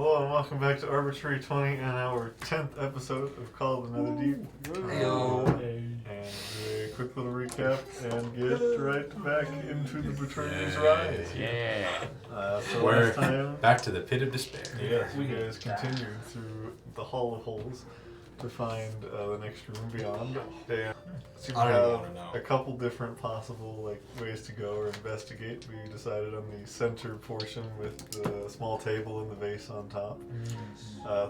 Hello and welcome back to Arbitrary 20 and our 10th episode of Call of the Netherdeep. And a quick little recap and get right back into the Betrayer's Rise. Yeah. So We're last time, back to the pit of despair. yes, you guys continued through the Hall of Holes to find the next room beyond. And seemed to have a couple different possible ways to go or investigate. We decided on the center portion with the small table and the vase on top.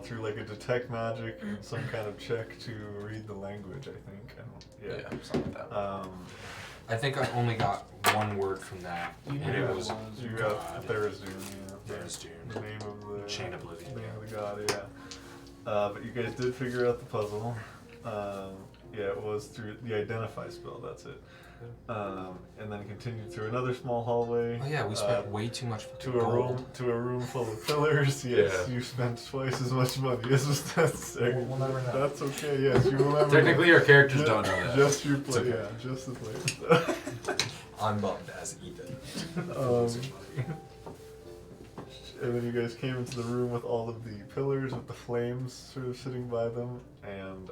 Through a detect magic and some kind of check to read the language, I think. Something like that. I think I only got one word from that, and it was you got Therazune, Therazune. the name of the Chain Oblivion. name of the god, yeah. But you guys did figure out the puzzle. It was through the identify spell. That's it. And then continued through another small hallway. Oh yeah, we spent way too much to a room full of pillars. Yes, you spent twice as much money as was necessary. We'll never know. That's okay. Yes, you will never. Technically, our characters don't know that. Just your play. Okay. Yeah, just the play. I'm bummed as Ethan. And then you guys came into the room with all of the pillars with the flames sort of sitting by them, and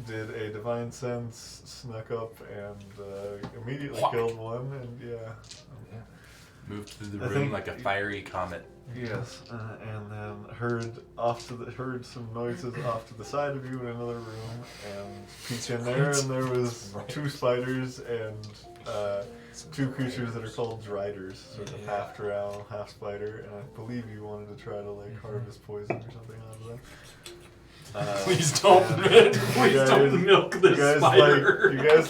did a divine sense, snuck up, and immediately killed one, and Moved through the room like a fiery comet. Yes, and then heard some noises off to the side of you in another room, and peeked in there, and there was two spiders and two creatures that are called driders, sort of half drow, half spider, and I believe you wanted to try to harvest poison or something out of them. Please don't milk the spider. You guys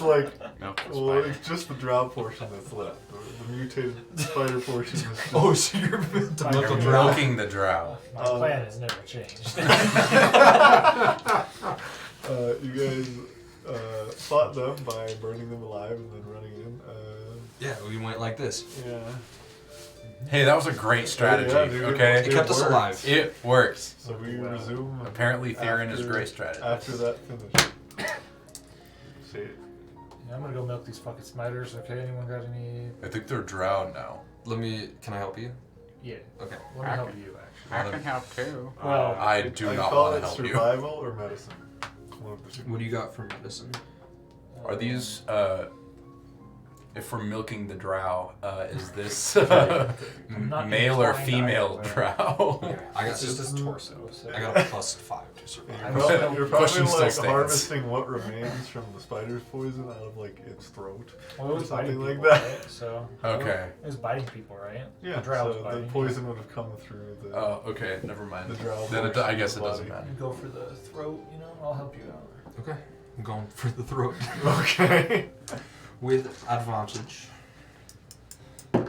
Milk it's just the drow portion that's left. The mutated spider portion is just... Oh, so you're Milking the drow. My plan has never changed. You guys fought them by burning them alive and then running in. Yeah, we went like this. Yeah. Hey, that was a great strategy. Okay, It kept us alive. It works. So we resume. Apparently, Theron is a great strategy. After that finish. See. Yeah, I'm gonna go milk these fucking spiders. Okay, anyone got any? I think they're drow now. Can I help you? Yeah. Okay. Let me help you actually. I can help too. Well, I do not call want it to help you. survival or medicine. One of the two. What do you got for medicine? Are these, if we're milking the drow, is this not male or inclined female either way. drow? I got It's just his torso. So. I got a +5 to survive. You're Question probably still stands. harvesting what remains from the spider's poison out of its throat. Well, it was biting Something people, like that. right? So. Okay. It was biting people, right? Yeah, The drow was so the biting. poison would have come through the... Oh, okay. Never mind. The drow Then portion I guess of it the doesn't body. matter. You go for the throat, I'll help you out. Okay. I'm going for the throat. Okay. With advantage. Okay,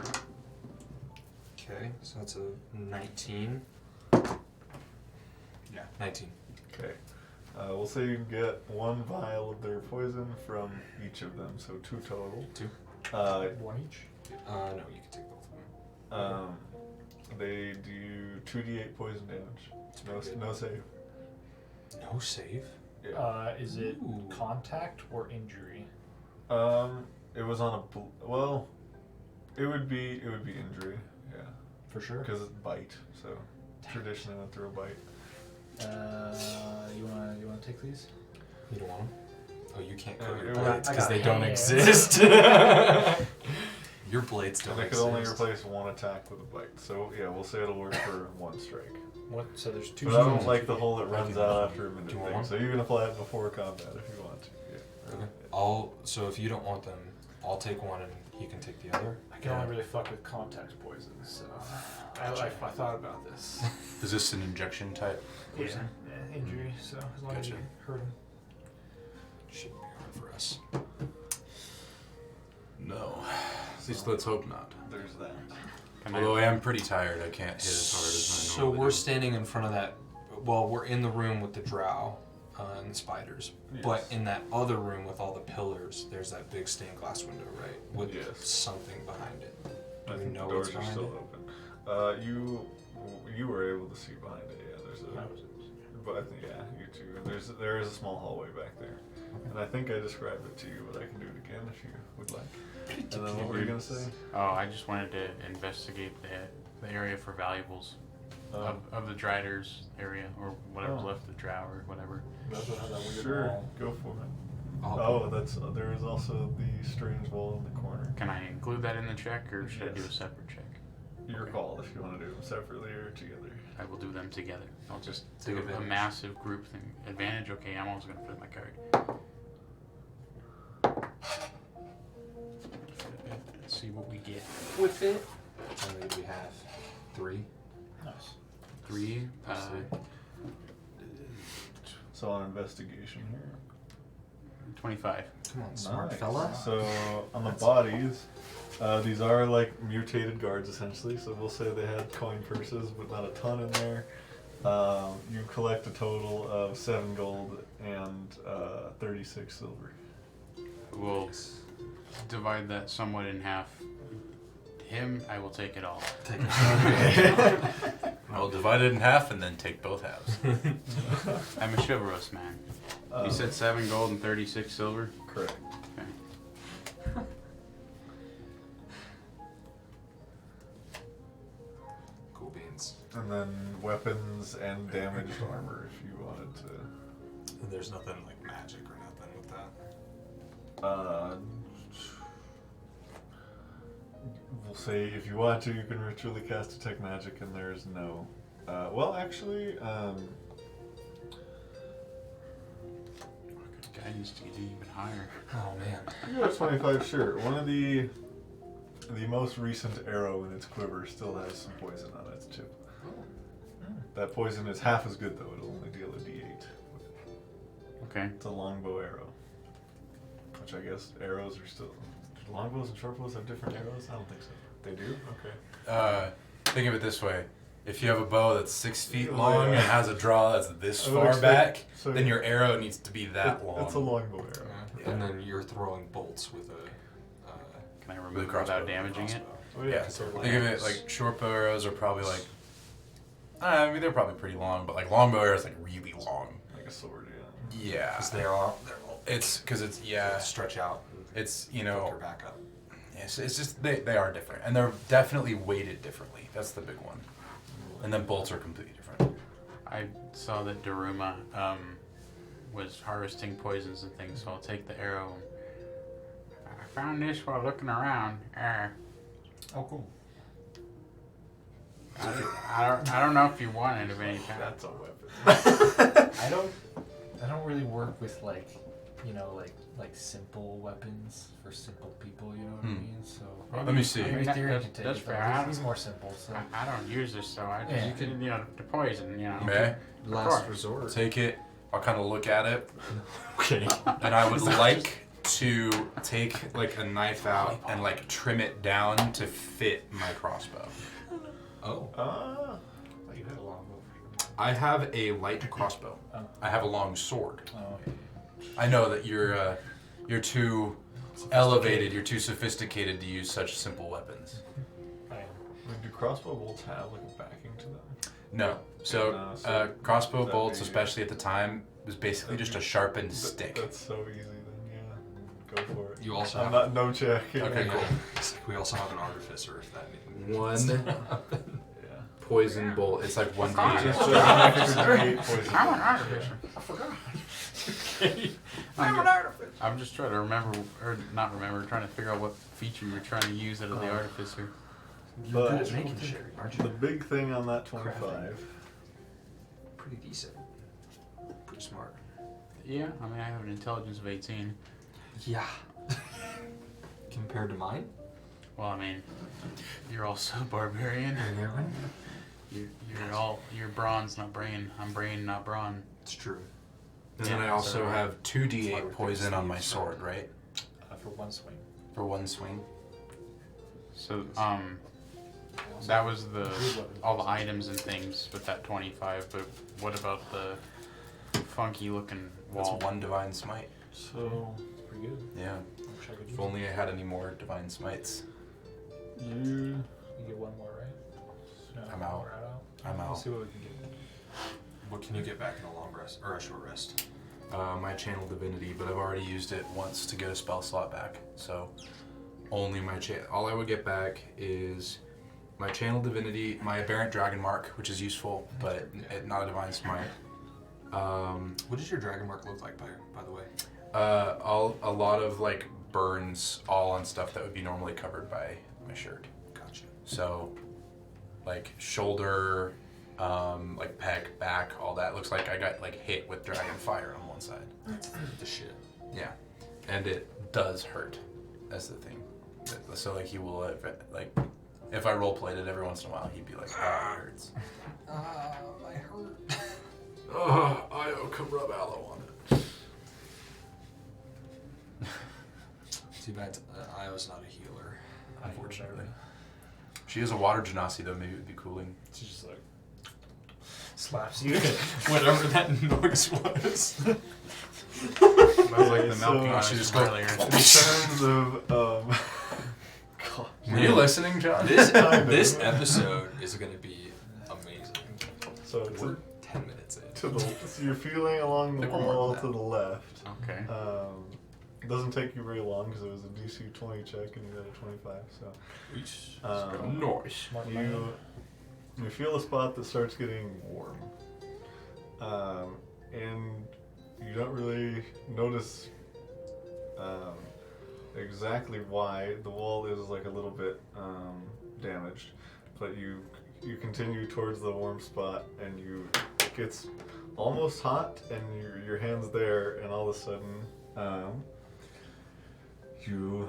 so that's a 19. Yeah, 19. Okay. We'll say you can get one vial of their poison from each of them, so 2 total. 2? One each? No, you can take both of them. They do 2d8 poison damage. No save. No save? Yeah. Is it Ooh. contact or injury? It was on a... it would be injury, yeah. For sure. Because it's bite, so traditionally went through a bite. You wanna take these? You don't want them? Oh, you can't coat it your would- blades I because got they don't hands. exist. Your blades don't And it could exist. only replace one attack with a bite. So yeah, we'll say it'll work for 1 strike. What? So there's 2. But I don't like the whole that runs can- out after a minute Do you want thing. one? So you can apply it before combat if you want to. Yeah. Okay. So if you don't want them, I'll take one and he can take the other. I can only really fuck with contact poison, so I thought about this. Is this an injection type? Yeah, injury. So as long as you Gotcha. hurt him. Shouldn't be hard for us. No. At least let's hope not. There's that. Although I am pretty tired, I can't hit as hard as I So normally we're do. standing in front of that. Well, we're in the room with the drow and the spiders. Yes. But in that other room with all the pillars, there's that big stained glass window, right? With Yes. something behind it. I we think know the what's doors are behind still it? open. You were able to see behind it. Yeah, there's a. But I think you too. There is a small hallway back there, and I think I described it to you, but I can do it again if you would like. And then what were you gonna say? Oh, I just wanted to investigate the area for valuables. of the Driders area, or whatever's left of the drow, or whatever. Sure, go for it. There is also the strange wall in the corner. Can I include that in the check, or should I do a separate check? Your call if you want to do them separately or together. I will do them together. I'll just Take do a advantage. massive group thing. Advantage? Okay, I'm also going to put my card. Let's see what we get. With it. How many do we have? 3. Nice. 3. So on investigation here. 25. Come on, smart Nice. fella. So on the bodies, these are like mutated guards essentially. So we'll say they had coin purses, but not a ton in there. You collect a total of 7 gold and 36 silver. We'll divide that somewhat in half. Him, I will take it all. Take it. I'll divide it in half and then take both halves. I'm a chivalrous man. You said 7 gold and 36 silver? Correct. Okay. Cool beans. And then weapons and damaged armor if you wanted to. And there's nothing like magic or nothing with that. We'll say if you want to, you can ritually cast detect magic, and there's no. Well, actually, Guy needs to get even higher. Oh man. you got 25. Sure. One of the most recent arrow in its quiver still has some poison on its tip. That poison is half as good though. It'll only deal a D8. Okay. It's a longbow arrow, which I guess arrows are still. Do longbows and shortbows have different arrows? I don't think so. They do? Okay. Think of it this way. If you have a bow that's 6 feet Oh, long yeah. and has a draw that's this I would far expect- back, so then your arrow needs to be that long. It's a longbow arrow. Yeah. And then you're throwing bolts with a. Can I With remove it crossbow. without damaging it? Oh, Yeah, so think of it like short bow arrows are probably like, I mean they're probably pretty long, but like long bow arrows like really long. like a sword, yeah. Yeah, Because they're all it's because it's yeah, stretch out. it's Pick her back up. it's just they are different and they're definitely weighted differently. That's the big one, and then bolts are completely different. I saw that Daruma was harvesting poisons and things, so I'll take the arrow. I found this while looking around. Oh, cool. I don't know if you want it of any kind. That's a weapon. I don't really work with like simple weapons for simple people. You know what I mean? So Let me see. I mean, Theory that's can take that's it, fair. but he's more simple. So I don't use this, so I just Yeah. you can the poison, Okay, Last resort. take it. I'll kind of look at it, Okay. and I would like to take like a knife out and like trim it down to fit my crossbow. Oh. Oh, you had a long bow. I have a light crossbow. Oh. I have a long sword. Oh, I know that you're too elevated, you're too sophisticated to use such simple weapons. I am. Do crossbow bolts have like a backing to them? No. So No, so crossbow that'd bolts, be- especially at the time, was basically just a sharpened stick. That's so easy then, yeah. Go for it. You also I'm have. not no check. Okay, cool. We also have an artificer if that needs. One Yeah. poison bolt. It's like one Fine. D. Just an extra D8 poison. I'm an artificer. I forgot. I'm an artificer. I'm just trying to remember, or not remember, trying to figure out what feature you're trying to use out of the artificer. You're good But at making shit, aren't the you? big thing on that 25. Pretty decent. Pretty smart. Yeah, I mean I have an intelligence of 18. Yeah. Compared to mine? Well, I mean, you're also barbarian. You're bronze, not brain. I'm brain, not brawn. It's true. And then I Yeah, also so- have 2d8 That's why we're poison on my Steve's sword, right? For one swing. For one swing. So that was all the items and things with that 25. But what about the funky looking That's wall? one divine smite. So It's pretty good. Yeah. Wish I could use If only I had any more divine smites. you You get one more, right? No, I'm out. we're out. I'm We'll out. see what we can get. What can you get back in a long rest or a short rest? My channel divinity, but I've already used it once to get a spell slot back. So only my all I would get back is my channel divinity, my aberrant dragon mark, which is useful, but not a divine smite. What does your dragon mark look like, by the way? A lot of like burns, all on stuff that would be normally covered by my shirt. Gotcha. So, like shoulder, like pec, back, all that. Looks like I got like hit with dragon fire on one side. That's the shit. Yeah, and it does hurt. That's the thing. So like he will if I role played it every once in a while, he'd be like, "Ah, it hurts." I hurt. Oh, Io, come rub aloe on it. Too bad Io's not a healer, unfortunately. She is a water genasi though. Maybe it would be cooling. She just like slaps you. Whatever that noise was. That was like the so, milking she just earlier. In terms of God. Were you listening, John? This episode is going to be amazing. So it's We're 10 minutes in. so you're feeling along the I think we're more wall than to the left. Okay. It doesn't take you very long because it was a DC 20 check and you got a 25. So Nice. you feel a spot that starts getting warm, and you don't really notice exactly why. The wall is like a little bit damaged, but you continue towards the warm spot, and it gets almost hot, and your hand's there, and all of a sudden you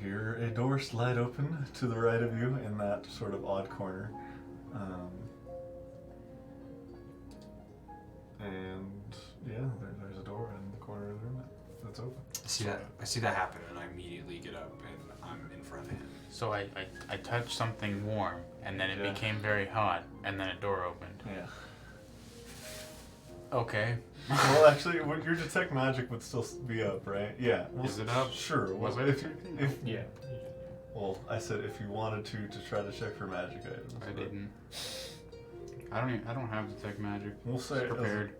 hear a door slide open to the right of you in that sort of odd corner. And yeah, there's a door in the corner of the room that's open. I see that happen, and I immediately get up, and I'm in front of him. So I touched something warm, and then it Yeah. became very hot, and then a door opened. Yeah. Okay. Well, actually, your detect magic would still be up, right? Yeah. Well, Is it up? Sure. Was Well, it? if Yeah. well, I said if you wanted to try to check for magic items. I but didn't. I don't have detect magic. We'll say It's prepared.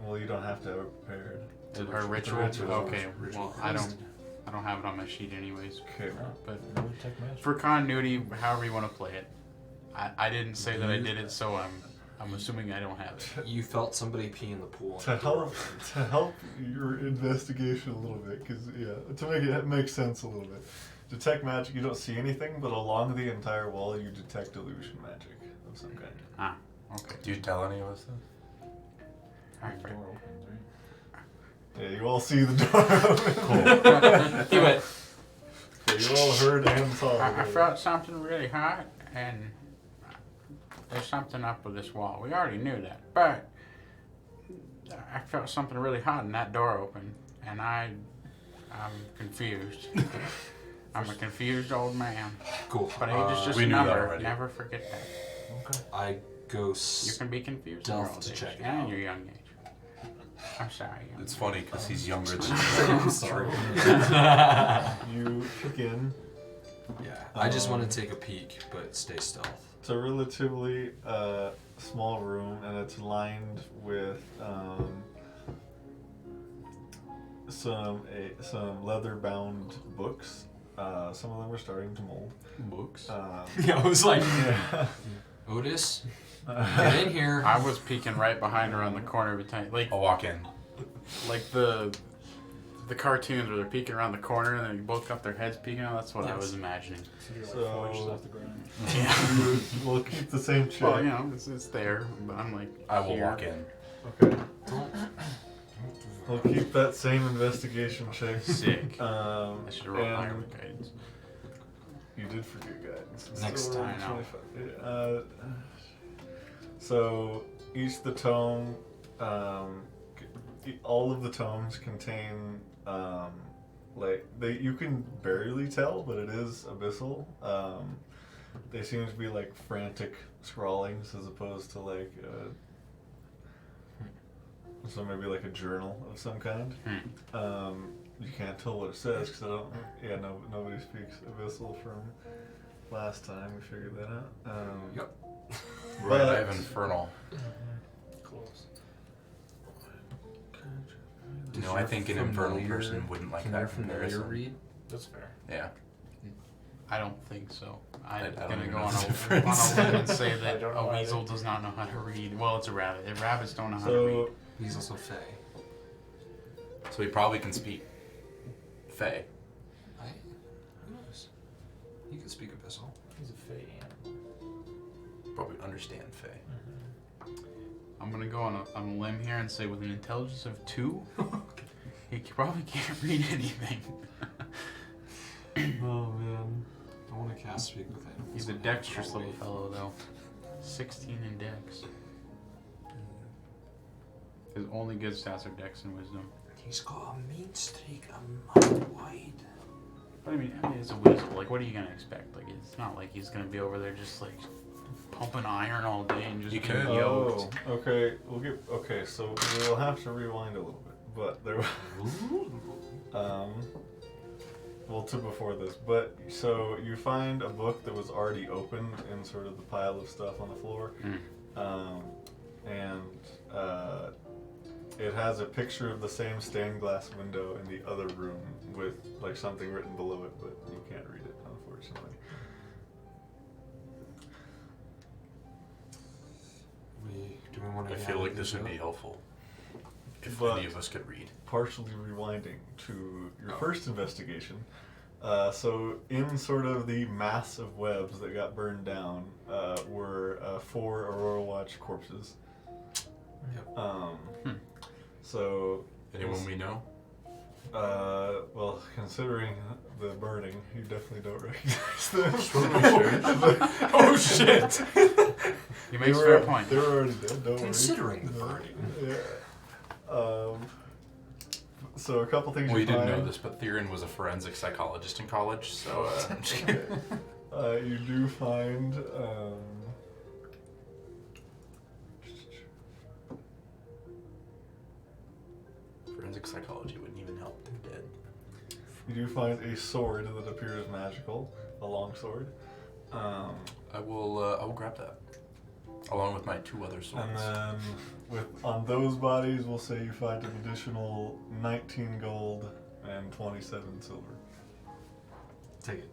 well, you don't have to have it prepared. Is her It's a ritual? ritual. Okay. Well, I don't have it on my sheet anyways. Okay. But No detect magic. for continuity, however you want to play it, I didn't say that I did it, so I'm assuming I don't have it. You felt somebody pee in the pool. To help your investigation a little bit, because to make it make sense a little bit. Detect magic, you don't see anything, but along the entire wall you detect illusion magic of some kind. Ah, okay. Do you tell any of us this? The door opens, right? Yeah, you all see the door open. Cool. He went. Yeah, you all heard and saw. I felt something really hot, and there's something up with this wall. We already knew that, but I felt something really hot, and that door opened, and I'm confused. I'm a confused old man. Cool. But age is just we a knew that number. already. Never forget that. Okay. I go You can be confused in stealth your old to age check it and out. your young age. I'm sorry. young It's age. funny because he's younger than I'm sorry. You begin. Yeah. I just want to take a peek, but stay stealth. It's a relatively small room, and it's lined with some leather-bound books. Some of them are starting to mold. books. Yeah, I was like, Yeah. Otis, get in here. I was peeking right behind her on the corner of a tent, I'll walk in. like the cartoons where they're peeking around the corner and they both got their heads peeking out. That's what I was imagining. So you're like So- 4 inches off the ground. Yeah. We'll keep the same check. Well, you know, it's there, but I'm like. I will here. walk in. Okay. Don't. We'll keep that same investigation check. Sick. I I should roll higher with guidance. You did forget guidance. It's Next still time. around 25. So each the tome, all of the tomes contain you can barely tell, but it is abyssal. They seem to be like frantic scrawlings as opposed to like so maybe like a journal of some kind. You can't tell what it says because I don't. Yeah, nobody speaks abyssal from last time. We figured that out. Yep. Right, I But- have infernal. Close. No, I think an infernal person wouldn't like Can that your familiar comparison. read? That's fair. Yeah. I don't think so. I'm don't gonna even go know on the a difference. limb and say I that don't know a weasel either. does not know how to read. Well, it's a rabbit. Rabbits don't know how to read. He's also Fey. So he probably can speak Fey. Who knows? He could speak Abyssal. He's a fey animal. Probably understand Fey. I'm gonna go on a limb here and say with an intelligence of 2, he probably can't read anything. Oh man. I want to cast speak with him. He's a dexterous little fellow though. 16 in dex. His only good stats are dex and wisdom. He's got a mean streak a mile wide. But I mean, it's a weasel. Like, what are you gonna expect? Like, it's not like he's gonna be over there just like pumping iron all day and just You getting could. yoked. Oh, okay. Okay, so we'll have to rewind a little bit, but there. Well, to before this, but so you find a book that was already opened in sort of the pile of stuff on the floor, and it has a picture of the same stained glass window in the other room with like something written below it, but you can't read it, unfortunately. Do we want to? I feel like this would be helpful if But- any of us could read. Partially rewinding to your first investigation. So in sort of the mass of webs that got burned down were 4 Aurora Watch corpses. Yep. So Anyone we know? well, considering the burning, you definitely don't recognize them. Oh shit! He makes a fair point. They were already dead. Don't Considering the worry. burning. Yeah. So a couple things We you didn't find. know this, but Theron was a forensic psychologist in college, so I'm just Okay. kidding. You do find Forensic psychology wouldn't even help. They're dead. you do find a sword that appears magical, a long sword. I will grab that, along with my 2 other swords. And then on those bodies, we'll say you find an additional 19 gold and 27 silver. Take it.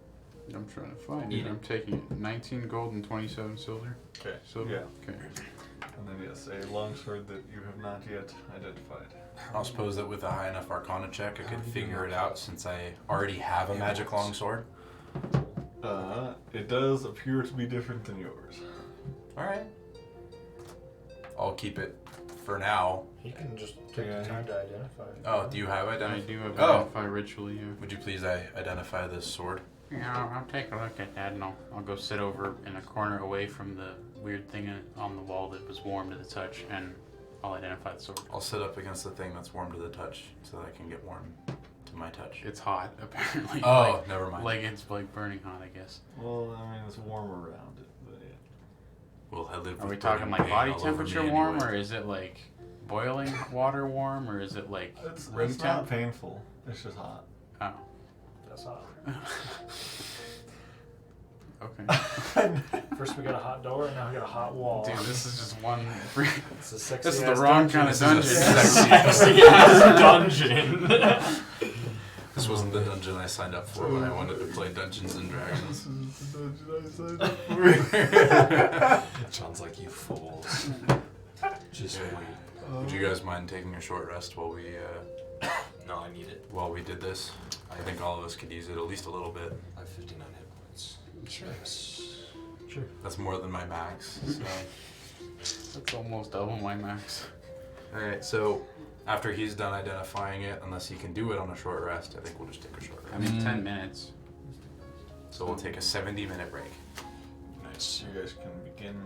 I'm trying to find Eat it. it. I'm taking 19 gold and 27 silver. Okay. Silver? Yeah. Okay. And then yes, a longsword that you have not yet identified. I'll suppose that with a high enough Arcana check, I How could do you figure know it that? out since I already have a Yeah, magic it's- longsword. It does appear to be different than yours. Alright. I'll keep it for now. He can just take Yeah, the time to identify it. Oh, do you have I identity? do have Oh. identify ritual, yeah. Would you please identify this sword? Yeah, I'll take a look at that and I'll go sit over in a corner away from the weird thing on the wall that was warm to the touch and I'll identify the sword. I'll sit up against the thing that's warm to the touch so that I can get warm to my touch. It's hot, apparently. Oh, never mind. Like it's like burning hot, I guess. Well, I mean, it's warm around it, but yeah. Well, I live Are we with talking burning like pain body all over me temperature warm, anyway. or is it like boiling water warm, or is it like room It's not temp? painful. It's just hot. Oh, That's hot. okay. First we got a hot door, and now we got a hot wall. Dude, this is just one. It's a sexy This is the ass wrong dungeon. kind of This is a dungeon. sexy dungeon. This wasn't the dungeon I signed up for when I wanted to play Dungeons and Dragons. This is the dungeon I signed up for. Sounds like you fools. Just wait. Would you guys mind taking a short rest while we No, I need it. did this? I think all of us could use it at least a little bit. I have 59 hit points. Sure. That's more than my max. So. That's almost double my max. Alright, so after he's done identifying it, unless he can do it on a short rest, I think we'll just take a short I rest. mean, 10 minutes. So we'll take a 70-minute break. Nice. You guys can begin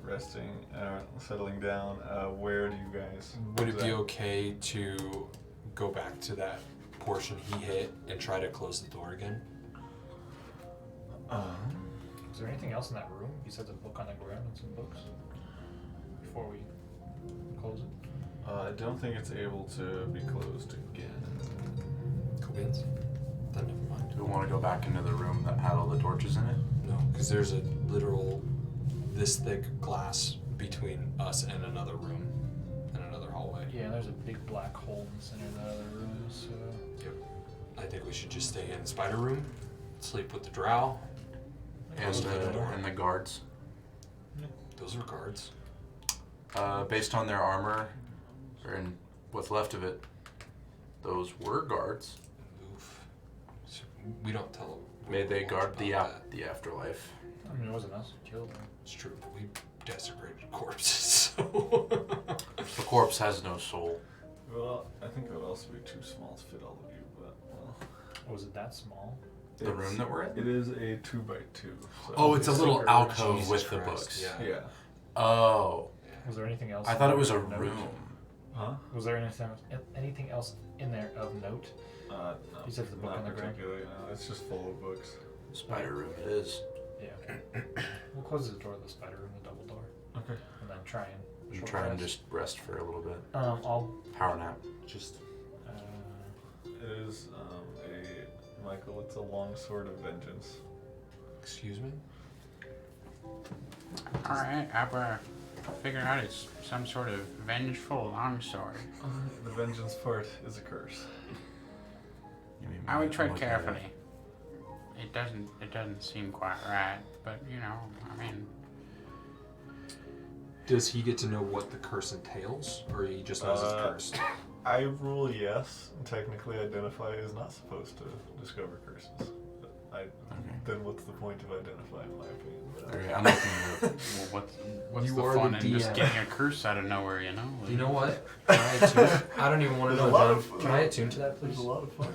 resting, settling down. Where do you guys? Would it be okay to go back to that portion he hit and try to close the door again? Is there anything else in that room besides a book on the ground and some books? Before we close it? I don't think it's able to be closed again. Cool beans? Then never mind. Do we want to go back into the room that had all the torches in it? No, because there's a literal this thick glass between us and another room and another hallway. Yeah, and there's a big black hole in the center of that other room. So Yep. I think we should just stay in the spider room sleep with the drow. And the guards. Those are guards. Based on their armor, or in what's left of it, those were guards. Oof. So we don't tell them. May they guard the that. the afterlife. I mean, it wasn't us who killed them. It's true. We desecrated corpses. So. The corpse has no soul. Well, I think it would also be too small to fit all of you, but well. Was it that small? The room that we're in? It is a 2x2. So Oh, it's a little secret alcove Jesus with the Christ, books. Yeah. Yeah. Oh. Was there anything else? I in thought it there was a of note? room. Huh? Was there anything else in there of note? No. You said the book not on the ground? particularly, no. It's just full of books. Spider room it is. Yeah. We'll close the door to the spider room, the double door, Okay. and then try and. And short try and rest. just rest for a little bit. I'll. Power nap. Just. It is Michael, it's a long sword of vengeance. Excuse me? Alright, I've figured out it's some sort of vengeful longsword. The vengeance part is a curse. I would tread carefully. It doesn't seem quite right, but you know, I mean, Does he get to know what the curse entails, or he just knows it's cursed? I rule yes. Technically, Identify is not supposed to discover curses. Then what's the point of Identify, in my opinion? Okay, I'm looking well, what's You the are fun the in just DM. getting a curse out of nowhere, you know? You know what? Can I attune? I don't even want to There's know, a lot John. of- Can I attune to that, There's please? a lot of fun.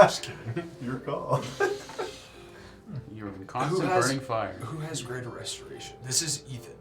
Just kidding. Your call. You're in constant burning fire. Who has greater restoration? This is Ethan,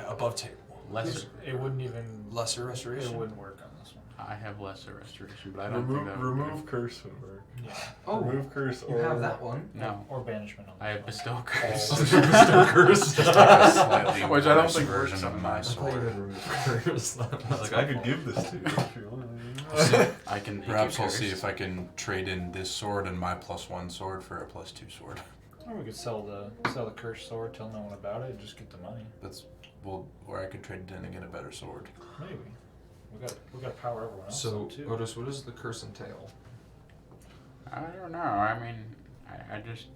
above table. Lesser. It wouldn't even. Lesser It restoration? wouldn't work on this one. I have lesser restoration, but I don't think that would remove work. curse would work. Yeah. Oh, Remove curse you or have that one. No, Or banishment on. I have this bestow one. curse. Bestow curse. Just like a slightly Which I don't worse think version works of on my I thought you sword. had removed curse. I was like, I could give this to you if you want. I can. Perhaps I'll see if I can trade in this sword and my +1 sword for a +2 sword. Or we could sell the cursed sword, tell no one about it, and just get the money. That's or I could trade it in and get a better sword. Maybe. We got to power everyone else So, up, too. Otis, what does the curse entail? I don't know. I mean, I just.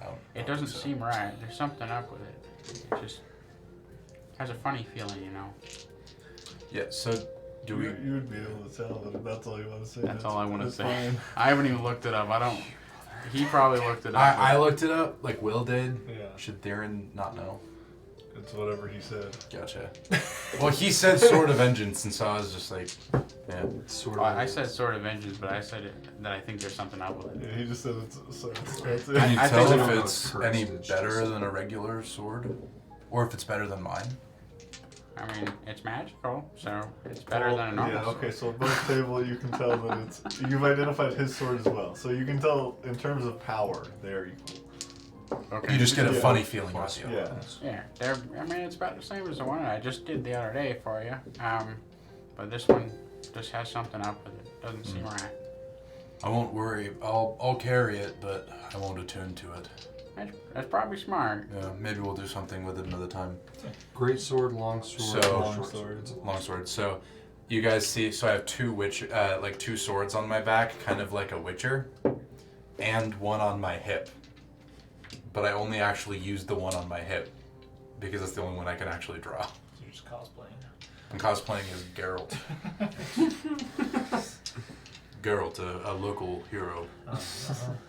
I don't It think doesn't so. seem right. There's something up with it. It just has a funny feeling, you know. Yeah. So do we? You would be able to tell, but if that's all you want to say. That's all I want to that's say. fine. I haven't even looked it up. I don't. He probably looked it up. I looked it up, like Will did. Yeah, Should Theron not know? it's whatever he said. Gotcha. Well, he said Sword of Vengeance, and so I was just like, yeah. Sort Well, I said Sword of Vengeance, but I said that I think there's something up with it. Yeah, he just said it's so that's Can it. you I tell think- if I don't it's know if any cursed is better just- than a regular sword? Or if it's better than mine? I mean, it's magical, so it's better than a normal Yeah, okay, sword. so above table you can tell that it's you've identified his sword as well. So you can tell in terms of power, they're equal. Okay. You just get a Yeah. funny feeling about the other Yeah. ones. Yeah, I mean, it's about the same as the one I just did the other day for you. But this one just has something up with it. Doesn't seem right. I won't worry. I'll carry it, but I won't attune to it. That's probably smart. Yeah, maybe we'll do something with it another time. Great sword, long sword, So- long Long sword. Long sword. So, you guys see? So I have two swords on my back, kind of like a Witcher, and one on my hip. But I only actually used the one on my hip because that's the only one I can actually draw. So you're just cosplaying. I'm cosplaying as Geralt. Geralt, a local hero. I heard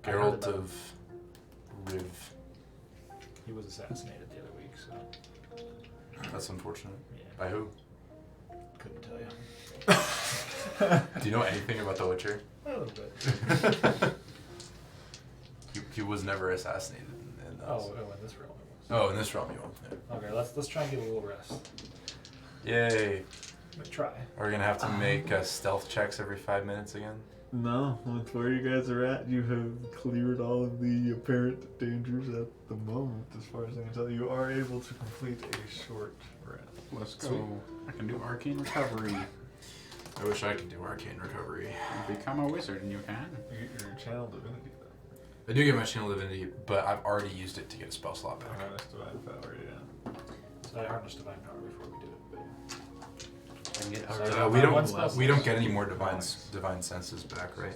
Geralt about of Riv. He was assassinated the other week, so That's unfortunate. yeah, By who? couldn't tell you. Do you know anything about The Witcher? A little bit. He was never assassinated in those. In this realm it was. Oh, in this realm you won't. Yeah. Okay, let's try and get a little rest. Yay. Let's try. Are we gonna have to make stealth checks every 5 minutes again? No, with where you guys are at, you have cleared all of the apparent dangers at the moment, as far as I can tell. You are able to complete a short rest. Let's go. I can do arcane recovery. I wish I could do arcane recovery. You become a wizard, and you can. You get your channel divinity, though. I do get my channel divinity, but I've already used it to get a spell slot back. Harness divine power, yeah. So I harnessed divine power before we did it. But I can get So we one spell don't. We don't get any more divine senses back, right?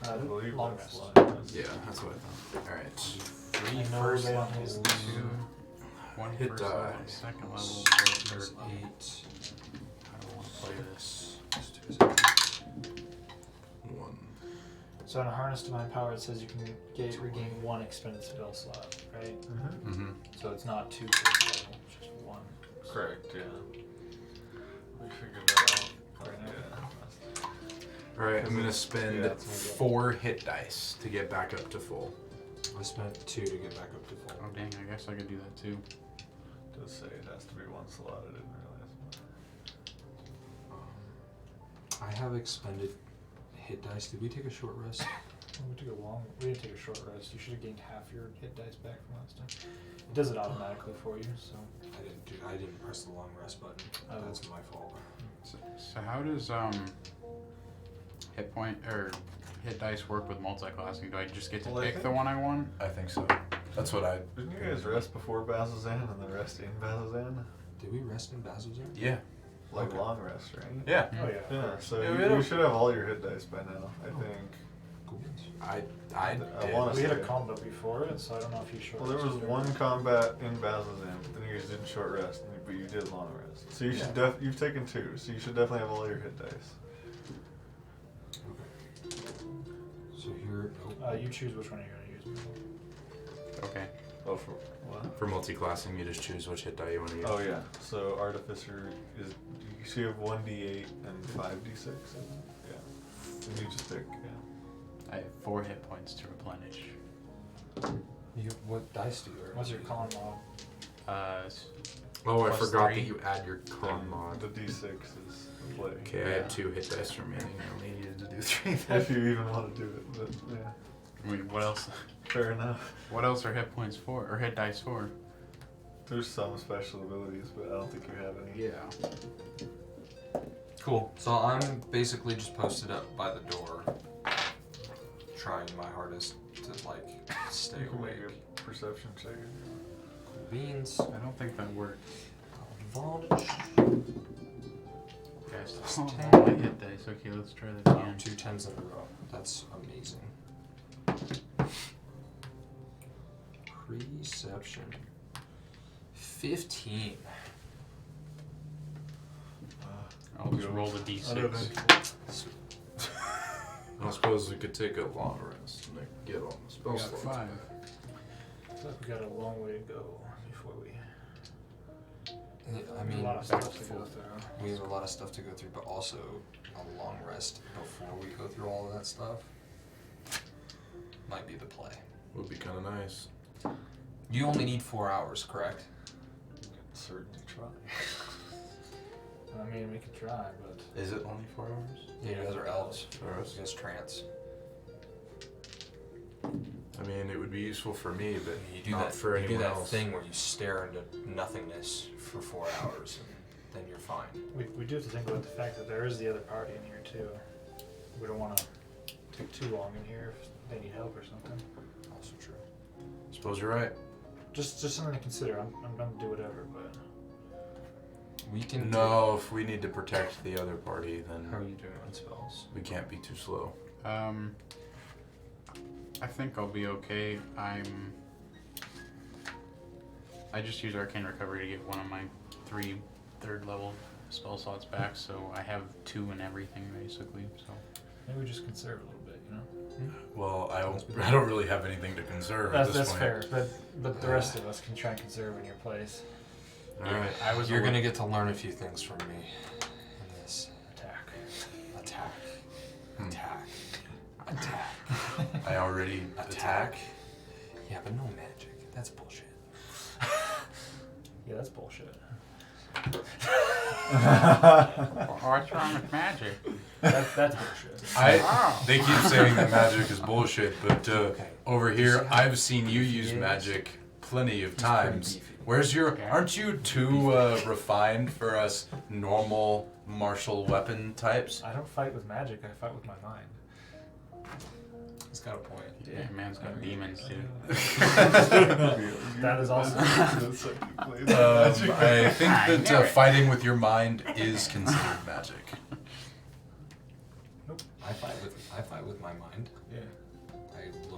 I believe long that's rest. long rest. Yeah, that's what I thought. All right. Three I know first they levels. don't Two. One Hit first level, die. second level, Six third is level. 8. I don't want to play this. 2 is 8. 1. So in a Harness Divine Power, it says you can regain 1 expended spell slot, right? Mm-hmm. So it's not 2 first level, it's just 1. Correct, yeah. We figured that out. Right now. All right, I'm gonna spend Yeah, it's gonna get- 4 hit dice to get back up to full. I spent 2 to get back up to full. Oh dang, I guess I could do that too. It does say it has to be 1 slot, I didn't realize. I have expended hit dice. Did we take a short rest? We didn't take a short rest. You should have gained half your hit dice back from last time. It does it automatically for you, so. I didn't press the long rest button. Oh. That's my fault. So how does hit point or hit dice work with multi-classing? Do I just get to Well, I pick think- the one I want? I think so. That's what I. Didn't you guys rest before Bazzoxan and then rest in Bazzoxan? Did we rest in Bazzoxan? Yeah. Like Okay. long rest, right? Yeah. Oh yeah. Yeah, so Yeah, we you, had you a- should have all your hit dice by now, I think. Cool beans. I I did. wanna We had a say- combo before it, so I don't know if you short Well, there was rested or one not. combat in Bazzoxan, but then you guys didn't short rest, but you did long rest. So you should you've taken 2, so you should definitely have all your hit dice. Okay. So here. Oh. You choose which one you're going to use. Okay. Oh, for what? For multi-classing, you just choose which hit die you want to use. Oh yeah. So Artificer is you have 1d8 and 5d6. Yeah. And you just pick. Yeah. I have 4 hit points to replenish. What dice do you earn? What's your con mod? Oh, I Plus forgot 3. that you add your con mod. The d6 is the play. Okay, I Yeah. had 2 hit dice remaining. I only needed to do 3. If you even want to do it, but yeah. I mean, what else? Fair enough. What else are hit points for, or hit dice for? There's some special abilities, but I don't think you have any. Yeah. Cool. So I'm basically just posted up by the door, trying my hardest to like stay You can awake. make a perception check. Cool beans. I don't think that worked. Advantage. Guys, Plus oh, 10. my hit dice. Okay, let's try that again. 2 10s in a row. That's amazing. Perception. 15. I'll just roll the d6. I suppose we could take a long rest and like, get on the spell We got slot. 5. Looks like we got a long way to go before we. I mean, a lot of stuff to go through. we have a lot of stuff to go through, but also a long rest before we go through all of that stuff might be the play. Would be kind of nice. You only need 4 hours, correct? Certainly try. I mean, we could try, but. Is it only 4 hours? Yeah, you guys are elves. For us? You guys trance. I mean, it would be useful for me, but You do not that. for you anyone do that else. thing where you stare into nothingness for 4 hours, and then you're fine. We do have to think about the fact that there is the other party in here too. We don't want to take too long in here if they need help or something. Also true. Suppose you're right. Just something to consider. I'm gonna do whatever, but We can. No, if we need to protect the other party, How are then you doing on spells? we can't be too slow. I think I'll be okay. I just use Arcane Recovery to get one of my 3 third level spell slots back, so I have 2 in everything basically. So maybe we just conserve a little bit, you know. Well, I don't really have anything to conserve at this That's point. fair, but the rest of us can try and conserve in your place. All right. You're gonna get to learn a few things from me in this Attack. attack. Hmm. Attack. Attack. I already attack. Yeah, but no magic. That's bullshit. Yeah, that's bullshit. what's wrong with magic? That's bullshit. Oh. They keep saying that magic is bullshit, but Okay. over here, I've seen you use magic plenty of times. beefy. Where's your? Aren't you too refined for us normal martial weapon types? I don't fight with magic. I fight with my mind. He's got a point. Yeah, man's got demons too. That is also. I think I that knew it. fighting with your mind is considered magic. I fight with my mind. Yeah.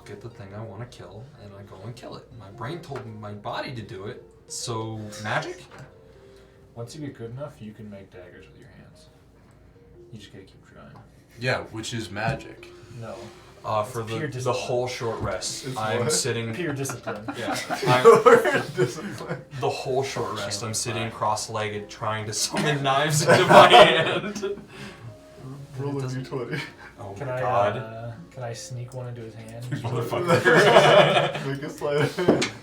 look at the thing I want to kill, and I go and kill it. My brain told my body to do it, so magic? Once you get good enough, you can make daggers with your hands. You just gotta keep trying. Yeah, which is magic. No. For pure the discipline. whole short rest, It's I'm what? sitting... Pure discipline. Yeah. Discipline. The whole short rest, I'm sitting cross-legged trying to summon knives into my hand. Roll a d20. Oh Can my I god. can I sneak one into his hand? Motherfucker. Make a slide.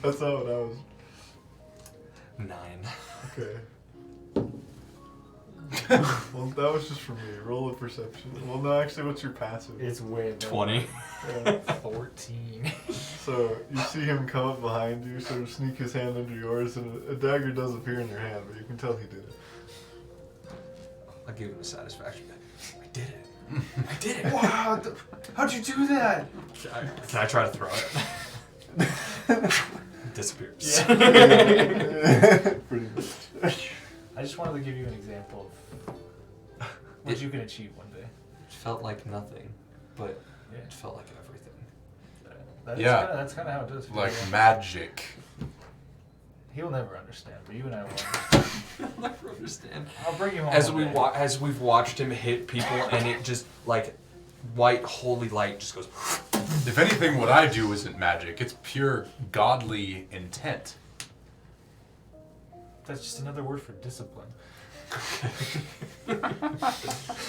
That's not what I was. 9. Okay. Well, that was just for me. Roll a perception. Well, no, actually, what's your passive? It's way better. 20. Yeah. 14. So you see him come up behind you, sort of sneak his hand under yours, and a dagger does appear in your hand, but you can tell he did it. I'll give him the satisfaction. I did it. I did it. Wow, how'd you do that? Can I try to throw it? Disappears. Pretty much. I just wanted to give you an example of what you can achieve one day. It felt like nothing, but Yeah. it felt like everything. That's kind of how it does. Like magic. He'll never understand, but you and I will understand. I'll never understand. I'll bring you home. As one we day. as we've watched him hit people, and it just like white holy light just goes. If anything, what I do isn't magic. It's pure godly intent. That's just another word for discipline.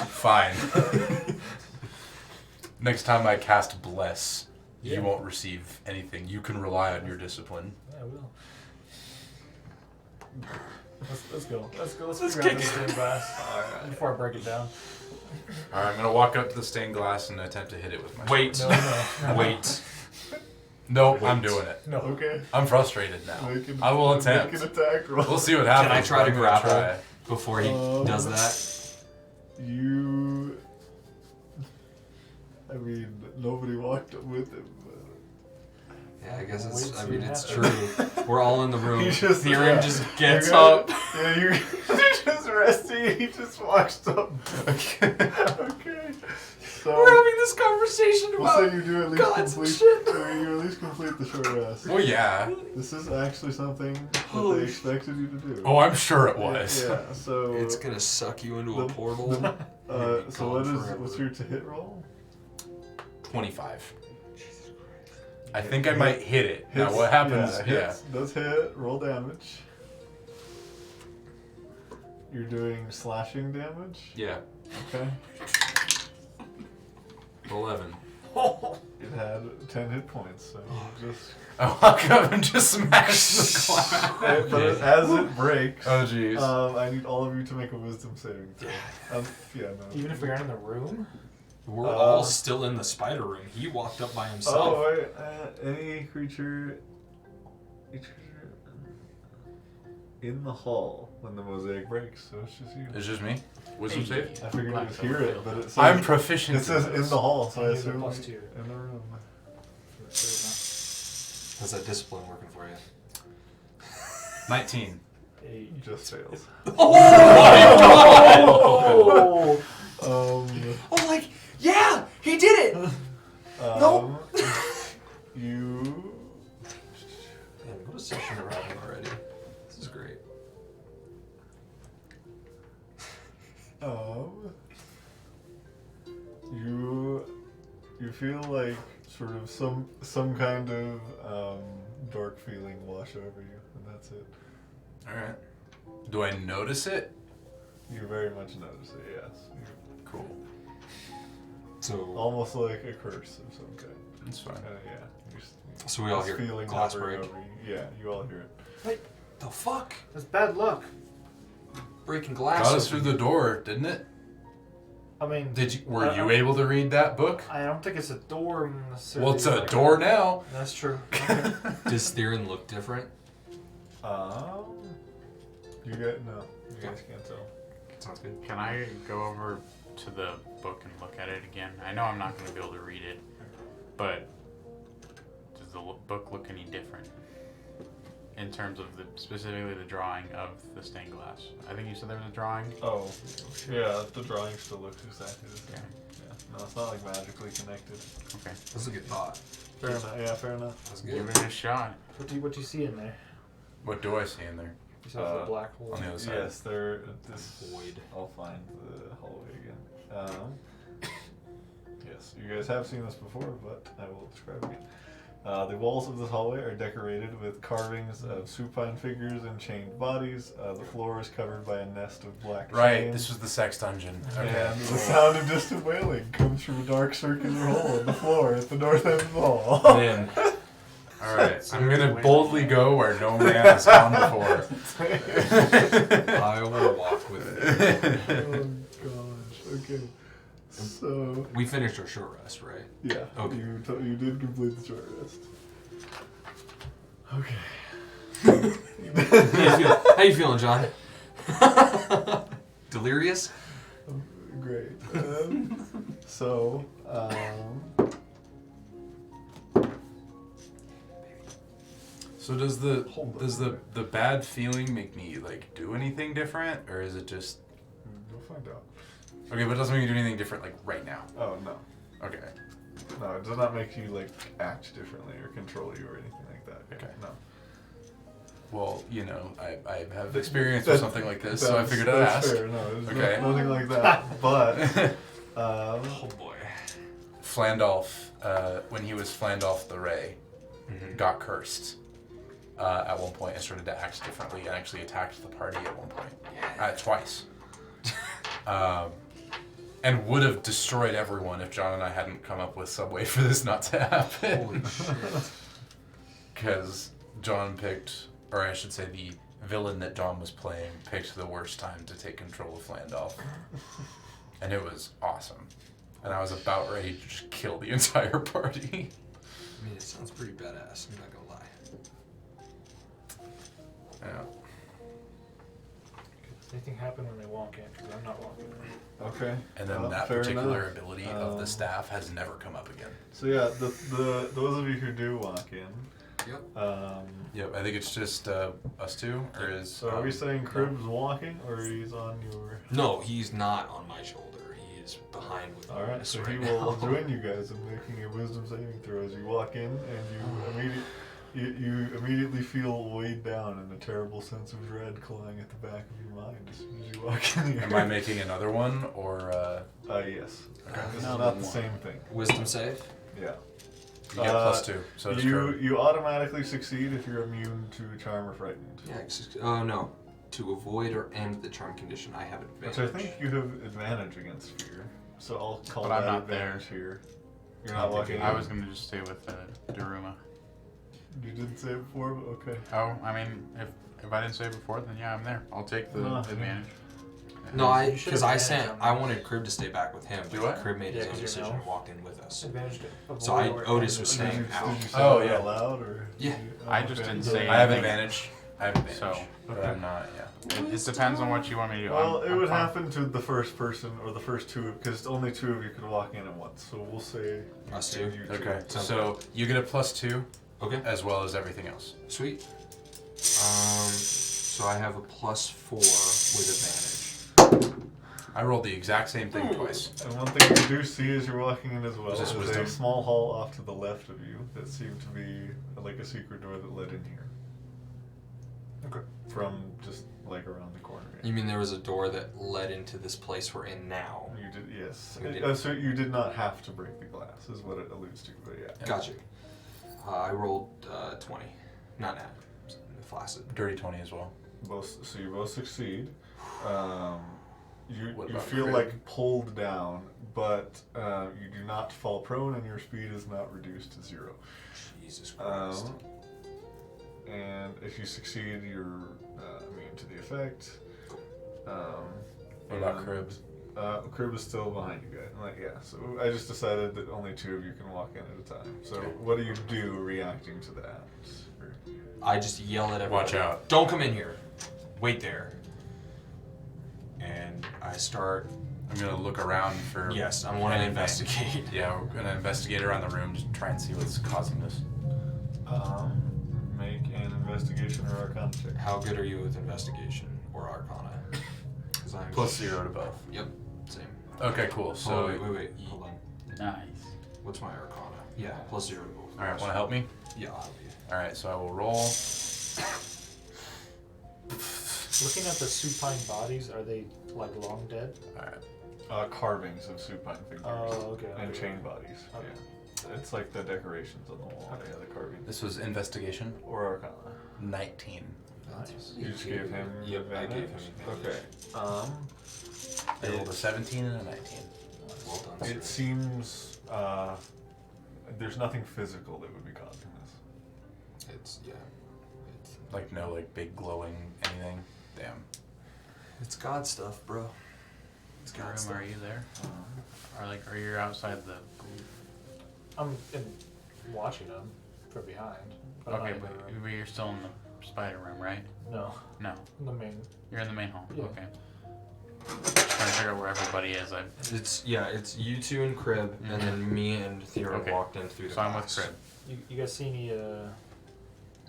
Fine. Next time I cast Bless, Yeah. you won't receive anything. You can rely on your discipline. Yeah, I will. Let's go. Let's go. Let's Let's figure out kick this it. stained glass before I break it down. Alright, I'm gonna walk up to the stained glass and attempt to hit it with my Wait, No. wait. Nope, I'm Wait. doing it. No. Okay. I'm frustrated now. Make an, I will Make attempt. an attack roll. We'll see what happens. Can I try but to I'm gonna grapple try. before he does that? You. I mean, nobody walked up with him. Yeah, I guess Wait, it's. I see mean, what it's happens. true. We're all in the room. He just- Theron yeah. just gets You're gonna- up. Yeah, you're just resting. He just walks up. Okay. Okay. So We're having this conversation we'll about say you do at least gods and complete. shit. You at least complete the short rest. Well, yeah. This is actually something that Holy they expected you to do. Oh, I'm sure it was. Yeah. So It's gonna suck you into a the- portal. the- so what gone is forever. what's your to hit roll? 25. I think I might hit it. Now, Hits- what happens? Yeah. hits, does hit. Roll damage. You're doing slashing damage. Yeah. Okay. 11. It had 10 hit points, so you just. I walk up and just smash the glass. But as it breaks, Oh, jeez. I need all of you to make a wisdom saving throw. Yeah, no. Even if we aren't in the room? We're all still in the spider room. He walked up by himself. Oh, wait. Any creature in the hall when the mosaic breaks, so it's just you. It's just me? Wisdom save? I figured you would hear it, but it says, I'm proficient. it says in the hall, so I You have a assume +2. in the room. How's that discipline working for you? 19. Just fails. Oh my god! Um, like, yeah, he did it. No. You. Man, what a session we're having already. This is great. You feel like sort of some kind of dark feeling wash over you, and that's it. Alright. Do I notice it? You very much notice it, yes. Cool. So, Almost like a curse of some kind. That's fine. Yeah. You're just, so we all this hear feeling glass hovering break. over you. Yeah, you all hear it. The fuck? That's bad luck. Breaking glass. Got us through the door, didn't it? I mean, Were you able to read that book? I don't think it's a door necessarily. Well, it's a like door now. That's true. Does Theron look different? You get no. You guys can't tell. Sounds good. Can I go over to the book and look at it again? I know I'm not going to be able to read it, but does the book look any different in terms of specifically the drawing of the stained glass? I think you said there was a drawing. Oh, yeah. The drawing still looks exactly the same. Okay. Yeah. No, it's not like magically connected. Okay. That's a good thought. Fair enough. Yeah, fair enough. That's Give good. it a shot. What do you see in there? What do I see in there? You said it's a black hole. On the other side. Yes, there. This Void. I'll find the hallway again. Yes, you guys have seen this before, but I will describe again. The walls of this hallway are decorated with carvings of supine figures and chained bodies. The floor is covered by a nest of black Right, chains. this was the sex dungeon. Okay. And the sound of distant wailing comes from a dark circular hole in the floor at the north end of the hall. Man, Alright, I'm gonna boldly go where no man has gone before. I will walk with it. Oh gosh. Okay. So We finished our short rest, right? yeah, Okay. you did complete the short rest. Okay. How you feeling, John? Delirious? Great. So So does the bad feeling make me like do anything different, or is it just we'll find out. okay? But it doesn't make me do anything different like right now. Oh no. Okay. No, it does not make you like act differently or control you or anything like that. Okay. No. Well, you know, I have experience with something like this, so I figured I'd that's ask. fair. No, there's Okay. nothing like that. But Oh boy. Flandolf, when he was Flandolf the Ray, got cursed at one point and started to act differently and actually attacked the party at one point. Twice. And would have destroyed everyone if John and I hadn't come up with some way for this not to happen. Holy shit. Because John picked, or I should say the villain that John was playing picked the worst time to take control of Flandolf. And it was awesome. And I was about ready to just kill the entire party. I mean, it sounds pretty badass, I'm not gonna lie. Yeah. Does anything happen when they walk in? Because I'm not walking in. okay. And then that fair particular enough. ability of the staff has never come up again. So yeah, the those of you who do walk in. Yep. Yep, I think it's just us two, or is... So are we saying Crib's walking, or he's on your... No, he's not on my shoulder. He is behind with Alright, us so right he will now. join you guys in making a wisdom saving throw as you walk in, and you immediately feel weighed down and a terrible sense of dread clawing at the back of your mind as soon as you walk in here. Am I making another one, or... Yes. Okay. This is Another not the one. same thing. Wisdom save? Yeah. You get +2, so does you Curb. you automatically succeed if you're immune to charm or frightened. Yeah, oh no. To avoid or end the charm condition, I have Which advantage. I think you have advantage against fear. So I'll call But I'm that not there. advantage here. You're not walking in. I was gonna just stay with Daruma. You didn't say it before, but okay. Oh, I mean, if I didn't say it before, then yeah, I'm there. I'll take the No. advantage. No, You should because have I advantage sent, on I that. wanted Crib to stay back with him, Do but what? Crib made his Yeah, own 'cause you're decision now- and walked in with us. Advantage to So I- avoid or Otis end was the- staying Did you out. say Oh, that yeah. out loud, or? Yeah. I just didn't say I have anything. advantage. I have advantage. So, but okay. I'm not, yeah. It depends on what you want me to do. Well, I'm it would fine. happen to the first person or the first two, because only two of you could walk in at once. So we'll say Us two? you two. Okay, Sounds so you get a +2 Okay, as well as everything else. sweet. So I have a +4 with advantage. I rolled the exact same thing twice. And one thing you do see as you're walking in as well Is this is wisdom? a small hall off to the left of you that seemed to be like a secret door that led in here. Okay. From just like around the corner. You mean there was a door that led into this place we're in now? You did, yes. We did. So you did not have to break the glass, is what it alludes to. But yeah. Gotcha. I rolled 20. Not nat. Flaccid. Dirty 20 as well. So you both succeed. You What you about feel Crib? like pulled down, but you do not fall prone, and your speed is not reduced to 0. Jesus Christ. And if you succeed, you're immune to the effect. What about and, Crib? Crib is still behind you guys. Like, yeah, so I just decided that only 2 of you can walk in at a time. So Okay. what do you do reacting to that? Or- I just yell at everyone. Watch out. Don't come in here. Wait there. And I start. I'm gonna look around for... Yes, I want to anything. investigate. Yeah, we're gonna investigate around the room, just try and see what's causing this. Make an investigation or arcana check. How good are you with investigation or arcana? 'Cause I'm +0 to both. Yep, same. Okay, cool. So wait. Hold on. Nice. What's my Arcana? Yeah, +0 to both. All right, want to help me? Yeah, I'll help you. All right, so I will roll. Looking at the supine bodies, are they like long dead? All right. Carvings of supine figures. Oh, okay. And okay. chain bodies. Okay. Yeah. It's like the decorations on the wall. Yeah, the carving. This was investigation. Or Arcana. 19. Nice. You just gave him. Yep, I gave him Okay. I rolled a 17 and a 19. Well done, It sir. seems there's nothing physical that would be causing this. It's Like no like big glowing anything. Damn. it's God stuff, bro. It's God Room, stuff. are you there? Or like, are you outside the? I'm watching them from behind. But I'm Okay, not in the room. but you're still in the spider room, right? No, No, in the main. you're in the main hall. Yeah. Okay. Just trying to figure out where everybody is. It's you two and Crib, and then me and Theo Okay. walked in through the So I'm with glass. Crib. You guys see any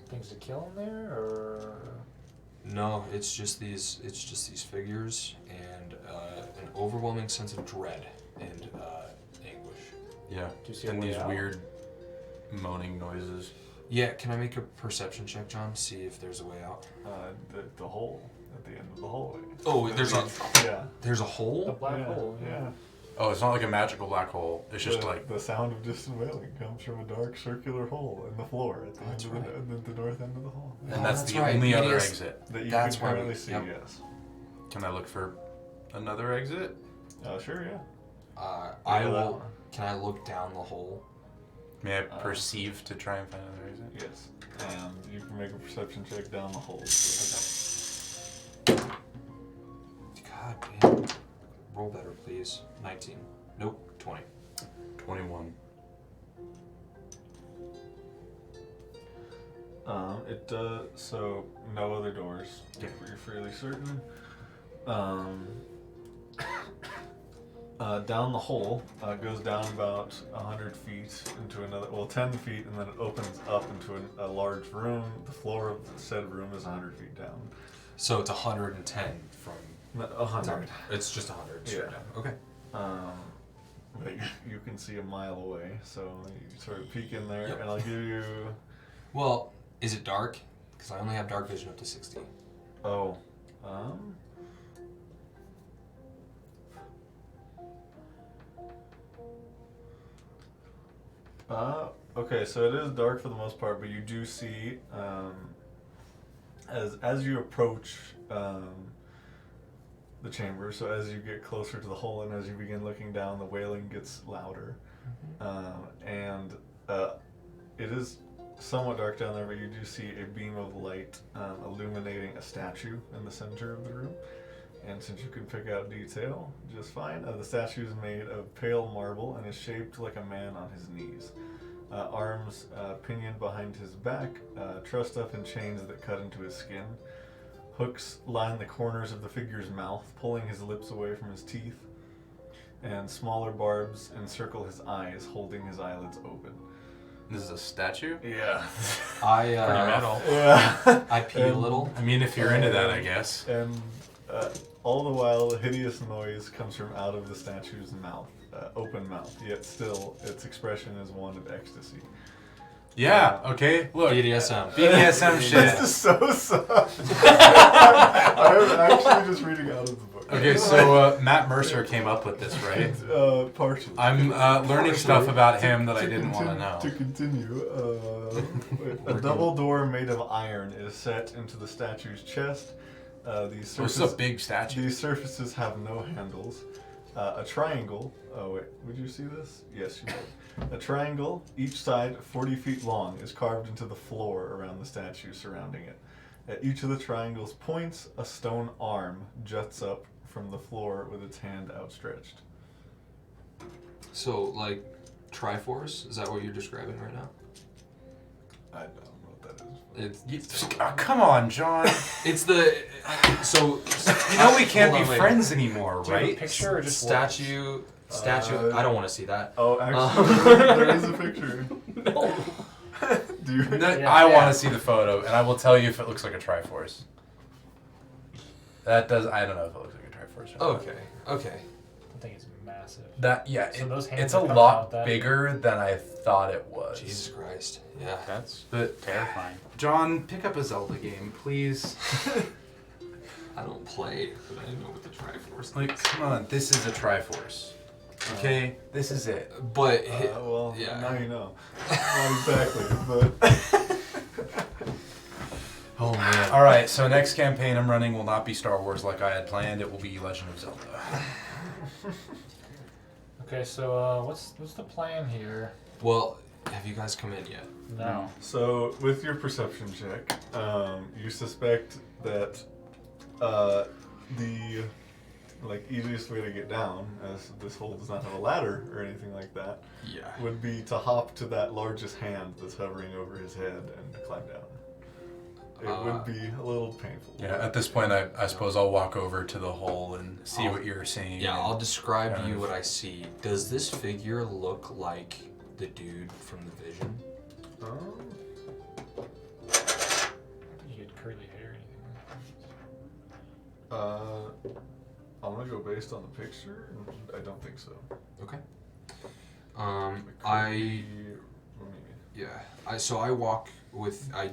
things to kill in there, or? No, it's just these figures and an overwhelming sense of dread and anguish. Yeah. Do you see a And way these out? weird moaning noises. Yeah, can I make a perception check, John? See if there's a way out. The hole at the end of the hallway. Oh, there's a Yeah. there's a A hole. black Yeah, hole. Yeah. Oh, it's not like a magical black hole. It's just the, like the sound of distant wailing comes from a dark circular hole in the floor at the, That's end of right. the north end of the hall. and Oh, that's that's the right. only other BDS exit. That you That's can why currently we- see, yep. yes. Can I look for another exit? Sure, yeah. I Yeah, that will. one. Can I look down the hole? May I perceive to try and find another exit? Yes. And you can make a perception check down the hole. God damn. Roll better, please. 19. Nope. 20. 21. It does, so no other doors. Yeah. You're fairly certain. Down the hole, goes down about 100 feet into another, 10 feet, and then it opens up into a large room. The floor of the said room is 100 feet down. So it's 110 from. 100. It's just 100 straight Yeah. down. Okay. But you can see a mile away, so you sort of peek in there, Yep. and I'll give you. Well, is it dark? Because I only have dark vision up to 60. Oh, okay, so it is dark for the most part, but you do see, as you approach the chamber, so as you get closer to the hole and as you begin looking down, the wailing gets louder, and it is somewhat dark down there, but you do see a beam of light illuminating a statue in the center of the room. And since you can pick out detail just fine, the statue is made of pale marble and is shaped like a man on his knees. Arms pinioned behind his back, trussed up in chains that cut into his skin. Hooks line the corners of the figure's mouth, pulling his lips away from his teeth. And smaller barbs encircle his eyes, holding his eyelids open. This is a statue? Yeah. I Pretty metal. Yeah. I pee a little. I mean, if you're into that, I guess. And all the while, a hideous noise comes from out of the statue's mouth, open mouth, yet still its expression is one of ecstasy. Yeah, okay, look. BDSM. BDSM shit. This is so soft. I'm actually just reading out of the book. Okay, so Matt Mercer came up with this, right? Partially. I'm learning stuff about him that I didn't want to know. To continue, a double door made of iron is set into the statue's chest. These This is a big statue. These surfaces have no handles. A triangle. Oh wait, would you see this? Yes, you would. A triangle, each side 40 feet long, is carved into the floor around the statue surrounding it. At each of the triangle's points, a stone arm juts up from the floor with its hand outstretched. So, like, Triforce? Is that what you're describing right now? I don't know what that is. Oh, come on, John. It's the. So. You know we can't Hold be on, wait. friends anymore, Do you have a right? picture or just Statue. I don't want to see that. Oh, actually, there is a picture. No. Do you? No, Yeah. I Yeah. want to see the photo, and I will tell you if it looks like a Triforce. That does. I don't know if it looks like a Triforce. Or not. Okay. thing is massive. So those hands it's are a coming lot out that bigger than I thought it was. Jesus Christ. Yeah. That's But terrifying. John, pick up a Zelda game, please. I don't play, but I know what the Triforce Like, is. come on, this is a Triforce. Okay, this is it. But Well, yeah. now you know. Not exactly, but Oh man. All right, so next campaign I'm running will not be Star Wars like I had planned. It will be Legend of Zelda. Okay, so what's the plan here? Well, have you guys come in yet? No. so with your perception check, you suspect that the easiest way to get down, as this hole does not have a ladder or anything like that, Yeah. would be to hop to that largest hand that's hovering over his head and climb down. It would be a little painful. Yeah, at this point, I suppose I'll walk over to the hole and see what you're seeing. Yeah, I'll describe to kind you of- what I see. Does this figure look like the dude from the Vision? You get curly hair or anything like I'm gonna go based on the picture. I don't think so. Okay. Let me- So I walk with I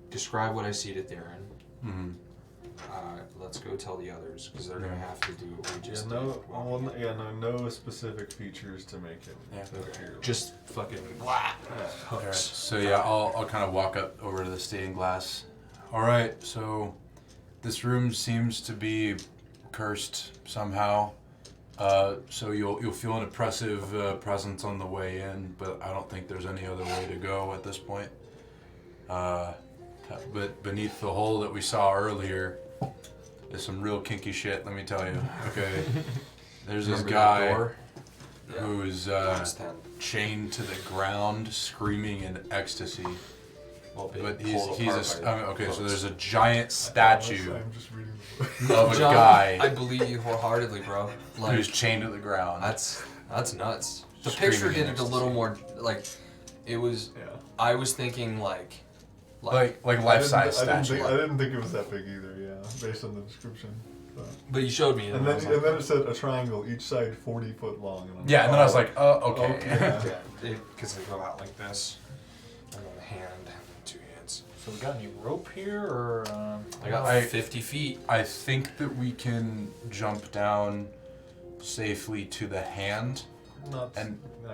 describe what I see to Theron. Mm-hmm. Let's go tell the others because they're gonna have to do what we just no specific features to make him. Yeah. appear. Just fucking Alright, hooks. so yeah, I'll kind of walk up over to the stained glass. Alright, so this room seems to be cursed somehow. So you'll feel an oppressive presence on the way in, but I don't think there's any other way to go at this point. But beneath the hole that we saw earlier is some real kinky shit, let me tell you. Okay, there's this Remember that guy door? Yeah. who's Minus 10. chained to the ground, screaming in ecstasy. Well, But being he's pulled a apart by okay. So hooks. there's a giant statue I'm just reading the book. of a John, guy I believe you wholeheartedly, bro. Like who's chained to the ground. that's nuts. The Screaming picture in did it a ecstasy. little more like it was. Yeah. I was thinking like like I life-size didn't statue. think- I didn't think it was that big either. Yeah, based on the description. But. But you showed me, And I then, was and like, then it said a triangle, each side 40 foot long. And I'm Yeah, and then I was oh, like, oh, okay. okay. yeah, because they go out like this, and then a hand, 2 hands. So we got any rope here, or I got I- 50 feet. I think that we can jump down safely to the hand. Not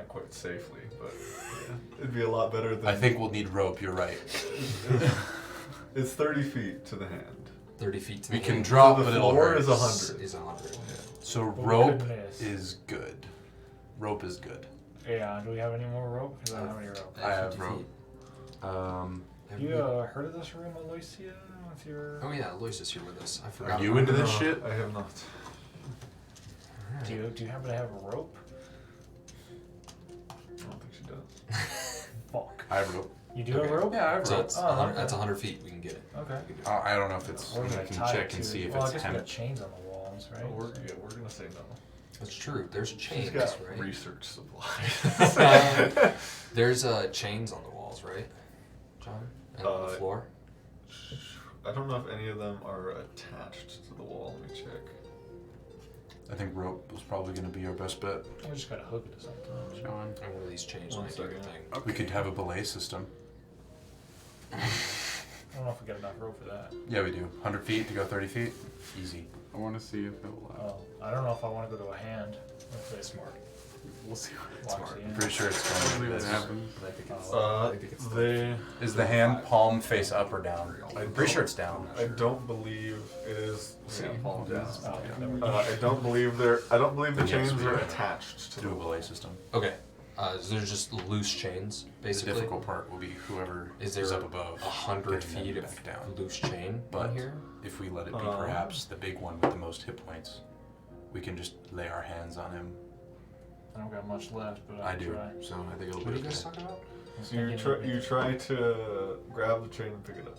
quite safely, but yeah, it'd be a lot better than. I think we'll need rope. You're right. It's 30 feet to the hand. 30 feet to We the can hand. drop, So the but it'll floor hurt. is 100. Is 100. So But we rope couldn't miss. is good. Rope is good. yeah? Do we have any more rope? Because I don't have any rope. I have 50 rope. feet. Have you heard of this room, Aloysia? With your Oh yeah, Lois is here with us. I forgot. Are you about into her. this shit? I have not. do you happen to have a rope? I don't think she does. Fuck. I have rope. You do have Okay. a rope? Yeah, I have So rope. it's Oh, 100, okay. that's 100 feet. We can get it. Okay. We can do it. I don't know if it's. We're I gonna can tie check it and to- see if well, I it's guess we 10. got chains on the walls, right? We're gonna say no. That's true. There's chains, She's got right? research supplies. There's chains on the walls, right, John? And on the floor. I don't know if any of them are attached to the wall. Let me check. I think rope was probably going to be our best bet. We just gotta hook it to something. Sean. And one of these chains One might do the second. thing. We could have a belay system. I don't know if we got enough rope for that. Yeah, we do. 100 feet to go 30 feet. Easy. I want to see if it will. Oh, I don't know if I want to go to a hand. That's very smart. We'll see. Watch the I'm end. pretty sure it's We'll see going what to happens. I think it's. They. Is the hand palm face up or down? I'm pretty sure it's down. I don't believe it is. Yeah, palm down. Oh, yeah, never mind. I don't believe they're. I don't believe the Yes, chains we are are. attached to Do the a wall. belay system. Okay. So there's just loose chains, The basically. difficult part will be whoever Is there up above. 100 getting them feet of back down. loose chain But in here? if we let it be perhaps the big one with the most hit points, we can just lay our hands on him. I don't got much left, but I I'll do, try. so I think it'll What are be you guys okay. talking about? So you try to grab the chain and pick it up.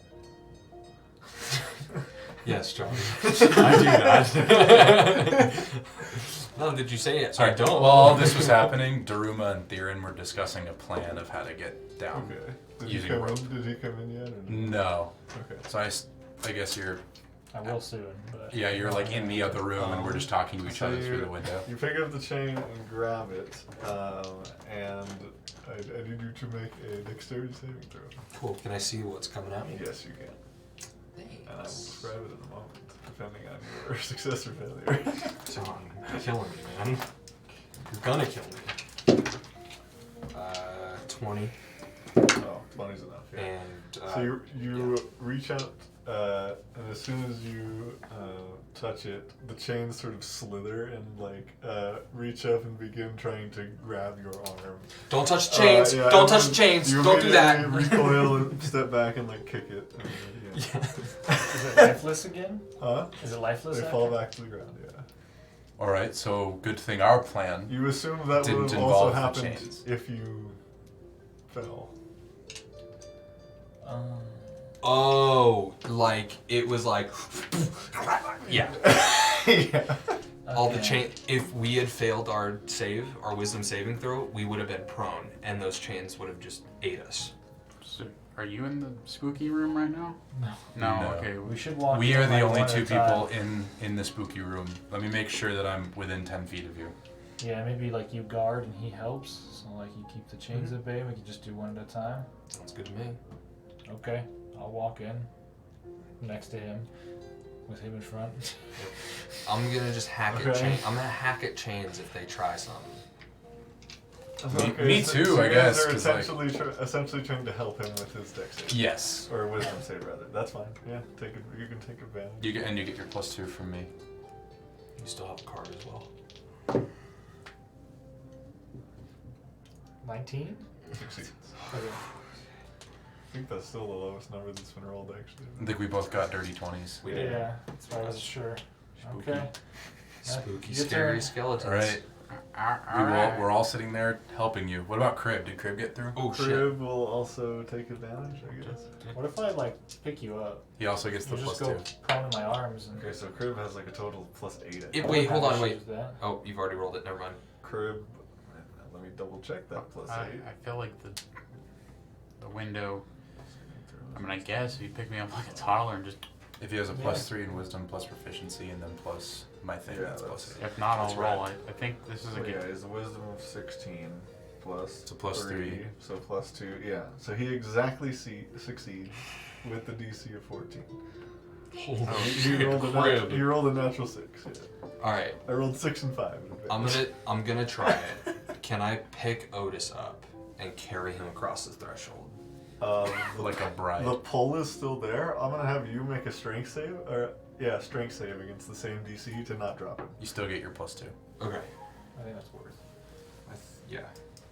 Yes, John. I do that. No, did you say it? Sorry, I don't. While all this was happening, Daruma and Theron were discussing a plan of how to get down. Okay. Did he Using come rope. in? Did he come in yet? Or no? No. Okay. So I guess you're I will soon. But Yeah, you're like in the other room and we're just talking to each So other through the window. You pick up the chain and grab it, and I need you to make a dexterity saving throw. Cool. Can I see what's coming at me? Yes, you can. Thanks. And I will describe it in a moment, depending on your success or failure. John, you're killing me, man. You're gonna kill me. 20. Oh, 20's enough, yeah. And So you reach out, and as soon as you touch it, the chains sort of slither and reach up and begin trying to grab your arm. don't touch the chains. Yeah, Don't touch the chains. You Don't do that. immediately recoil and step back and kick it. And, Yeah. Is it lifeless again? Huh? Is it lifeless? They fall back to the ground. Yeah. All right, so good thing our plan. You assume that Didn't would have involve also the happened chains. if you fell. Oh, it was yeah. Yeah. All the chain. If we had failed our wisdom saving throw, we would have been prone, and those chains would have just ate us. So, are you in the spooky room right now? No. No. No. Okay. We should walk. We in are the like only one at two a time. people in the spooky room. Let me make sure that I'm within 10 feet of you. Yeah, maybe you guard and he helps. So you keep the chains at bay. We can just do one at a time. Sounds good to me. Okay, I'll walk in next to him with him in front. I'm gonna just hack at Okay. I'm gonna hack at chains if they try something. Me too, so I you guess, guys are 'cause, essentially trying to help him with his dex save. Yes. Or wisdom save, rather. That's fine. Yeah, you can take advantage. You get your +2 from me. You still have a card as well. 19? Succeeds. Okay. I think that's still the lowest number that's been rolled, actually. I think we both got dirty 20s. We did. Yeah, that's why I wasn't sure. Spooky. Okay. Spooky, Your scary turn. skeletons. All right. Alright. We're all sitting there helping you. What about Crib? Did Crib get through? Oh shit. Crib will also take advantage, I guess. What if I pick you up? He also gets the You just +2. go prone in my arms and. Okay, so Crib has a total +8. It- wait, hold on, wait. Use that. Oh, you've already rolled it. Never mind. Crib, let me double check that +8. I feel like the window. I mean, I guess if you pick me up like a toddler and just. If he has a Yeah. +3 in wisdom plus proficiency and then plus my thing, Yeah, that's that's- +8. If not, I'll That's roll. right. I think this is a So yeah, good. is the wisdom of 16 plus So plus 3. so +2. Yeah, so he exactly succeeds with the DC of 14. Holy You rolled a natural 6. Yeah. All right. I rolled 6 and 5. I'm gonna try it. Can I pick Otis up and carry him across the threshold? Like a bride. The pull is still there. I'm gonna have you make a strength save, strength save against the same DC to not drop him. You still get your +2. Okay. I think that's worth. Yeah.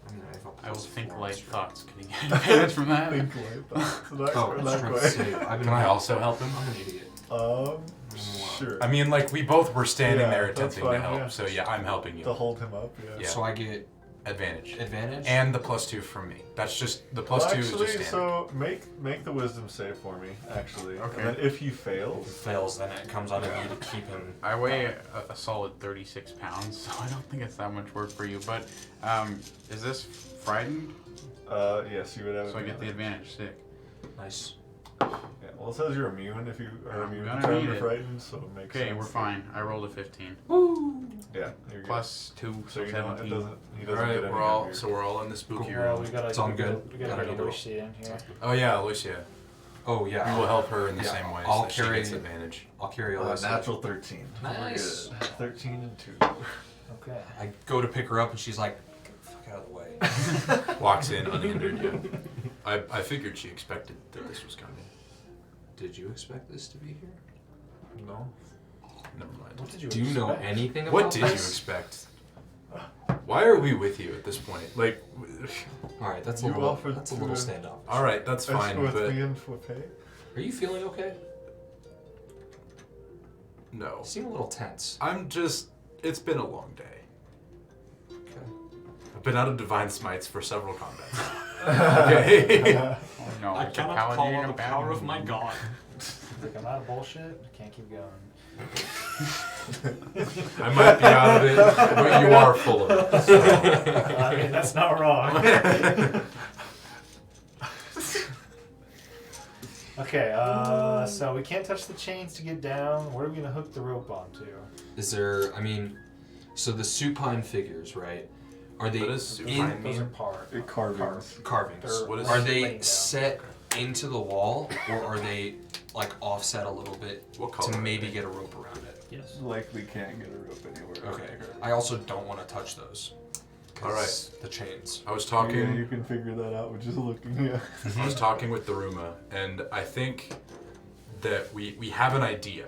I mean, have a I will plus think 4 light strength. thoughts. Can you get advantage from that? Think light thoughts. Not, Oh, not strength quite. save. Can I also help him? I'm an idiot. Sure. I mean, we both were standing Yeah, there that's attempting fine, to help. yeah. So yeah, I'm helping you. To hold him up, yeah. Yeah. So I get Advantage. advantage. And the +2 from me. That's just the +2 Well, is actually, just standard. so make the wisdom save for me, actually. Okay. And then if he if he fails, fails, then it comes on to me to keep him. I weigh a solid 36 pounds, so I don't think it's that much work for you. But is this frightened? yes, you would have. So I get the advantage. Sick. Nice. Yeah, well, it says you're immune if you are I'm immune to gonna charm need or it. frightened, so it makes Okay, sense. we're fine. I rolled a 15. Yeah, you're good. Plus 2, So so you don't. It 17. doesn't. He All doesn't right, get any we're all heavier. we're all in the spooky Well, room. we gotta. It's all good. We gotta Gotta get go. Alicia in here. Oh yeah, Alicia. Oh yeah. We will help her in the yeah, same way. I'll so that she carry. gets advantage. I'll carry Alyssa. Natural 13. Nice. We're good. 13 and 2. Okay. I go to pick her up and she's like, "Get the fuck out of the way." Walks in unhindered. Yeah. I figured she expected that this was coming. Did you expect this to be here? No. Never mind. What did you Do you know expect? anything about What did you this? expect? Why are we with you at this point? All right, that's a You little. offered That's a to- little standoff. All right, that's fine, with but me and Flippé? Are you feeling okay? no. You seem a little tense. I'm just. It's been a long day. Okay. I've been out of divine smites for several combats. Okay. Oh no, it's a paladin and a paladin. god. Like, I'm out of bullshit. I can't keep going. I might be out of it, but you are full of it. So. I mean, that's not wrong. Okay, so we can't touch the chains to get down. What are we gonna hook the rope onto? Is there? I mean, so the supine figures, right? Are they Those are Carvings. carvings? What is Are it? they Laying down. set into the wall, or are they like offset a little bit What color to are maybe they? get a rope around it? Yes. Likely can't get a rope anywhere. Okay. I also don't want to touch those. All right. The chains. I was Yeah, talking. you can figure that out with just looking. Yeah. I was talking with the Ruma, and I think that we have an idea.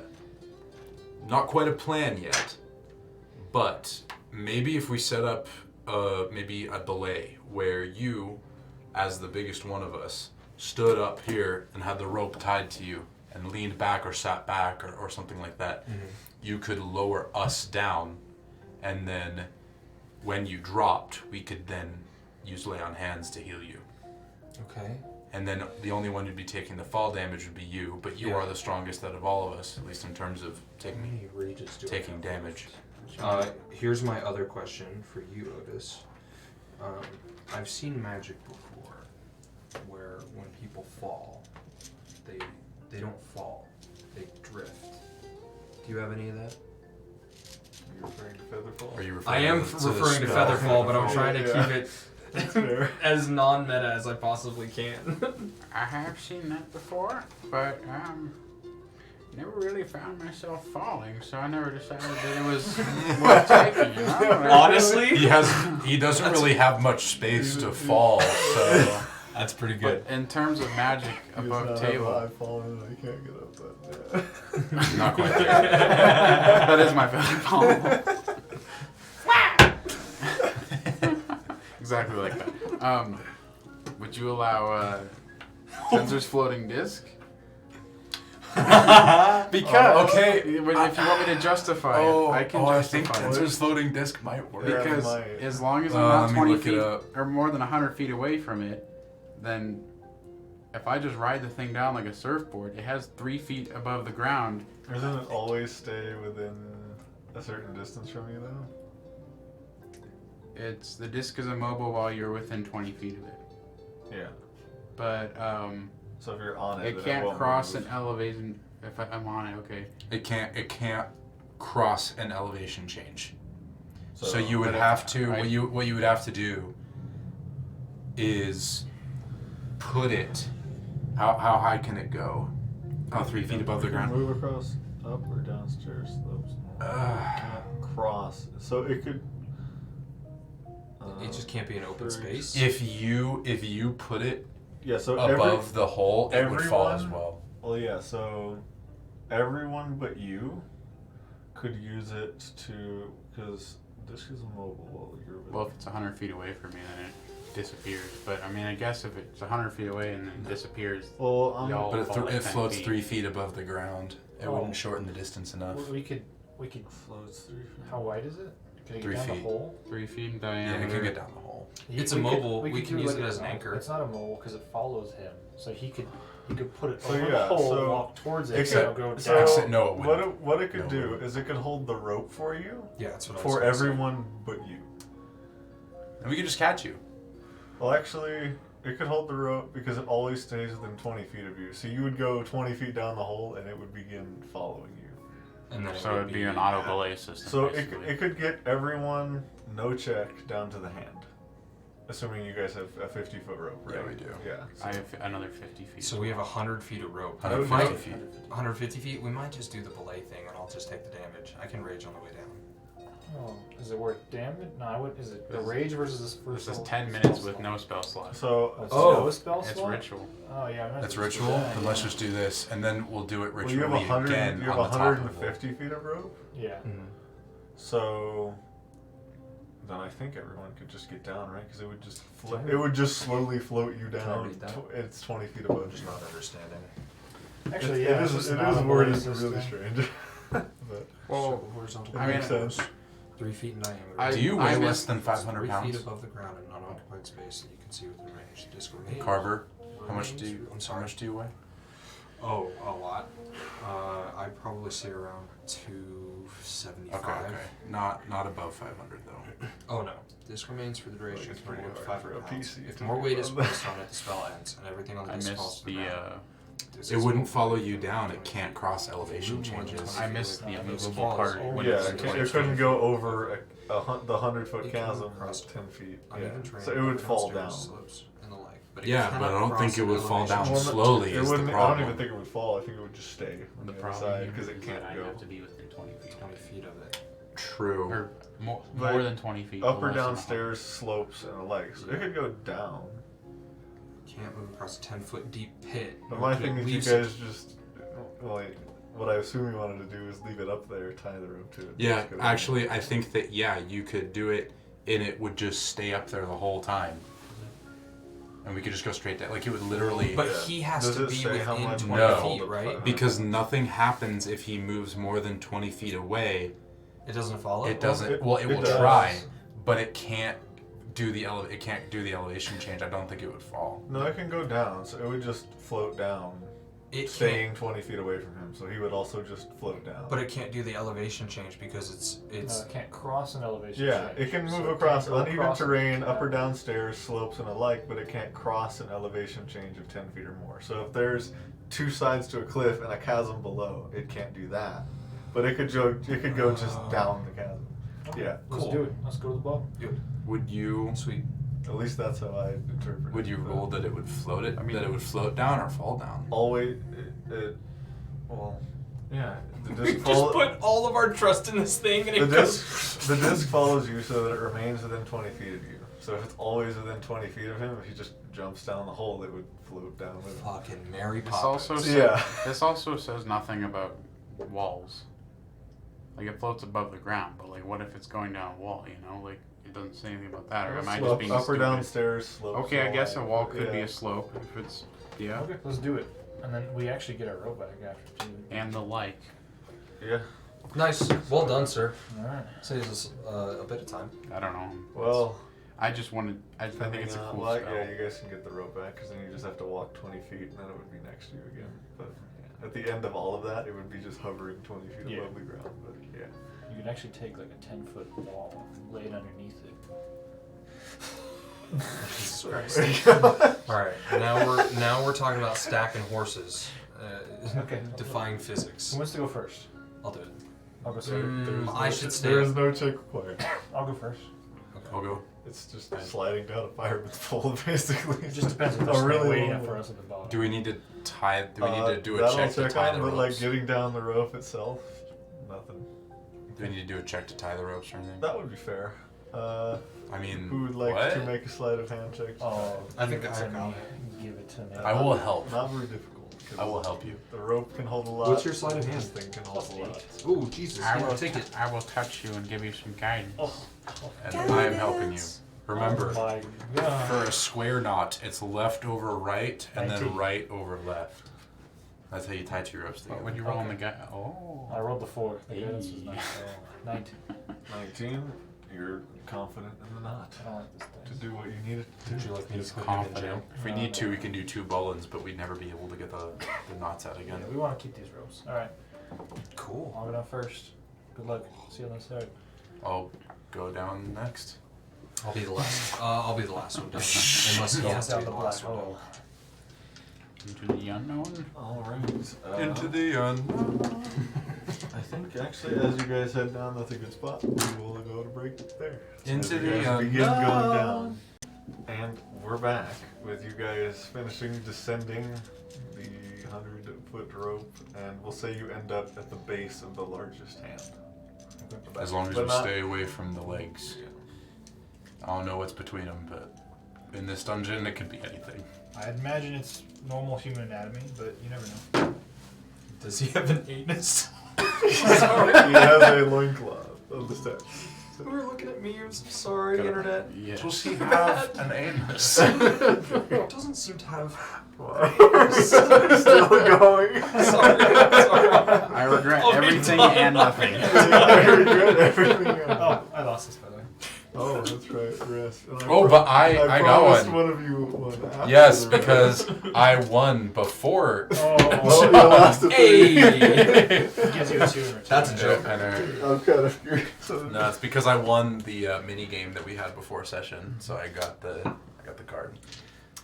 Not quite a plan yet, but maybe if we set up maybe a belay where you, as the biggest one of us, stood up here and had the rope tied to you and leaned back or sat back or something like that, you could lower us down, and then when you dropped, we could then use lay on hands to heal you. Okay. And then the only one who'd be taking the fall damage would be you, but you are the strongest out of all of us, at least in terms of taking damage. Here's my other question for you, Otis. I've seen magic before where when people fall, they don't fall, they drift. Do you have any of that? Are you referring to Featherfall? Are you I am referring to Featherfall, but I'm trying to keep it That's fair. as non-meta as I possibly can. I have seen that before, but never really found myself falling, so I never decided that it was worth taking. You know? Honestly, he doesn't really have much space to fall, so that's pretty but in terms of magic above table, I've fallen and I can't get up, but yeah. not quite there. that is my Featherfall. Exactly like that. Would you allow Sensor's floating disc? Because okay, if you want me to justify it, I can I think justify it. Tensor's floating disc might work. Because Yeah, it might. as long as I'm let not me 20 look it feet up. or more than 100 feet away from it, then if I just ride the thing down like a surfboard, it has 3 feet above the ground. Doesn't it always stay within a certain distance from you, though? It's the disc is immobile while you're within 20 feet of it. Yeah. But So if you're on it, it then can't won't cross move. an elevation. If I'm on it, okay. It can't cross an elevation change. So you but would if- have to right. what you would have to do is put it. How high can it go? 3 feet above the You can ground. Move across up or downstairs slopes. Can't cross. So it could. It just can't be an open space. If you put it Yeah. So above the hole, it would fall as everyone- well. Well, yeah. So everyone but you could use it to because this is immobile while you're. Well, if it's 100 feet away from me, then it disappears. But I mean, I guess if it's 100 feet away and then disappears, Well, y'all But fall like it 10 floats feet. 3 feet above the ground. It Oh. wouldn't shorten the distance enough. We could. floats 3 feet. How wide is it? Can it 3 get down feet. the hole? 3 feet in Yeah, diameter. it can get down the hole. It's We immobile. could We can do use like it as an a- anchor. It's not immobile because it follows him, so he could put it So over yeah, the hole, so walk towards it, it so could- it'll go so- down. Exit- no, it wouldn't. What it could No, it do wouldn't. is it could hold the rope for you Yeah, that's what I was for gonna say. everyone but you. And we could just catch you. Well, actually, it could hold the rope because it always stays within 20 feet of you. So you would go 20 feet down the hole and it would begin following you. And then So it'd be an auto belay system. So basically. it could get everyone, no check, down to the hand. Assuming you guys have a 50-foot rope, right? Yeah, we do. Yeah. I have another 50 feet. So we have 100 feet of rope. 150 Might- feet. 150 feet. We might just do the belay thing, and I'll just take the damage. I can rage on the way down. Oh, is it worth damage? No, I would. Is it the This- rage versus this first? This is level 10 spell minutes with slot? no spell slot. So, It's Oh. no spell It's slot? ritual. Oh yeah, I might That's as well just do ritual. that, Then let's just do this, and then we'll do it well, ritually you have 100. again You have on the top of the wall. 150 feet of rope. Yeah. So then I think everyone could just get down, right? Because it would just it would just slowly float you Can I down. read that? It's 20 feet I'm above just you. not understanding. Actually, it yeah, is. it's just It an is auto worded belay really system. strange. But Well, horizontal. it I makes mean, sense. 3 feet in diameter. I- Do you I weigh missed- less than 500 3 pounds? feet above the ground in unoccupied space that you can see within range. Disc remains. Carver, how much do you? I'm How sorry. much do you weigh? Oh, a lot. I'd probably say around 275. Okay, okay. Not above 500 though. Oh no. Disc remains for the duration it's of pretty more than hard 500 for a pounds. PC If to more be weight is above. placed on it, the spell ends, and everything on the I disc falls missed to the the ground. It wouldn't follow you down. It can't cross elevation changes. I missed the immovable falls. part. When Yeah, it's it couldn't go over the 100-foot chasm across 10 feet. uneven Yeah. terrain, So it would fall downstairs down. slopes and the like. But Yeah, but I don't think it would fall down Well, slowly. It Is the wouldn't, I problem? don't even think it would fall. I think it would just stay on The the other problem side here because is it that can't I'd go. have to be within 20 feet. 20 feet of it. True. Or more Like, than 20 feet. Up or less than downstairs slopes and the like. So it could go down. Can't move across a 10-foot deep pit. But my Could thing is you leave guys just, like, what I assume you wanted to do is leave it up there, tie the rope to it. Yeah, Just go actually, I think that you could do it, and it would just stay up there the whole time, and we could just go straight down. Like it would literally. But he has Does to it be say how within much 20 No. feet, right? Because nothing happens if he moves more than 20 feet away. It doesn't follow? It doesn't. Well, it will does. try, but it can't do the it can't do the elevation change. I don't think it would fall. No, it can go down, so it would just float down, It staying can't, 20 feet away from him. So he would also just float down. but it can't do the elevation change because it's It can't cross an elevation Yeah, change. it can So move it across can't go uneven across it. terrain, up or down stairs, slopes, and alike, but it can't cross an elevation change of 10 feet or more. So if there's two sides to a cliff and a chasm below, it can't do that. But it could go just down the chasm. Yeah, Let's Cool. do it. Let's go to the boat. Would you? sweet. at least that's how I interpret it. Would you But rule that it would float it? I mean- that it would float down or fall down? Always, well, yeah. The disc Just follow- put all of our trust in this thing and the it goes. disc follows you so that it remains within 20 feet of you. So if it's always within 20 feet of him, if he just jumps down the hole, it would float down with him. Fucking Mary This Poppins. also Yeah. this also says nothing about walls. Like it floats above the ground, but like what if it's going down a wall? You know, like it doesn't say anything about that. Or am I just Slope, being up or stupid? downstairs, slopes. Okay, I and guess a all wall that. could be Yeah. a slope if it's yeah, Okay, let's do it. And then we actually get our rope back after too. and the like. Yeah. Nice. Well done, sir. Alright. Saves us a bit of time. I don't know. Well, I just wanted. I think depending it's a on cool what, spell. yeah, you guys can get the rope back because then you just have to walk 20 feet and then it would be next to you again. But yeah, at the end of all of that, it would be just hovering 20 feet Yeah. above the ground. But yeah. You can actually take like a 10-foot wall and lay it underneath it. Jesus Christ. Alright, now we're talking about stacking horses. Okay. Defying physics. Who wants to go first? I'll do it. I'll go second. I should stay. There is no check required. I'll go first. I'll go. It's just sliding down a fireman's pole, basically. It just depends if A there's really waiting long up for one. us at the bottom. Do we need to tie? Do we need to do a that'll check to tie on, the but like ropes? getting down the rope itself, nothing. Do we need to do a check to tie the ropes or anything? That would be fair. I mean, Who would like what? to make a sleight of hand check? Oh, I think give it that's to a me. call. Give it to me. I will help. Not very difficult. 'cause I will help you. The rope can hold a lot. What's your sleight of hand? This thing can hold a lot. Ooh, Jesus. I Yeah, will take it. I will touch you and give you some guidance. And I am helping you. Remember, Oh my for god. a square knot, it's left over right and then 19. right over left. That's how you tie two ropes What together. would you roll on the Okay. guy? Oh. I rolled the 4. The Hey. guidance was 9. 19. 19. You're confident in the knot I don't like this to thing. do what you needed to Would do. you like me He's to put you in confident. jail? If we need to, we can do two bullens, but we'd never be able to get the knots out again. Yeah, we want to keep these ropes. Alright, Cool. I'll go down first. Good luck. See you on the side. I'll go down next. I'll be the last. I'll be the last one done. Unless he has to down be the the black last one hole. done. Into the unknown. Alright. Into the unknown. I think actually, as you guys head down, that's a good spot. We will go to break there. Into As you the guys begin going unknown. down. And we're back with you guys finishing descending the 100-foot rope, and we'll say you end up at the base of the largest hand. As long as But we not- stay away from the legs. I don't know what's between them, but in this dungeon, it could be anything. I'd imagine it's normal human anatomy, but you never know. Does he have an anus? He has a loincloth of the steps. We're looking at memes. Sorry, internet. Yeah. Does he have an anus? It doesn't seem to have. Still going. Sorry. I regret I'll be everything done. and nothing. I regret everything. Oh, I lost this, by the way. Oh, that's right. Rest. And Oh, but I got promised one. of you one after Yes, the because rest. I won before. Well, you lost it. Hey! It gives you a 2 in return. That's a joke. I know. I'm kind of curious. No, it's because I won the mini game that we had before session, so I got the card.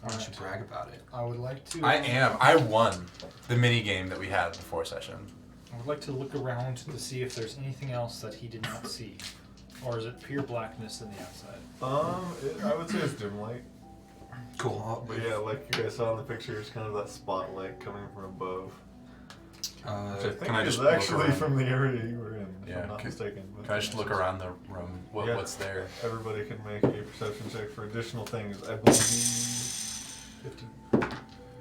Why don't you brag about it? I would like to. I won the mini game that we had before session. I would like to look around to see if there's anything else that he did not see, or is it pure blackness in the outside? I would say it's dim light. Cool. But yeah, like you guys saw in the picture, it's kind of that spotlight coming from above. Which I think can I is just look actually around? from the area you were in, if Yeah, I'm not mistaken. But Can I just look around the room? What's there? Everybody can make a perception check for additional things. I believe 15.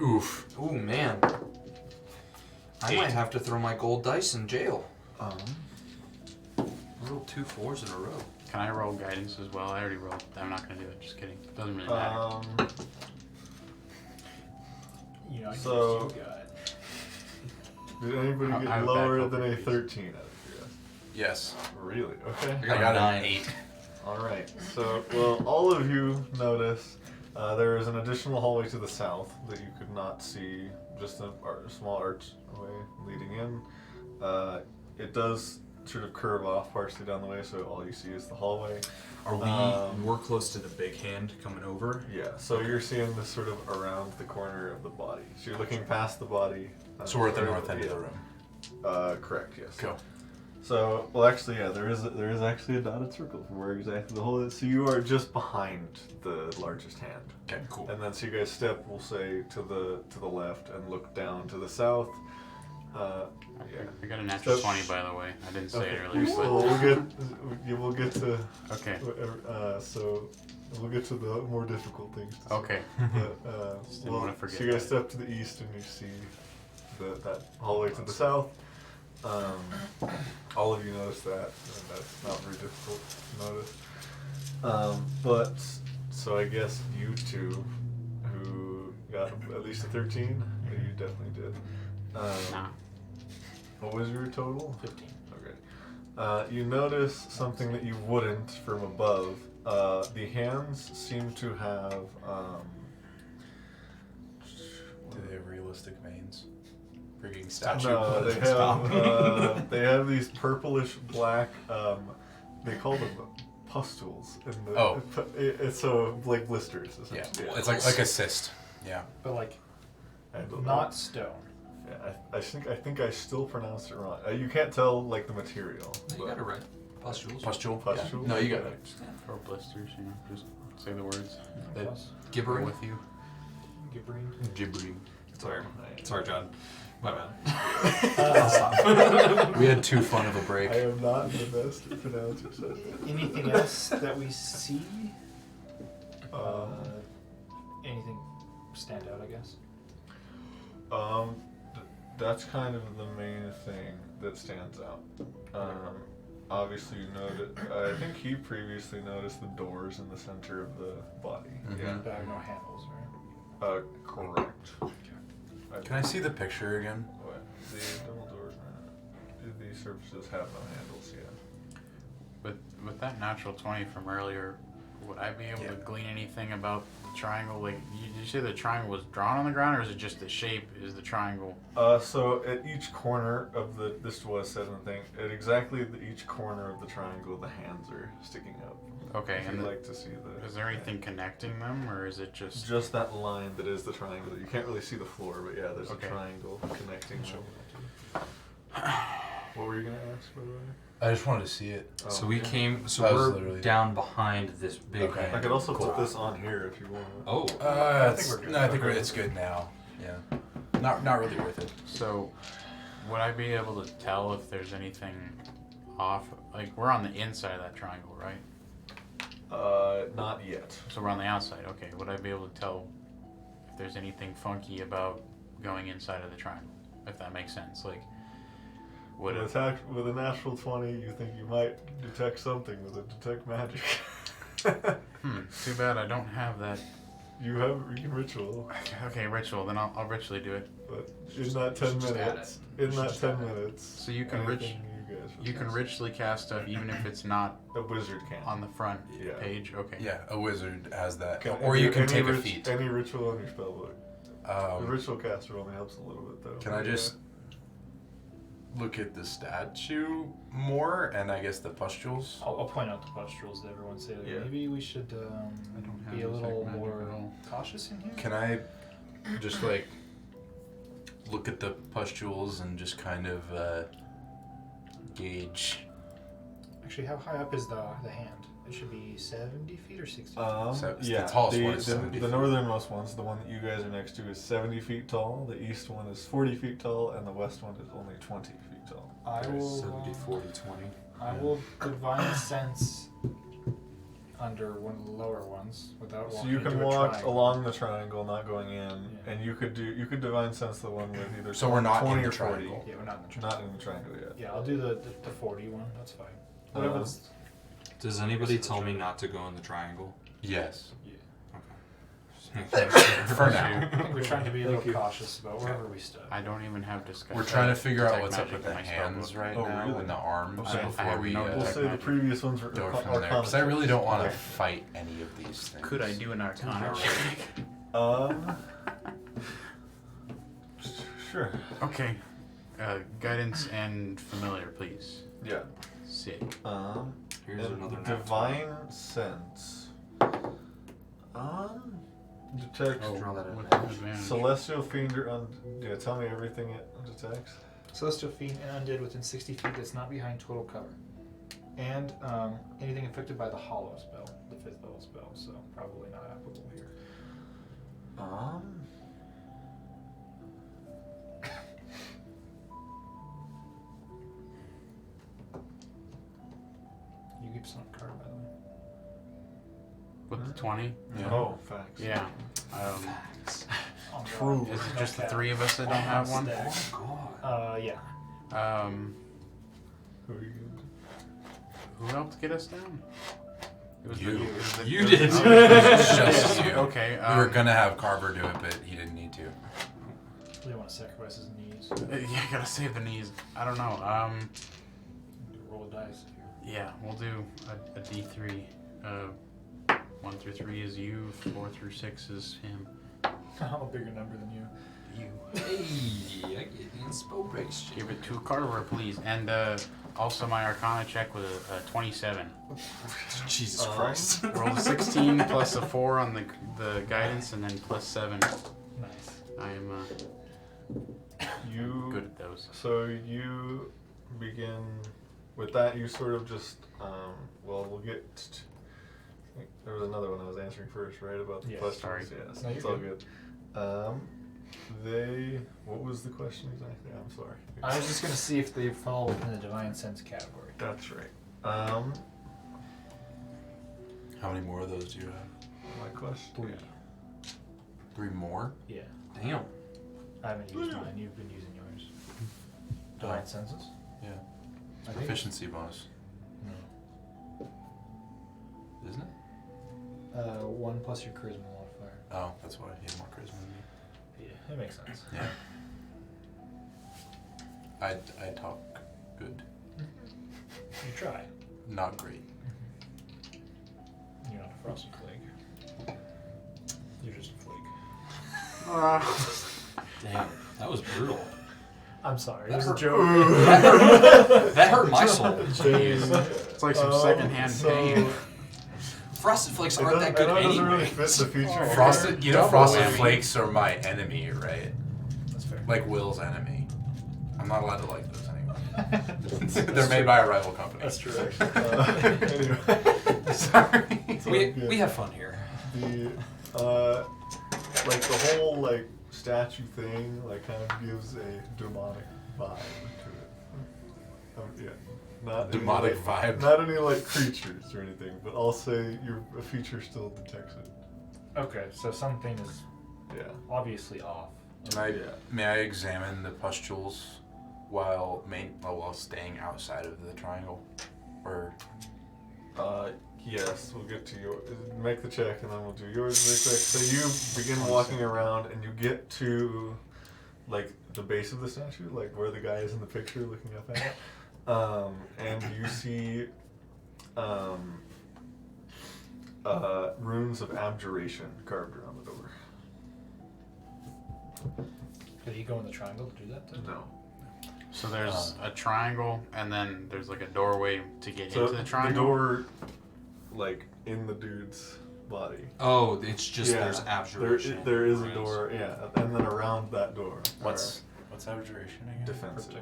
Oof. Ooh, man. I might have to throw my gold dice in jail. Rolled 2 4s in a row. Can I roll guidance as well? I already rolled. I'm not gonna do it. Just kidding. Doesn't really matter. You know, I So- used you, God. Did anybody I get have lower backup than a please. 13 out of curiosity? Yes. Really? Okay. I got a an 8. Alright, so, well, all of you notice there is an additional hallway to the south that you could not see, just a small archway leading in. It does sort of curve off partially down the way, so all you see is the hallway. Are we more close to the big hand coming over? Yeah, so you're seeing this sort of around the corner of the body. So you're looking past the body. So we're at the or- north end of the room. Correct, yes. Cool. So, well, actually, yeah, there is actually a dotted circle for where exactly the hole is. So you are just behind the largest hand. Okay, cool. And then so you guys step, we'll say, to the left and look down to the south. Yeah. I got a natural So- 20, by the way. I didn't say it Okay. earlier. So we'll get to Okay. so we'll get to the more difficult things. To say. Okay. But, Just didn't wanna forget so you guys that. step to the east and you see that hallway to the south. All of you notice that, and that's not very difficult to notice. But so I guess you two, who got at least a 13, you definitely did. Nah. What was your total? 15. Okay. You notice something that you wouldn't from above. The hands seem to have. Do they have realistic veins? Freaking statue. No, they Stop. have. They have these purplish black. They call them pustules. In the, Oh. It's so like blisters. Yeah, Essentially. it's like a cyst. Yeah. But like, I don't know. not stone. Yeah, I think I still pronounced it wrong. You can't tell like the material. You but- got it right. Pustules. Pustule. Pustule? Yeah. No, you got it. Or blisters, you know. Just say the words. That Plus, go Gibbering. with you. gibbering. Gibbering. Sorry, John. My bad. We had too fun of a break. I am not the best pronouncer. So. Anything else that we see? Um, Anything stand out, I guess? That's kind of the main thing that stands out. Obviously, you noted. I think he previously noticed the doors in the center of the body. Mhm. Yeah. There are no handles, right? Correct. Can I see the picture again? What? The double doors. These surfaces have no handles yet. With that natural 20 from earlier, would I be able to glean anything about the triangle? Like, did you say the triangle was drawn on the ground, or is it just the shape is the triangle? So at each corner of this was said in the thing. At exactly each corner of the triangle, the hands are sticking up. Okay, If and you'd like to see the. is there anything connecting them, or is it just? Just that line that is the triangle. You can't really see the floor, but yeah, there's Okay. a triangle connecting them. What were you gonna ask, by the way? I just wanted to see it. Oh, So we yeah. came. So That was we're literally- down behind this big Okay. hand. I could also Cool. put this on here if you want. Oh. I think we're good. No, I think it's good now. Yeah. Not really worth it. So, would I be able to tell if there's anything off? Like, we're on the inside of that triangle, right? Not yet. So we're on the outside. Okay. Would I be able to tell if there's anything funky about going inside of the triangle? If that makes sense. Like, would it? With a natural 20, you think you might detect something with a detect magic. Too bad I don't have that. You can ritual, Okay, ritual. Then I'll ritually do it. but in that 10 Just add minutes, it. in that Just 10 add it. minutes, So you can anything you guys You can ritually cast stuff even if it's not a wizard can. on the front Yeah. page. Okay. Yeah, a wizard has that. Can- Or you can any take a rit- feat. Any ritual on your spellbook. The Um, ritual caster only helps a little bit though. can I just look at the statue more, and I guess the pustules. I'll point out the pustules that everyone say. Like, Yeah. Maybe we should be a little more cautious in here. Can I just like look at the pustules and just kind of gauge? Actually, how high up is the hand? It should be 70 feet or 60 feet. So Yeah, the tallest one is the 70 feet. northernmost one's the one that you guys are next to is 70 feet tall. The east one is 40 feet tall, and the west one is only 20 feet tall. I will 70, 40, 20. I will divine sense under one of the lower ones without So walking you can into a walk triangle. along the triangle, not going in, Yeah. and you could divine sense the one with either So we're not 20 in the or 40. triangle. Yeah, we're not in the triangle. Not in the triangle yet. Yeah, I'll do the 40 one. That's fine. Whatever's. Does anybody tell me not to go in the triangle? Yes. Okay. For now. I think we're trying to be a little Thank you. cautious about wherever we step. I don't even have discuss. We're trying to figure out detect what's up magic with the in my hands spellbook. right Oh, now really? and the arms Okay. I before have we no We'll detect say the magic. previous ones were go arcana from there. Because I really don't want to checks. fight any of these things. Could I do an arcana Alright. check? Sure. Okay. Guidance and familiar, please. Yeah. Sick. Here's And another nat divine sense. Detects Draw that With advantage. advantage. celestial fiend or yeah. Tell me everything it detects. Celestial fiend and undead within 60 feet that's not behind total cover. And anything affected by the hollow spell, the 5th level spell, so probably not applicable here. You keep some card, by the way. With the 20? Yeah. Oh, facts. Yeah. Oh, True. Is it just the three of us that don't have one? Oh god. Yeah. Who are you? Who helped get us down? It was You. You did. Just you. Okay. We were gonna have Carver do it, but he didn't need to. Really want to sacrifice his knees. Yeah, gotta save the knees. I don't know. Roll a dice if you. Yeah, we'll do a D3. 1 through 3 is you. 4 through 6 is him. I'm a bigger number than you. You. Hey, I get the inspo brace. Give it to Carver, please. And also my Arcana check with a 27. Jesus Christ. Rolled a 16 plus a 4 on the guidance, and then plus 7. Nice. I am You. good at those. So you begin with that. You sort of just well, we'll get. There was another one I was answering first, right? About the Yes, questions. sorry. Yes, No, you're it's all good. What was the question exactly? I'm sorry. I was just gonna see if they fall within the divine sense category. That's right. How many more of those do you have? My question. 3. 3 more? Yeah. Damn. I haven't used mine. You've been using yours. Divine senses? Yeah. I think. Proficiency bonus, No. isn't it? 1 plus your charisma modifier. Oh, that's why he had more charisma than me. Yeah, it makes sense. Yeah. I talk good. You try. Not great. You're not a frosted flake. You're just a flake. Damn. That was brutal. I'm sorry. It That was a hurt. joke. That hurt my soul. Jeez. It's like some secondhand pain. Frosted Flakes aren't that good I know it doesn't anyway. really fit the feature. Frosted, you know, Double Frosted whammy. Flakes are my enemy, right? That's fair. Like Will's enemy. I'm not allowed to like those anymore. They're made by a rival company. That's true. Anyway. Sorry. We have fun here. The like the whole like statue thing like kind of gives a demonic vibe to it. Yeah, not Demonic any, like, vibe. Not any like creatures or anything, but I'll say a feature still detects it. Okay, so something is Yeah. obviously off. May I examine the pustules while staying outside of the triangle? Or Yes, we'll get to your. Make the check and then we'll do yours really quick. So you begin walking around and you get to, like, the base of the statue, like where the guy is in the picture looking up at it. And you see runes of abjuration carved around the door. Did he go in the triangle to do that then? No. So there's a triangle, and then there's like a doorway to get into the triangle. The door, like in the dude's body. Oh, it's just there's abjuration. There is a door, and then around that door. What's abjuration again? Defensive.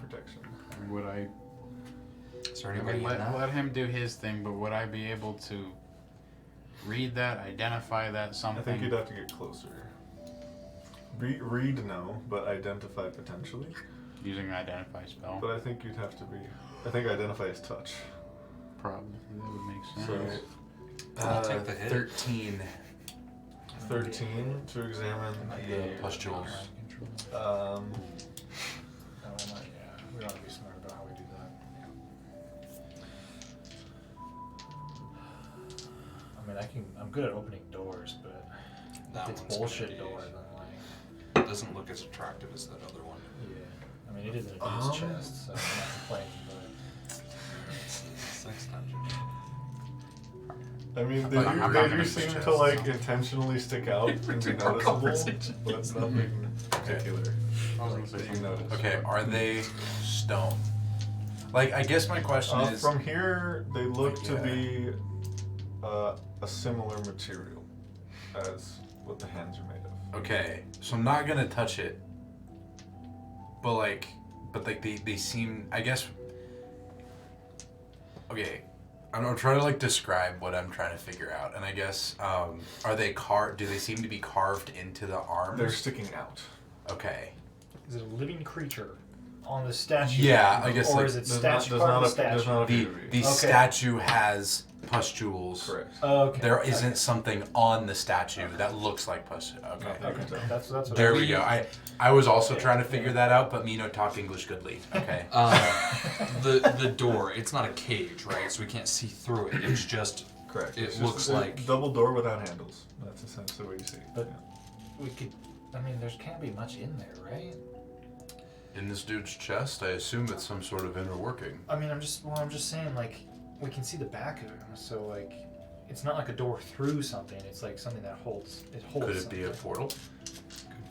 Protection. Would I? Is there anybody in that? Let him do his thing, but would I be able to read that, identify that something? I think you'd have to get closer. Read no, but identify potentially. Using an identify spell. But I think you'd have to be. I think identify is touch. Probably. That would make sense. So, I'll take the hit. 13. 13 to examine The pustules. We don't have to be smart about how we do that. I mean, I'm good at opening doors, but That it's one's bullshit gonna be- door, then like. It doesn't look as attractive as that other one. Yeah. I mean, it is in a dude's chest, so I'm not complaining, but. Sex dungeon. I mean, I'm they not do gonna seem suggest to like something. intentionally stick out and be noticeable, but it's nothing particular. I was gonna say That you something. notice. Okay, are they stone? Like, I guess my question is... From here, they look to Yeah. be a similar material as what the hands are made of. Okay, so I'm not gonna touch it. But they seem, I guess... Okay, I'm trying to like describe what I'm trying to figure out, and I guess, are they do they seem to be carved into the arms? They're sticking out. Okay. Is it a living creature on the statue? Yeah, I guess Or like, is it There's statue not part of the a- statue? there's not a the POV. the statue has pustules. Correct. Okay. There isn't something on the statue that looks like pustules. Okay. Nothing Okay. you can tell. That's what There I we go. I was also trying to figure that out, but me no talk English goodly. Okay. The door, it's not a cage, right? So we can't see through it. It's just Correct. It It's looks just a like- double door without handles. That's essentially what you see. But- Yeah. we could. I mean, there can't be much in there, right? In this dude's chest, I assume it's some sort of inner working. I mean, I'm just saying, like, we can see the back of him, so like, it's not like a door through something. It's like something that holds. It holds. Could it be a something. portal? could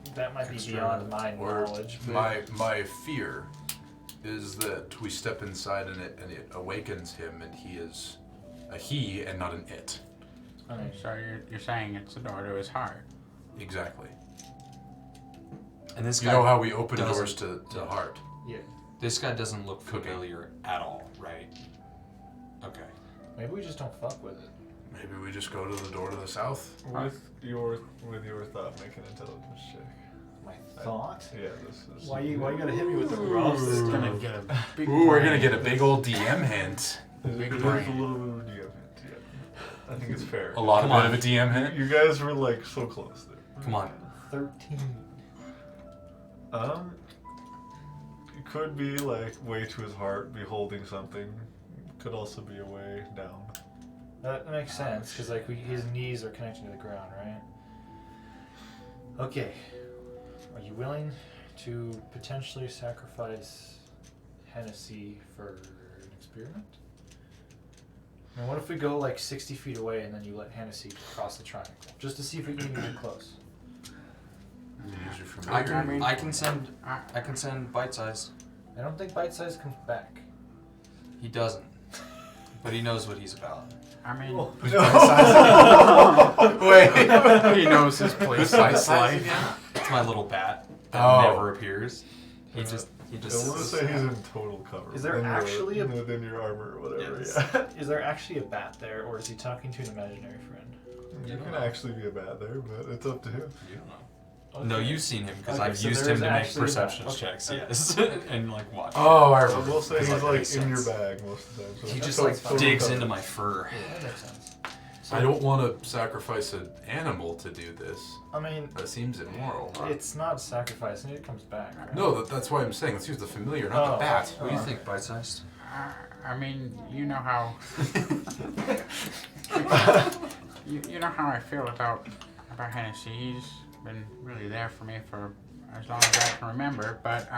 be. That might be Extra- beyond my or knowledge. But My fear is that we step inside and it awakens him, and he is a he and not an it. I mean, So you're saying it's the door to his heart. Exactly. And this You guy know how we open doesn't- doors to the heart. yeah. This guy doesn't look Cooking. familiar at all, right? Okay. Maybe we just don't fuck with it. Maybe we just go to the door to the south. With your thought, make an intelligence check. My thought. Yeah, this is. Why you gotta hit me with the roughs? This is gonna get a big. Ooh, we're gonna brain. get a big old DM hint. There's big a brain. little bit of a DM hint. Yeah. I think it's fair. A lot Come of on. bit of a DM hint. You guys were like so close there. Come on. 13. It could be like way to his heart, be holding something. Could also be a way down. That makes sense, because like his knees are connected to the ground, right? Okay. Are you willing to potentially sacrifice Hennessy for an experiment? I mean, what if we go like 60 feet away and then you let Hennessy cross the triangle, just to see if we can even get close? Use your I familiar. can send bite size. I don't think bite size comes back. He doesn't. But he knows what he's about. I mean, Wait. he knows his place in his life. It's my little bat that Oh. never appears. He just I want to say he's in total cover. Is there in actually a- within your armor or whatever? Yes. Yeah. Is there actually a bat there, or is he talking to an imaginary friend? You can actually be a bat there, but it's up to him. You don't know. No, you've seen him because Okay, I've so used there him is to make actually a bat. perception Okay. checks. Okay. Yes, and like watch. Oh, I I remember. will say Does he's that like make in your sense? bag most of the time. So He it's just total- like total digs cover. into my fur. Yeah, that makes sense. So, I don't want to sacrifice an animal to do this. I mean, That seems immoral. it's not sacrificing; it comes back. Right? No, that's why I'm saying let's use the familiar, not the Oh. bat. What do you think, bite sized? I mean, you know how. you know how I feel about Hennessy. He's been really there for me for as long as I can remember. But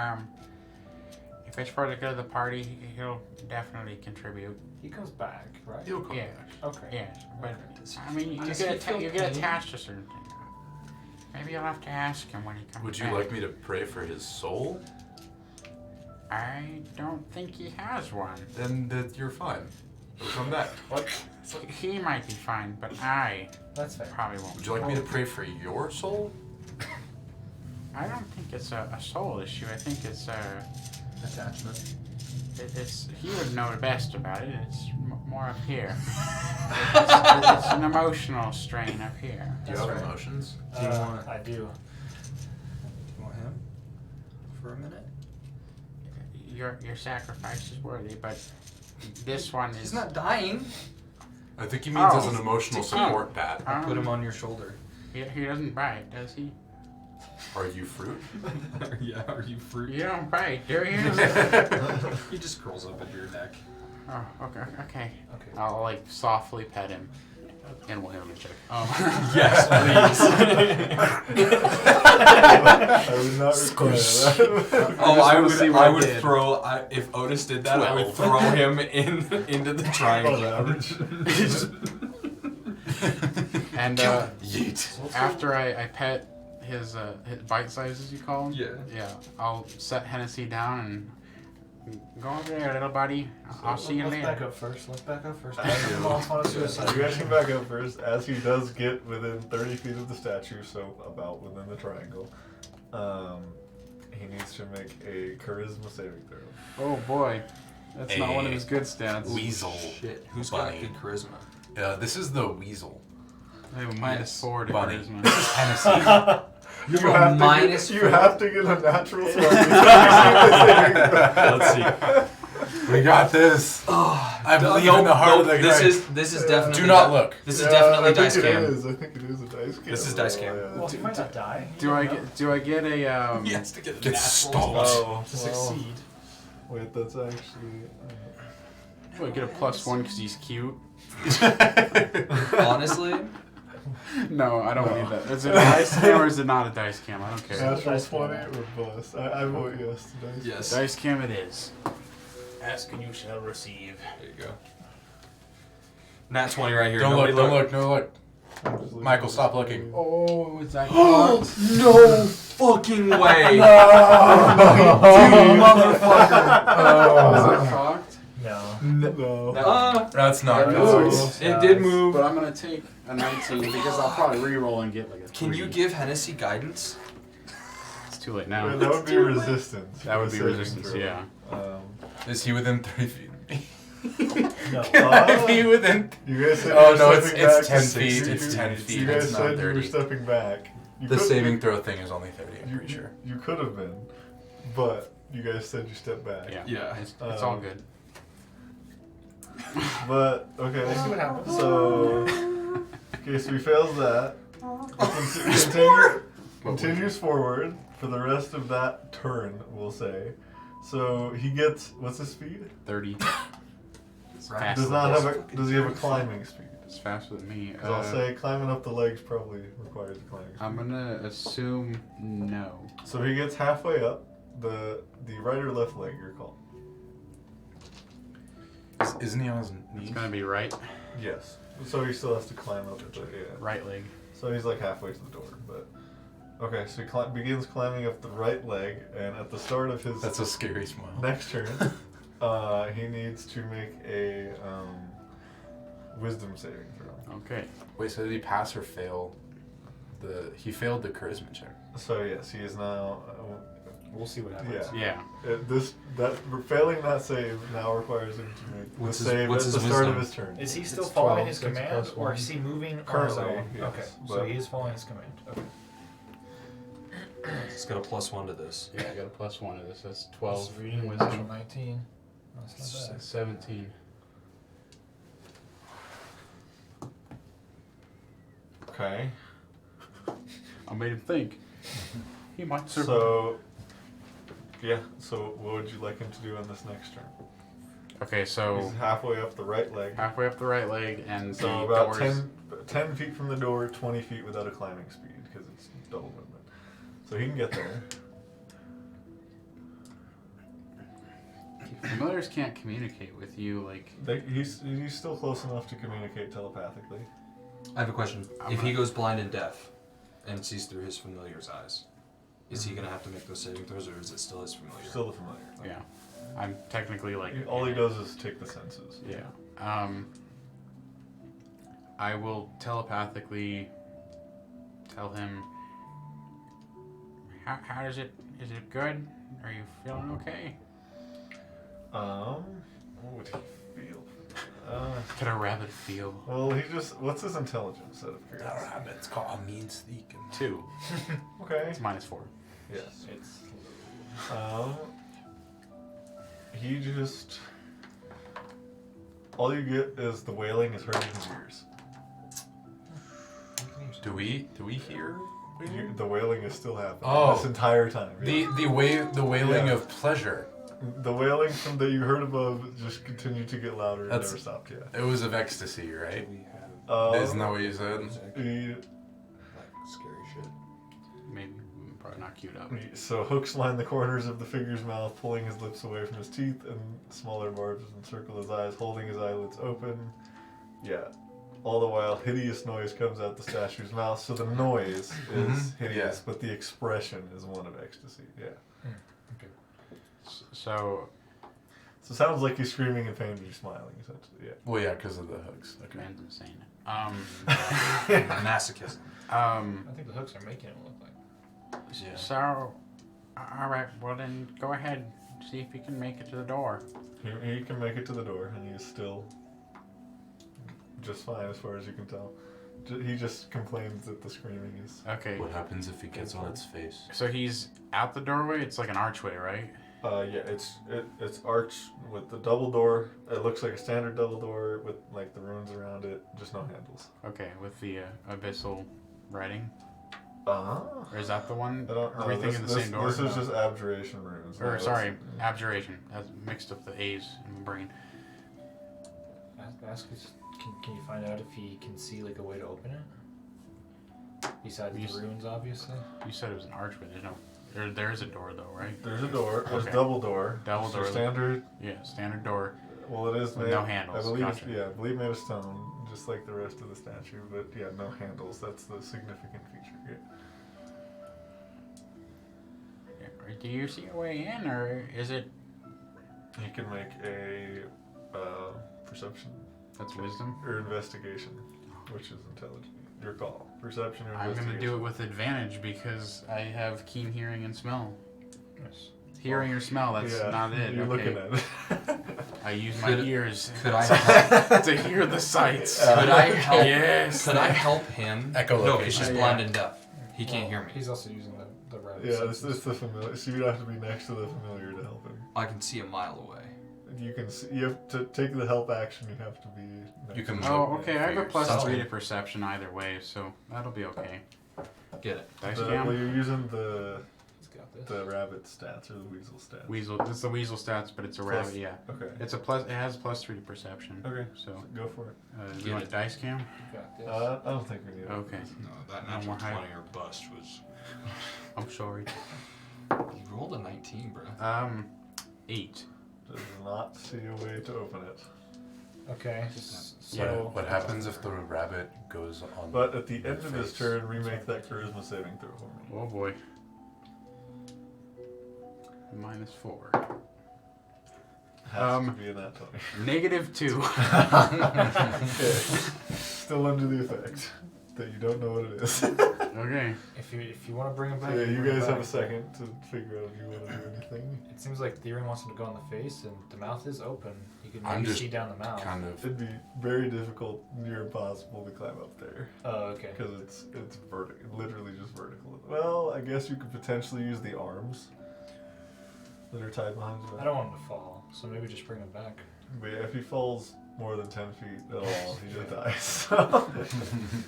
if it's for the good of the party, he'll definitely contribute. He comes back, right? He'll come Yeah. back. Okay. Yes, but I mean, you Does he get feel you get pain? attached to certain things. Maybe you'll have to ask him when he comes Would you back. like me to pray for his soul? I don't think he has one. Then you're fine. He'll come back. What? He might be fine, but I That's fair. probably won't. Would you like me to pray for your soul? I don't think it's a soul issue. I think it's Attachment. it's he would know best about it. It's more up here. it's an emotional strain up here. Do you have emotions? Do you want? I do. You want him for a minute? Your sacrifice is worthy, but this one is. He's not dying. I think he means as Oh. an emotional support pat. Put him on your shoulder. He doesn't bite, does he? Are you fruit? Yeah, are you fruit? You don't bite, do you? He just curls up into your neck. Oh, okay. Okay. I'll like softly pet him. Animal handling check. Yes, please. I would not require that. Oh, I would did. throw. if Otis did that, I would throw him into the triangle. Average. And Yeet. after I pet his bite size, as you call him. Yeah. I'll set Hennessy down and go over there, little buddy. I'll see you Let's later. back up first. Let's back up first. Yeah. Come on, suicide. You guys can back up first, as he does get within 30 feet of the statue, so about within the triangle. He needs to make a charisma saving throw. Oh boy, that's not one of his good stats. Weasel. Shit. Who's Bunny. got good charisma? This is the weasel. I have a -4 to Bunny. charisma. This is Hennessy. You have a have, minus to get, four? you have to get a natural 20. Let's see. We got this. I believe in the heart of the this guy. is definitely. Do not look. This is definitely dice I cam. think it is a dice cam. This is dice cam. Yeah. Well, he might not die. Do I get a He has to get a Get natural stalled. Oh, to succeed. Wait, that's actually. do I get a +1 because he's cute? Honestly, No, I don't need that. Is it a dice cam or is it not a dice cam? I don't care. Natural Dice cam. 20 or bust. I vote yes to dice. yes. Dice cam it is. Ask and you shall receive. There you go. Nat 20 right here. Don't Nobody look. No look. I'm just leaving Michael, it stop for looking. you. Oh, is that No fucking way! Was it cocked? No. No. That's not No. good. It did move. But I'm gonna take a 19 because I'll probably re-roll and get like a 3. Can you give Hennessy guidance? It's too late now. Wait, that would be resistance. That would be Saving resistance, throw. yeah. Is he within 30 feet of me? No. Can I be within? You guys said Oh, you no, were it's stepping back 10 to feet. 60 It's 10 feet. You guys It's not said you 30. were stepping back. You The could- saving throw thing is only 30, I'm pretty sure. You could have been, but you guys said you stepped back. Yeah. Yeah. It's all good. But okay. We'll see what happens. So he fails that. Continues forward for the rest of that turn, we'll say. So he gets what's his speed? 30. It's Right. faster Does not have a. Does he have a climbing speed? It's faster than me. 'Cause I'll say climbing up the legs probably requires a climbing speed. I'm gonna assume no. So he gets halfway up. The right or left leg, your call. Isn't he on his It's knees? gonna be right. Yes. So he still has to climb up the Right leg. So he's like halfway to the door, but okay. So he begins climbing up the right leg, and at the start of his That's a scary smile. next turn, he needs to make a wisdom saving throw. Okay. Wait, so did he pass or fail? He failed the charisma check. So yes, he is now. We'll see what happens. Yeah. Yeah. Failing that save now requires him to make What's the his- save what's at his the start of wisdom? his turn. Is he still It's following 12, his so it's command, plus or one. is he moving Currently, on his own? yes, Okay, so but- he is following his command. Okay. It's got a +1 to this. Yeah, I got a +1 to this. That's Plus 12 reading wisdom. 19. That's not bad. 17. Okay. I made him think. He might survive. So. Yeah. So what would you like him to do on this next turn? Okay, so He's halfway up the right leg. halfway up the right leg, and So the about doors. 10 feet from the door, 20 feet without a climbing speed, because it's double movement. So he can get there. Familiars can't communicate with you, like. He's still close enough to communicate telepathically. I have a question. I'm If he not- goes blind and deaf and sees through his familiar's eyes, Is he gonna have to make those saving throws, or is it still his familiar? Still the familiar. Yeah. I'm technically like. All he does is take the senses. Yeah. I will telepathically tell him. How is it? Is it good? Are you feeling okay? What would he feel? Could a rabbit feel? Well, he just. What's his intelligence out of curiosity? Rabbit's called a mean sneak. 2. Okay. It's -4. Yes. It's He just. All you get is the wailing is hurting his ears. Do we hear? The wailing is still happening this Oh. entire time. Yeah. The wailing Yeah. of pleasure. The wailing from that you heard above just continued to get louder and That's- never stopped. Yeah. It was of ecstasy, right? We have Isn't that what you said? He, like scary shit. Maybe probably not queued up. So hooks line the corners of the figure's mouth, pulling his lips away from his teeth, and smaller barbs encircle his eyes, holding his eyelids open. Yeah. All the while, hideous noise comes out the statue's mouth. So the noise is hideous, but the expression is one of ecstasy. Yeah. So, So it sounds like he's screaming in pain, but he's smiling, essentially. Yeah. Well, yeah, because of the hooks. Okay. man's insane. Masochism. I think the hooks are making it look like. Yeah. So, all right. Well, then go ahead. See if you can make it to the door. He can make it to the door, and he is still just fine as far as you can tell. He just complains that the screaming is... Okay. What happens if he gets on its face? So he's out the doorway. It's like an archway, right? Yeah, it's arched with the double door. It looks like a standard double door with like the runes around it, just no handles. Okay, with the abyssal writing. Uh-huh. Or is that the one? I don't Are we know. thinking the same door? This is just abjuration runes. Or No, sorry, that's- abjuration. That's mixed up the A's in my brain. Ask us, can you find out if he can see like a way to open it? Besides You the s- runes, obviously. You said it was an archway. There's no. There is a door though, right? There's a door. There's Okay. double door. Double So door. standard. Yeah, standard door. Well, it is With made. no handles, I believe. gotcha. I believe made of stone, just like the rest of the statue. But yeah, no handles. That's the significant feature. Yeah. Do you see a way in, or is it? You can make a perception That's wisdom. or investigation, which is intelligent. Your call. Perception or I'm investigation. gonna do it with advantage because I have keen hearing and smell. Yes. Hearing or smell, that's Yeah, not it. You're Okay. looking at it. I use my Could- ears Could I help? to hear the sights. Could I help? Yes. Could I help him? Echolocation. No, because she's Yeah. blind and deaf. He can't hear me. He's also using the rabbit. Yeah, it's the familiar. So you'd have to be next to the familiar to help him. I can see a mile away. You can. See, you have to take the help action. You have to be. Next You can to Oh, him. okay. I have a Figures. plus Sounds 3 good. to perception either way, so that'll be okay. Get it. Dice Well, cam? you're using the He's got this. rabbit stats or the weasel stats. Weasel. It's the weasel stats, but it's a Plus- rabbit. Yeah. Okay. It's a plus. It has plus 3 to perception. Okay. So, Go for it. do Get you want it. dice cam? You got this. I don't think we need it. Okay. No, that No natural more hype. 20 or bust was. I'm sorry. You rolled a 19, bro. 8. Does not see a way to open it. Okay. Yeah, So What happens if the rabbit goes on? But at the end your of his face? turn, remake that charisma saving throw for me. Oh boy. -4. Has to be in that 20. -2. Okay. Still under the effect that you don't know what it is. Okay. if you want to bring him back, Yeah, you bring him guys have back. a second to figure out if you want to do anything. It seems like Theron wants him to go on the face, and the mouth is open. You can I'm maybe just see down the mouth. Kind of. It'd be very difficult, near impossible to climb up there Oh, okay. because it's vertical, literally just vertical. Well, I guess you could potentially use the arms that are tied behind you. I don't want him to fall, so maybe just bring him back. But yeah, if he falls more than 10 feet at all, he just dies. So,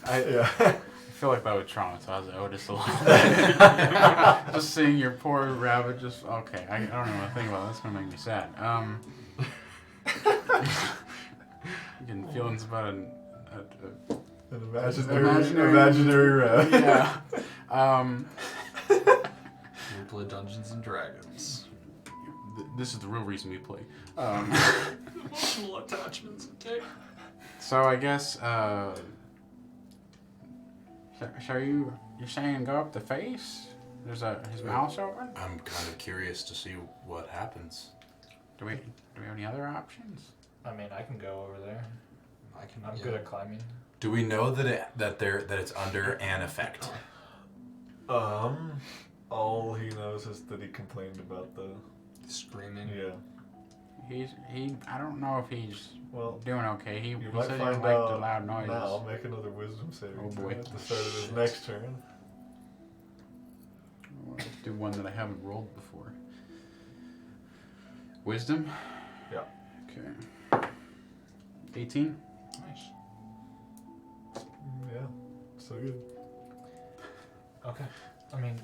yeah. I feel like that would traumatize Otis a little bit. Just seeing your poor rabbit just okay. I don't know what to think about that. That's gonna make me sad. Getting feelings about An Imaginary- imaginary rabbit. yeah. We play Dungeons and Dragons. This is the real reason we play. Emotional attachments, okay? So I guess so you're saying go up the face? There's his mouth's open? I'm kind of curious to see what happens. Do we have any other options? I mean, I can go over there. I'm yeah. good at climbing. Do we know that it's under an effect? All he knows is that he complained about the Screaming. Yeah. I don't know if he's doing okay. He You might said he find didn't like out the loud noises. now. I'll make another wisdom saving Oh, throw boy. at the start of his next turn. Let's do one that I haven't rolled before. Wisdom? Yeah. Okay. 18? Nice. Yeah. So good. Okay. I mean,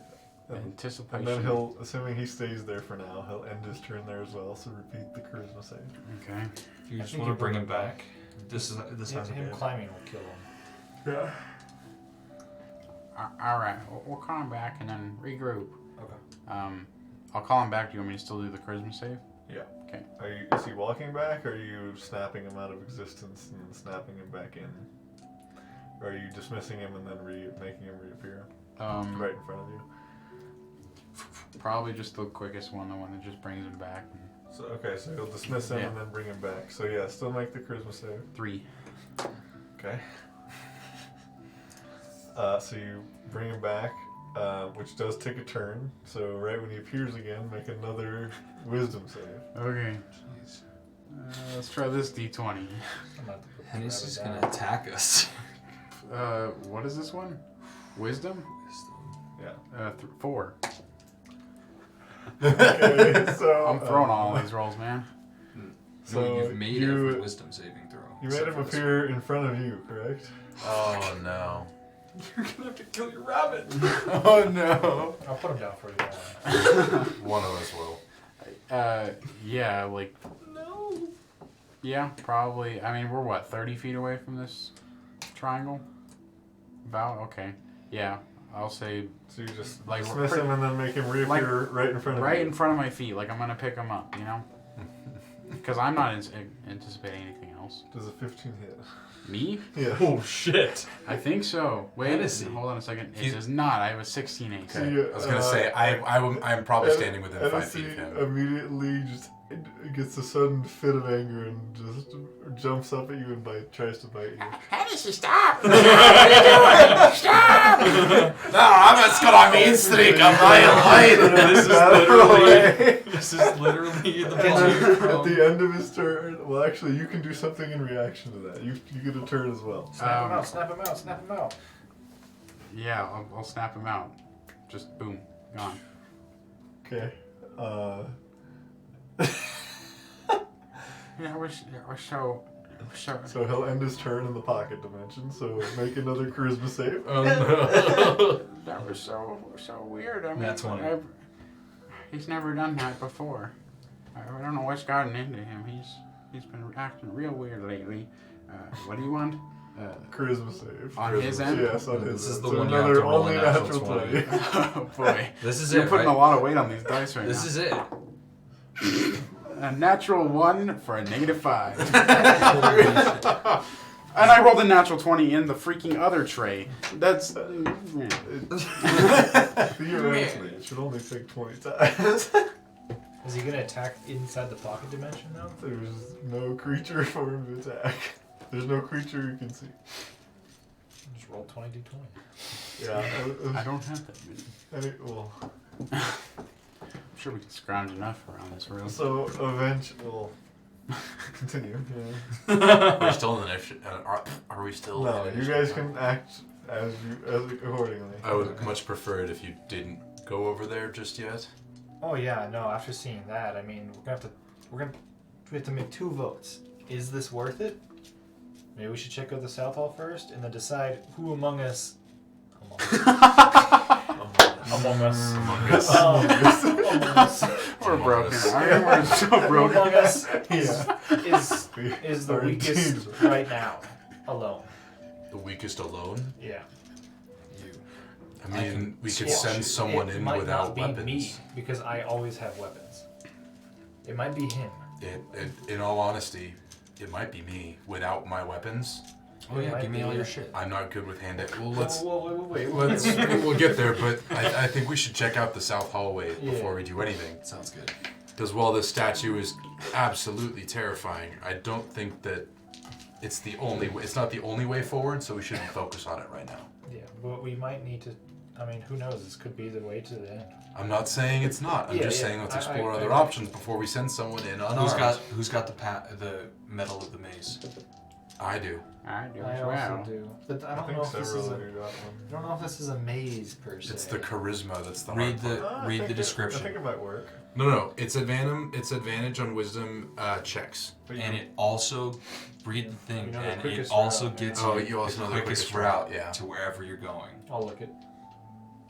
Anticipation. And then he'll, assuming he stays there for now, he'll end his turn there as well. So repeat the charisma save. Okay. You I just think want you to bring him back. This has him been. climbing will kill him. Yeah. Alright, we'll call him back and then regroup. Okay. I'll call him back. Do you want me to still do the charisma save? Yeah. Okay. Is he walking back, or are you snapping him out of existence and snapping him back in? Or are you dismissing him and then making him reappear right in front of you? Probably just the quickest one, the one that just brings him back. So so you'll dismiss him and then bring him back. So yeah, still make the charisma save. 3. Okay. So you bring him back, which does take a turn. So right when he appears again, make another wisdom save. Okay. Jeez. Let's try this D20. I'm about to put Hennessy's that gonna down. attack us. What is this one? Wisdom? Yeah. 4. Okay, so I'm throwing all these rolls, man. So No, you've made every wisdom saving throw. You made except him for this appear in front of you, correct? Oh no. You're gonna have to kill your rabbit. Oh no. I'll put him down for you. One of us will. Yeah, like, No. yeah, probably. I mean, we're what, 30 feet away from this triangle? About? Okay. Yeah, I'll say So you just Like, dismiss we're- him and then make him reappear right in front of right you. in front of my feet, like I'm gonna pick him up, you know? Because I'm not anticipating anything else. Does a 15 hit? Me? Yeah. Oh shit. I think so. Wait, Hennessy. hold on a second. It He's- does not. I have a 16 AC. So Okay. you, I was gonna say I'm probably standing within 5 Hennessy feet of him. immediately just gets a sudden fit of anger and just jumps up at you and tries to bite you. Hennessy, stop! What are you doing? Stop! No, I'm just gonna mean streak a mile wide. This is literally the And ball. at the end of his turn, well, actually, you can do something in reaction to that. You get a turn as well. Snap him out, snap him out, snap him out. Yeah, I'll snap him out. Just boom, gone. Okay. Yeah, we're so. So he'll end his turn in the pocket dimension. So make another charisma save. Oh no. That was so weird. I mean, That's one. He's never done that before. I don't know what's gotten into him. He's been acting real weird lately. What do you want? Charisma save. On his end? Yes, on his This is end. the So one you have to another roll only a natural 20. Oh boy, This is you're it, putting right? a lot of weight on these dice right This now. is it. A natural 1 for a -5. And I rolled a natural 20 in the freaking other tray. That's. Theoretically, it should only take 20 times. Is he gonna attack inside the pocket dimension now? There's no creature for him to attack. There's no creature you can see. Just roll 20d20. Yeah. I don't have that many. Well, I'm sure we can scrounge enough around this room. so eventually, we'll continue. We're still in the initiative. Are we still? No, in you initiative? guys can act as accordingly. I would much prefer it if you didn't go over there just yet. Oh yeah, no. After seeing that, I mean, we have to make 2 votes. Is this worth it? Maybe we should check out the South Hall first, and then decide who among us. Among us. We're broken. us. We're so Who broken. among us Yeah. is the Our weakest teams. right now, alone. The weakest alone. Yeah. I mean, we could Yeah. send someone It in might without not be weapons. me, because I always have weapons. It might be him. In all honesty, it might be me without my weapons. Oh yeah, give me all your shit. I'm not good with hand. Well, Wait. we'll get there, but I think we should check out the south hallway before we do anything. Sounds good. Because while this statue is absolutely terrifying, I don't think that it's the only way. It's not the only way forward, so we shouldn't focus on it right now. Yeah, but we might need to. I mean, who knows? This could be the way to the end. I'm not saying it's not. I'm just saying let's explore other options before we send someone in unarmed. Who's got the metal of the maze? I do. I do I as well. also do, but I don't think know if this is several a. do that one. I don't know if this is a maze per se. It's the charisma that's the Read hard part. Read the description. I think it might work. No. It's advantage on wisdom checks. And it also read the thing, You know the and it quickest also route. gets Oh, you you also the know the quickest quickest route route, yeah. to wherever you're going. I'll look it.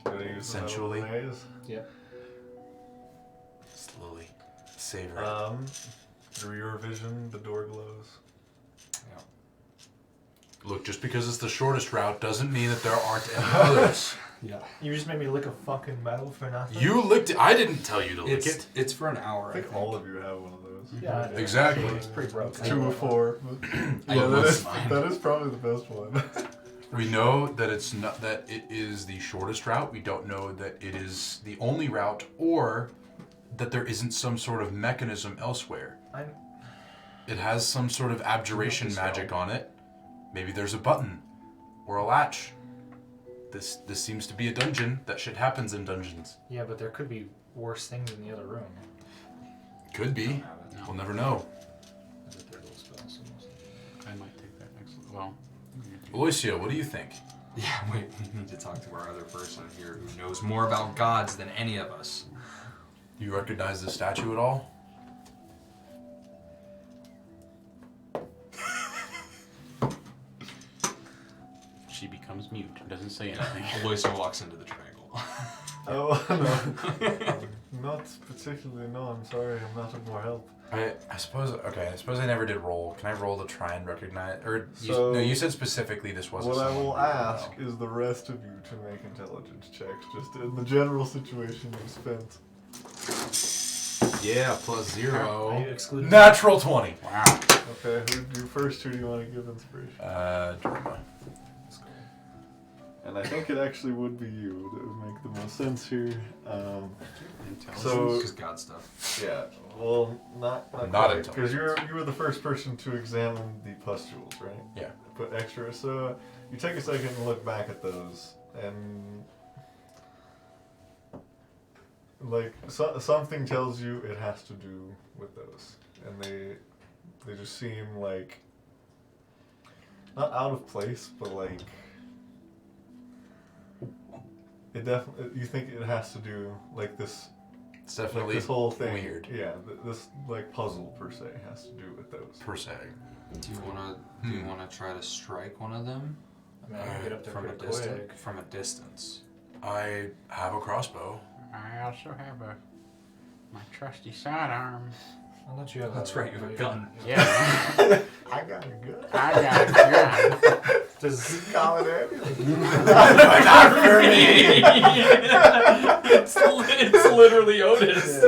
Gotta use the metal Essentially. maze. Yep. Slowly. Savor it. Through your vision, the door glows. Look, just because it's the shortest route doesn't mean that there aren't any others. Yeah. You just made me lick a fucking metal for nothing. You licked it. I didn't tell you to lick It's it. it's for an hour. I think all of you have one of those. Yeah, I do. Exactly. It's pretty broken. 2 of 4. I Yeah, love mine. that is probably the best one. We know that it's not that it is the shortest route. We don't know that it is the only route, or that there isn't some sort of mechanism elsewhere. It has some sort of abjuration magic on it. Maybe there's a button or a latch. This seems to be a dungeon. That shit happens in dungeons. Yeah, but there could be worse things in the other room. Could be. We'll never know. I might take that next. Well. Aloysia, what do you think? Yeah, wait, we need to talk to our other person here who knows more about gods than any of us. Do you recognize the statue at all? She becomes mute. Doesn't say anything. Aloysia walks into the triangle. Oh, no. Not particularly, no, I'm sorry, I'm not of more help. I suppose I never did roll. Can I roll to try and recognize? Or So, you said specifically this wasn't. What I someone will we would ask know. is the rest of you to make intelligence checks, just in the general situation you spent. Yeah, plus Are you 0. excluding? Natural 20. Wow. Okay, who do you first? Who do you want to give inspiration? Durma. And I think it actually would be you that would make the most sense here. Intelligence. So, Just god stuff. yeah, well, not Not because you were the first person to examine the pustules, right? Yeah. Put extra. So you take a second and look back at those, and like something tells you it has to do with those, and they just seem like not out of place, but like. It definitely. You think it has to do like this? It's definitely This whole thing. weird. Yeah, this like puzzle per se has to do with those. Per se. Do you wanna try to strike one of them? I mean, I can get up there From a pretty distance. quick. From a distance. I have a crossbow. I also have my trusty sidearm. I'll let you have That's that. right, you have a gun. Yeah. I got a gun. I got a gun. Does call it anything? Not for me. It's literally Otis.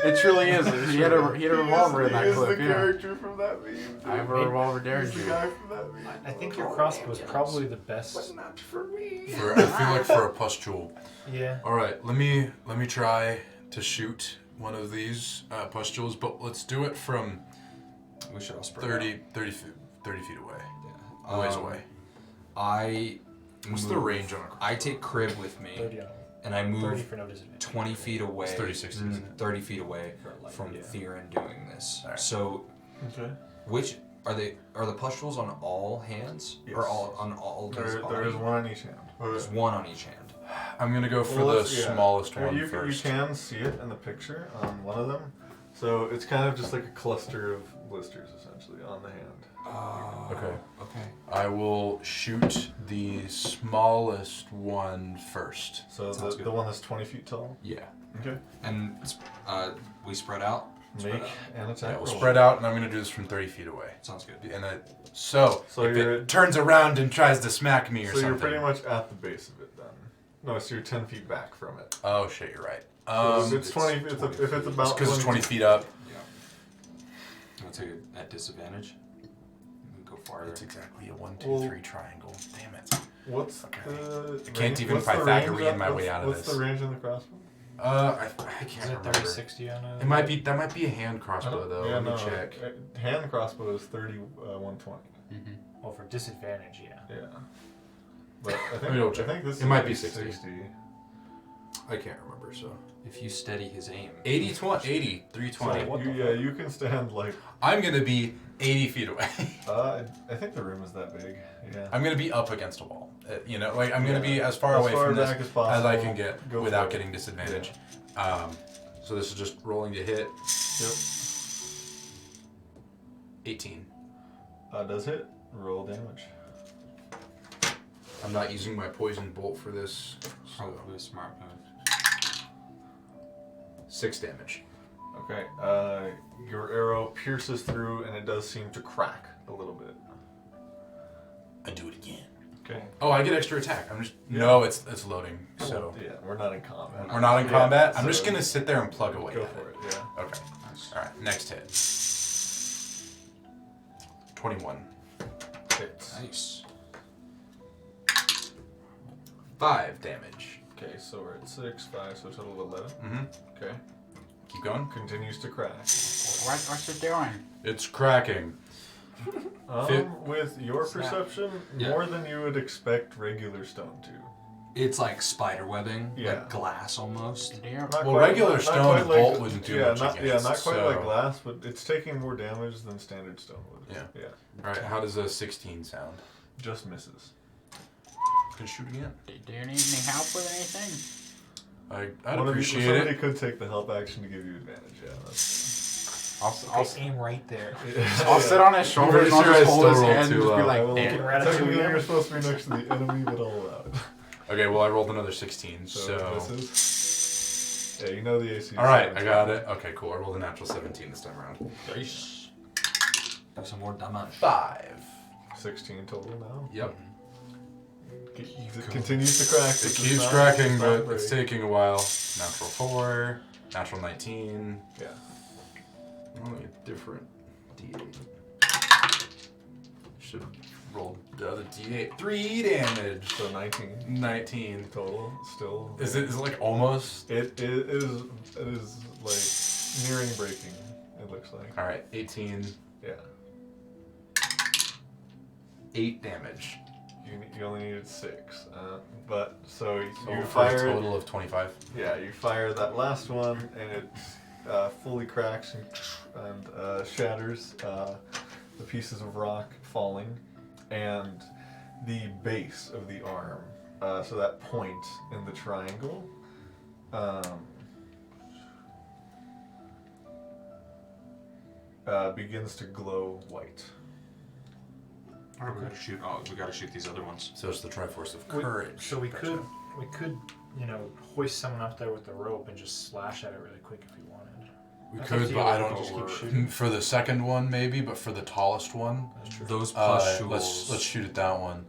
It truly is. He had a revolver in that He is clip. the Yeah. character from that meme. I have a revolver daring He's the you. guy from that meme. I think your crossbow is probably the best. Not for me. I feel like for a pustule. Yeah. All right, let me try to shoot one of these pustules, but let's do it from We should all spread 30 feet away. out. A ways away. I What's move, the range on a I take Crib with me 30 on and I 30 move for no disadvantage. 20 feet away. It's 30, 60, isn't it? 30 feet away For a light, from yeah. Theron doing this. Alright. So Okay. which are the pustules on all hands? Yes. Or all on all There body? is one on each hand. There's one on each hand. I'm gonna go for Well, the let's- yeah. smallest one you, first. You can see it in the picture on one of them. So it's kind of just like a cluster of blisters essentially on the hand. Okay. Okay. I will shoot the smallest one first. So Sounds the good. one that's 20 feet tall. Yeah. Okay. And we spread out. Make an attack. Yeah, we'll roll. spread out, and I'm gonna do this from 30 feet away. Sounds good. And so if you're- it turns around and tries to smack me or So something. you're pretty much at the base of it then. No, so you're 10 feet back from it. Oh shit, you're right. So if it's it's 20, if it's about because it's 20 feet up. Yeah. I'll take it at disadvantage. Go farther. It's exactly a 1, 2, 3 triangle. Damn it. What's Okay. the? I can't even what's the Pythagorean range my way out of What's this. the range on the crossbow? I Is can't it remember. 30-60 on a... It might be that might be a hand crossbow though. Yeah, Let me no. check. Hand crossbow is 120. Mm-hmm. Well, for disadvantage, yeah. Yeah. But I Let me think double check. this It might be 60. I can't remember. So If you steady his aim. 80, 20, 80, 320. So What the yeah, you can stand like. I'm gonna be 80 feet away. I think the room is that big. Yeah. I'm gonna be up against a wall. You know, like I'm gonna be Yeah. as far away from this back as possible. I can get Go without for it. getting disadvantage. So this is just rolling to hit. Yep. 18. Does hit. Roll damage. I'm not using my poison bolt for this. So Probably a smart move. 6 damage. Okay. Your arrow pierces through, and it does seem to crack a little bit. I do it again. Okay. Oh, I get extra attack. I'm just Yeah. no, it's loading. So Yeah, we're not in combat. we're not in Yeah, combat. I'm so just gonna sit there and plug away. Go at for it. it. Yeah. Okay. All right. Next hit. 21. Hits. Nice. 5 damage. Okay, so we're at 6, 5, so a total of 11. Mm-hmm. Okay. Keep going. Continues to crack. What's it doing? It's cracking. With your perception, Yeah. more than you would expect regular stone to. It's like spider webbing, Yeah. like glass almost. Dear. Not Well, quite- regular not stone quite bolt wouldn't do much not, against, not quite so- like glass, but it's taking more damage than standard stone would. Yeah. Yeah. All right. How does a 16 sound? Just misses. Can shoot again. Do you need any help with anything? I'd One of you- appreciate somebody it. could take the help action to give you advantage. Yeah. That's, I'll aim right there. I'll sit on his shoulders and pretty I'll sure I just hold still his rolled hand and too just be low. like, I will, damn. technically, you're supposed to be next to the enemy, but I'll allow it. Okay. Well, I rolled another 16. So, So. misses. Yeah, you know the AC. is All right. 17. I got it. Okay. Cool. I rolled a natural 17 this time around. Nice. Do some more damage. 5. 16 total now. Yep. It continues to crack. It This is keeps not- cracking, it's not but it's break. taking a while. Natural 4, natural 19. Yeah. Only a different D8. Should have rolled the other D8. 3 damage. So 19 19. total. Still. Is it like almost? It is like nearing breaking. It looks like. All right, 18. Yeah. 8 damage. You only needed 6. But so you For a fire. total of 25. Yeah, you fire that last one, and it fully cracks and shatters. The pieces of rock falling, and the base of the arm. So that point in the triangle. Begins to glow white. We gotta shoot. Oh, we gotta shoot these other ones. So it's the Triforce of Courage. So we Gotcha. could, hoist someone up there with the rope and just slash at it really quick if you wanted. We That's up could, to but you. I don't. Just keep shooting. For the second one, maybe, but for the tallest one, That's true. Those plus let's shoot at that one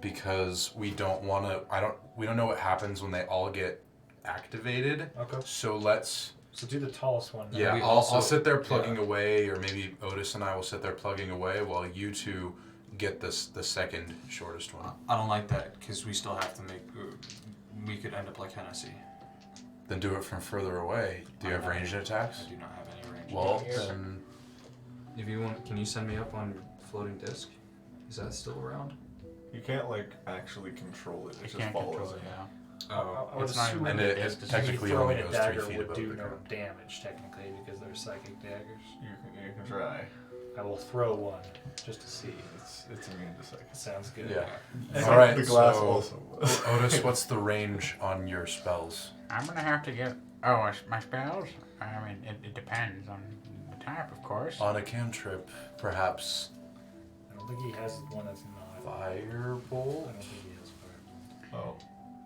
because we don't want to. We don't know what happens when they all get activated. Okay. So let's. So do the tallest one. Yeah, we I'll also- sit there plugging away, or maybe Otis and I will sit there plugging away while you two get the second shortest one. I don't like that because we still have to make. We could end up like Hennessy. Then do it from further away. Do you have ranged attacks? I do not have any range. Well, attacks. then If you want, can you send me up on floating disc? Is that still around? You can't actually control it. It You just can't follows. control it now. I would It's not assume even And a it disc, it's technically me only throwing goes a 3 dagger feet would above do the no ground. damage technically because they're psychic daggers. You can try. I will throw one just to see. It's immune to psychic. Sounds good. Yeah. And All right, The glass so- also was. Otis, what's the range on your spells? I'm gonna have to get. My spells? I mean, it depends on the type, of course. On a cantrip, perhaps I don't think he has one that's not. I firebolt. don't think he has fireball. Oh,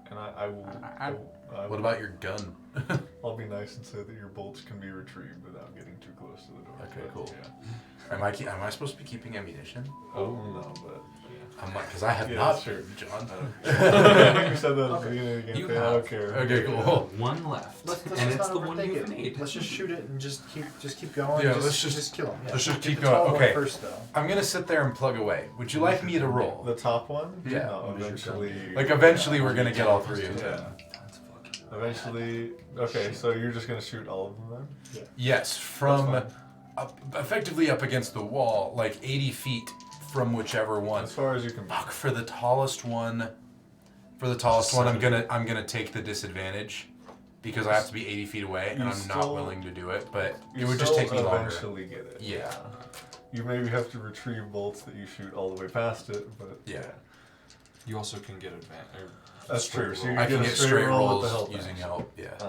and I will. I- What about your gun? I'll be nice and say that your bolts can be retrieved without getting too close to the door. Okay, cool. Yeah. Am I supposed to be keeping ammunition? Oh no, but I'm not, because I have Yeah, not, sure. John. you said that at the beginning again. You I don't care. Okay, cool. One left, Let's and just it's not the one overthink you've it. made. Let's just shoot it and just keep going. Yeah, just, let's just- kill him. Yeah. let's just Get keep the tall going. one Okay. First though. I'm gonna sit there and plug away. Would you like me to roll? The top one? Yeah. No, eventually. Like eventually we're gonna get all three. Yeah. Eventually. Okay, so you're just gonna shoot all of them then? Yes, from That's effectively up against the wall, like 80 feet from whichever one. As far as you can. Fuck, for the tallest one. I'm gonna take the disadvantage because I have to be 80 feet away, and You I'm not still- willing to do it. But You it would just take me still longer. eventually get it. Yeah. You maybe have to retrieve bolts that you shoot all the way past it, but Yeah. You also can get advantage. That's true. So you I can a get straight roll with the rolls help using action. help. Yeah. The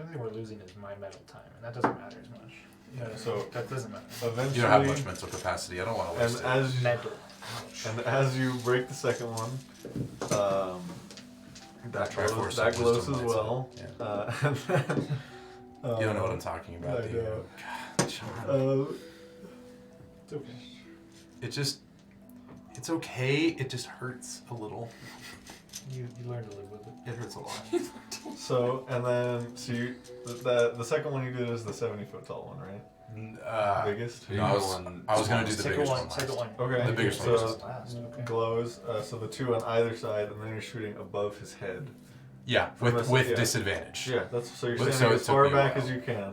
only thing we're losing is my metal time, and that doesn't matter as much. Yeah, so That doesn't matter. eventually. You don't have much mental capacity. I don't want to and waste it. as Metal. and as you break the second one, that Triforce glows, that of glows wisdom as lights well. up. And then, You don't know what I'm talking about, I do you? know. God, John. It's okay. It's okay. It just hurts a little. You learn to live with it. It hurts a lot. So and then the second one you did is the 70-foot tall one, right? Biggest. No, I was gonna do the Second biggest one. one. Second last. one. Okay. The biggest so one. Last. Okay. glows. So the two on either side, and then you're shooting above his head. Yeah, From with this- yeah. disadvantage. Yeah, that's so you're But- standing so it as took far me a back while. as you can.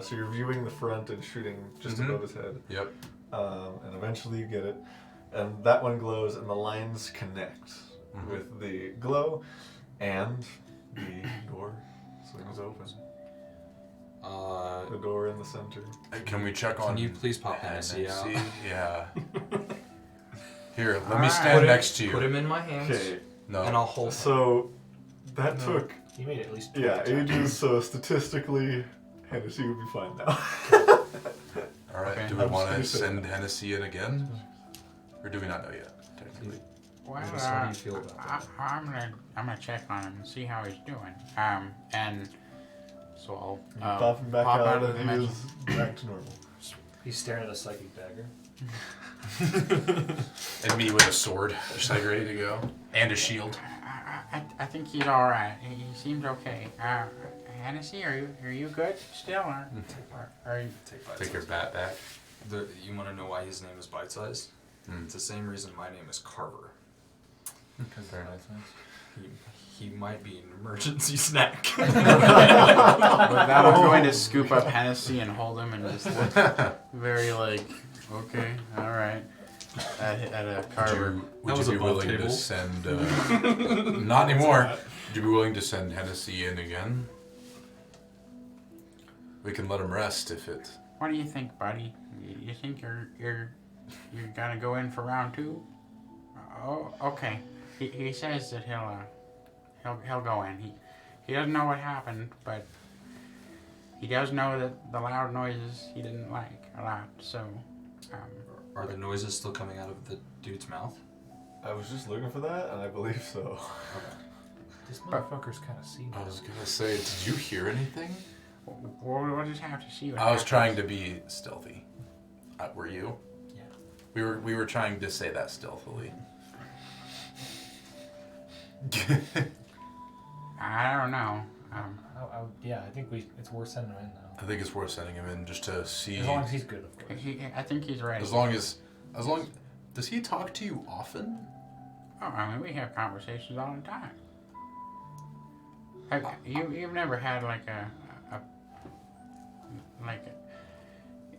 So you're viewing the front and shooting just Mhm. above his head. Yep. And eventually you get it. And that one glows, and the lines connect Mhm. with the glow, and the door swings open. The door in the center. Can we check on? Can you please pop Hennessy out? Yeah. Here, let me Alright. stand next to you. Put him in my hands, Okay, No. and I'll hold him. so that No. took You made at least. 20 times. ages. So statistically, Hennessy would be fine now. All right. Okay. Do we I'm want to just gonna say send Hennessy in again, or do we not know yet? Technically. Well, Lucas, how do you feel about that? I'm gonna check on him and see how he's doing. And so I'll Pop him back pop out, out of the and he dimension. is back to normal. He's staring at a psychic dagger. And me with a sword, just like ready to go, and a shield. I think he's all right. He seems okay. Hennessy, are you good still? Or are you? Take your bat back. You want to know why his name is Bite Size? Mm. It's the same reason my name is Carver. Fair enough. He might be an emergency snack. With that, I'm going to scoop up Hennessy and hold him and just look very like, okay, all right, at a Carver. Would was you be above willing table. to send? Not anymore. Would you be willing to send Hennessy in again? We can let him rest if it. What do you think, buddy? You think you're gonna go in for round two? Oh, okay. He says that he'll go in. He doesn't know what happened, but he does know that the loud noises he didn't like a lot. So, Are the noises still coming out of the dude's mouth? I was just looking for that, and I believe so. This motherfucker's kind of seen. I was gonna say, did you hear anything? we'll just have to see what I was happens. trying to be stealthy. Were you? Yeah. We were trying to say that stealthily. I don't know. Yeah, I think it's worth sending him in now. I think it's worth sending him in just to see. As long as he's good, of course. I think he's ready. As long as, does he talk to you often? Oh, I mean, we have conversations all the time. You've never had like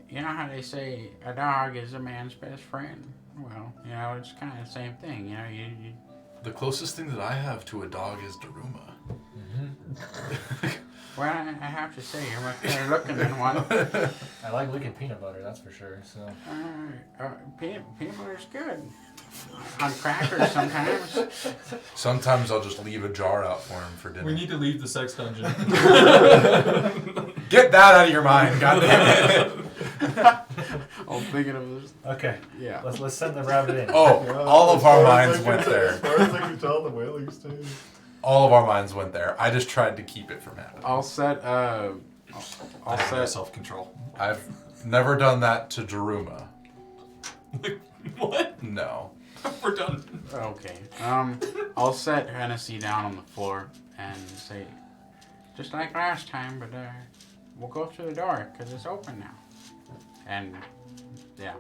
you know how they say a dog is a man's best friend? Well, you know, it's kind of the same thing. You know, you The closest thing that I have to a dog is Daruma. well, I have to say, you're much better looking than one. I like licking peanut butter, that's for sure. So Peanut butter's good. On crackers sometimes. Sometimes I'll just leave a jar out for him for dinner. We need to leave the sex dungeon. Get that out of your mind, goddammit. I'm thinking of this. okay, Yeah. let's send the rabbit in. Oh, Yeah, all of as our far as minds I went can- there. As far as I can tell, the whaling stage. All of our minds went there. I just tried to keep it from happening. I'll set self-control. I've never done that to Daruma. What? No. We're done. Okay. I'll set Hennessy down on the floor and say, just like last time, but we'll go through the door because it's open now. And yeah.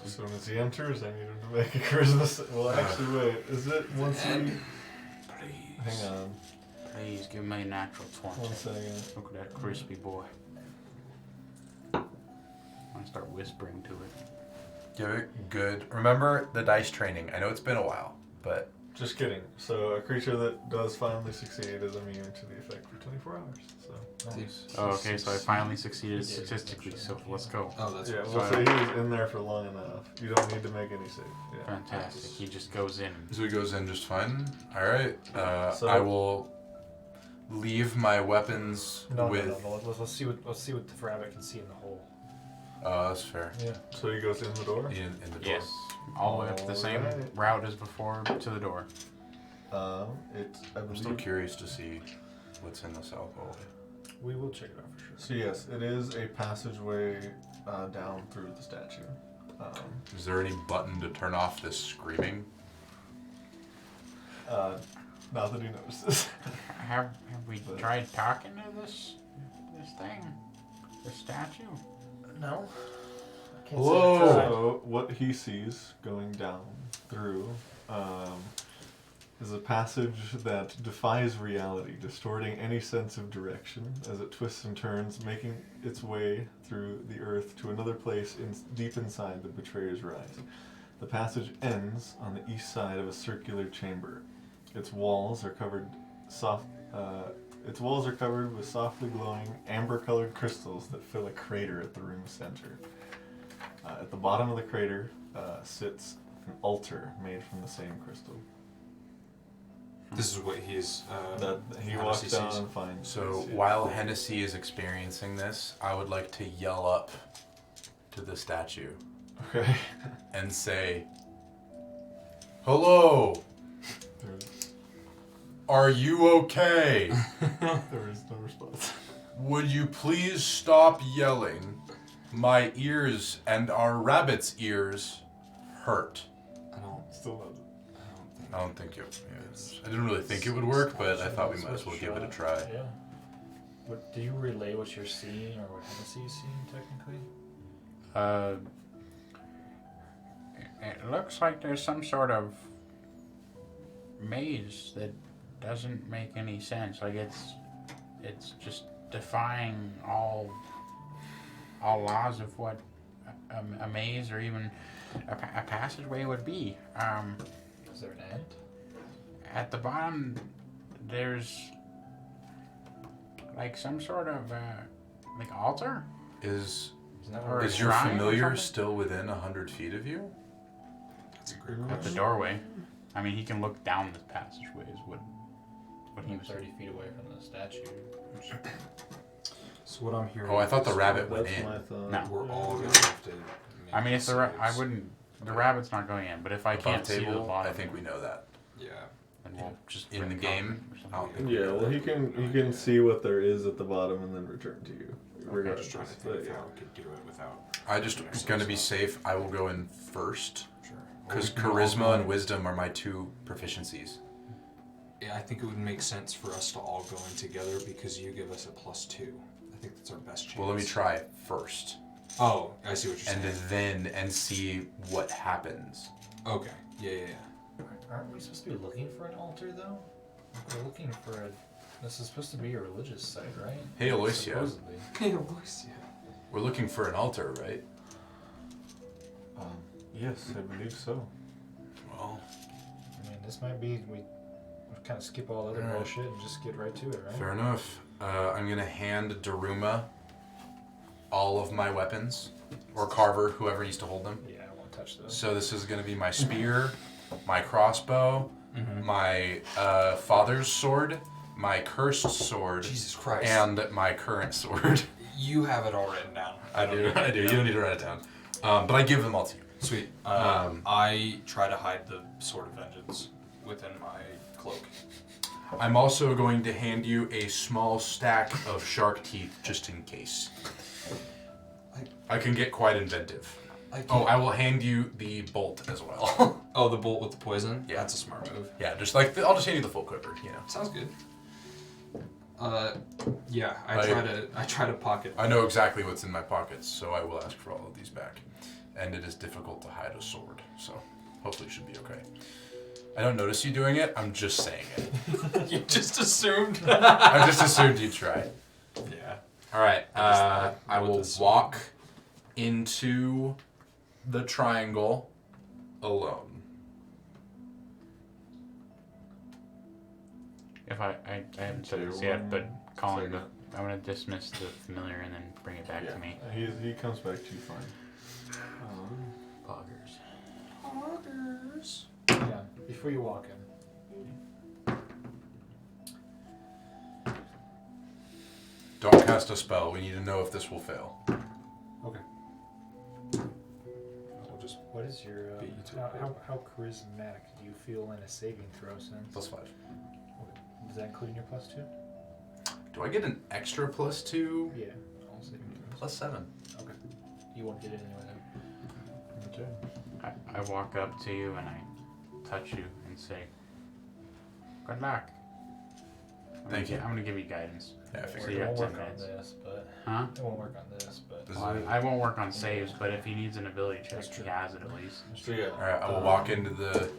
As soon as he enters, I need him to make a Christmas. Well, actually, wait. Is it once he? Please. Hang on. Please give me a natural 20. 1 second. Look at that crispy boy. I'm gonna start whispering to it. Give it good. Remember the dice training. I know it's been a while, but Just kidding. So a creature that does finally succeed is immune to the effect for 24 hours. So Nice. Oh, okay, so I finally succeeded statistically, so let's go. Oh, that's yeah, right. we'll say he was in there for long enough. You don't need to make any save. Yeah. Fantastic. He just goes in. so he goes in just fine. All right. So- I will leave my weapons No, with. no. Let's see what the rabbit can see in the hole. That's fair. Yeah. So he goes in the door. In the door. Yes. All the way up the same Alright. route as before to the door. It's I I'm still believe. curious to see what's in this alcove. We will check it out for sure. So yes, it is a passageway down through the statue. Is there any button to turn off this screaming? Not that he notices. Have we tried talking to this thing? The statue? No. Hello? So what he sees going down through is a passage that defies reality, distorting any sense of direction as it twists and turns, making its way through the earth to another place deep inside the Betrayer's Rise. The passage ends on the east side of a circular chamber. Its walls are covered with softly glowing amber-colored crystals that fill a crater at the room's center. At the bottom of the crater sits an altar made from the same crystal. This is what he's. That he walks down and finds. So while Hennessy is experiencing this, I would like to yell up to the statue Okay. and say, "Hello, are you okay? There is no response. Would you please stop yelling? My ears and our rabbit's ears hurt." Still not. I don't think it. I didn't really think it would work, but I thought we might as well give it a try. Yeah. What do you relay what you're seeing or what Hennessy is seeing technically? It looks like there's some sort of maze that doesn't make any sense. Like it's just defying all laws of what a maze or even a passageway would be. Is there an end? At the bottom, there's like some sort of like altar. Is Isn't that Or where is a your shrine or familiar something? still within 100 feet of you? That's a great At question. the doorway. I mean, he can look down this passageway. Is what he was 30 feet away from the statue? So what I'm hearing. Oh, I thought the is rabbit went That's in. my thought. No. We're all gonna have to. I mean, if the I saves. wouldn't. The rabbit's not going in, but if I Above can't see the table, bottom, I think we know that. Yeah. then we'll just In bring the game, coffee or I don't something. think- Yeah, well, he can see what there is at the bottom and then return to you. I'm Regardless, just trying to but think yeah. of how we could do it without. I just was gonna be safe. I will go in first Sure. because Well, we can all charisma and go- wisdom are my two proficiencies. Yeah, I think it would make sense for us to all go in together because you give us a +2. I think that's our best chance. Well, let me try first, Oh, I see what you're and saying. then see what happens. Okay. Yeah. Aren't we supposed to be looking for an altar though? We're looking for a. This is supposed to be a religious site, right? Hey, Aloysia. Supposedly. Hey, voice. Yeah. We're looking for an altar, right? Yes, I believe so. Well, I mean, this might be we kind of skip all other Alright. bullshit and just get right to it, right? fair enough. I'm gonna hand Daruma all of my weapons, or Carver, whoever needs to hold them. Yeah, I won't touch those. So this is gonna be my spear, my crossbow, Mm-hmm. my father's sword, my cursed sword, Jesus Christ. and my current sword. You have it all written down. I do. You don't need to write it down. But I give them all to you. Sweet. Um, I try to hide the sword of vengeance within my cloak. I'm also going to hand you a small stack of shark teeth just in case. I can get quite inventive. I will hand you the bolt as well. Oh, the bolt with the poison? Yeah. That's a smart move. Yeah, just like I'll just hand you the full quiver, you know. Sounds good. Yeah, I try to pocket. I know exactly what's in my pockets, so I will ask for all of these back. And it is difficult to hide a sword, so hopefully it should be okay. I don't notice you doing it, I'm just saying it. You just assumed. I just assumed you'd try. Yeah. Alright, I will this walk into the triangle alone. If I haven't said this yet, but calling the, I'm gonna dismiss the familiar and then bring it back to me. He comes back to you fine. Poggers. Poggers. Yeah, before you walk in. Don't cast a spell, we need to know if this will fail. Okay. We'll just What is your beat you to it. how charismatic do you feel in a saving throw sense? +5. Okay. Does that include in your +2? Do I get an extra +2? Yeah, all saving throws. +7. Okay. You won't get it anyway then. Okay. I walk up to you and I touch you and say, "Good luck." Thank you. I'm gonna give you guidance. Yeah, I So figured. you it have won't 10 work on minutes. this, but Huh? it won't work on this, but This Well, is I won't work on saves, but if he needs an ability check, That's he true. has it at least. So yeah. Alright, I will walk into the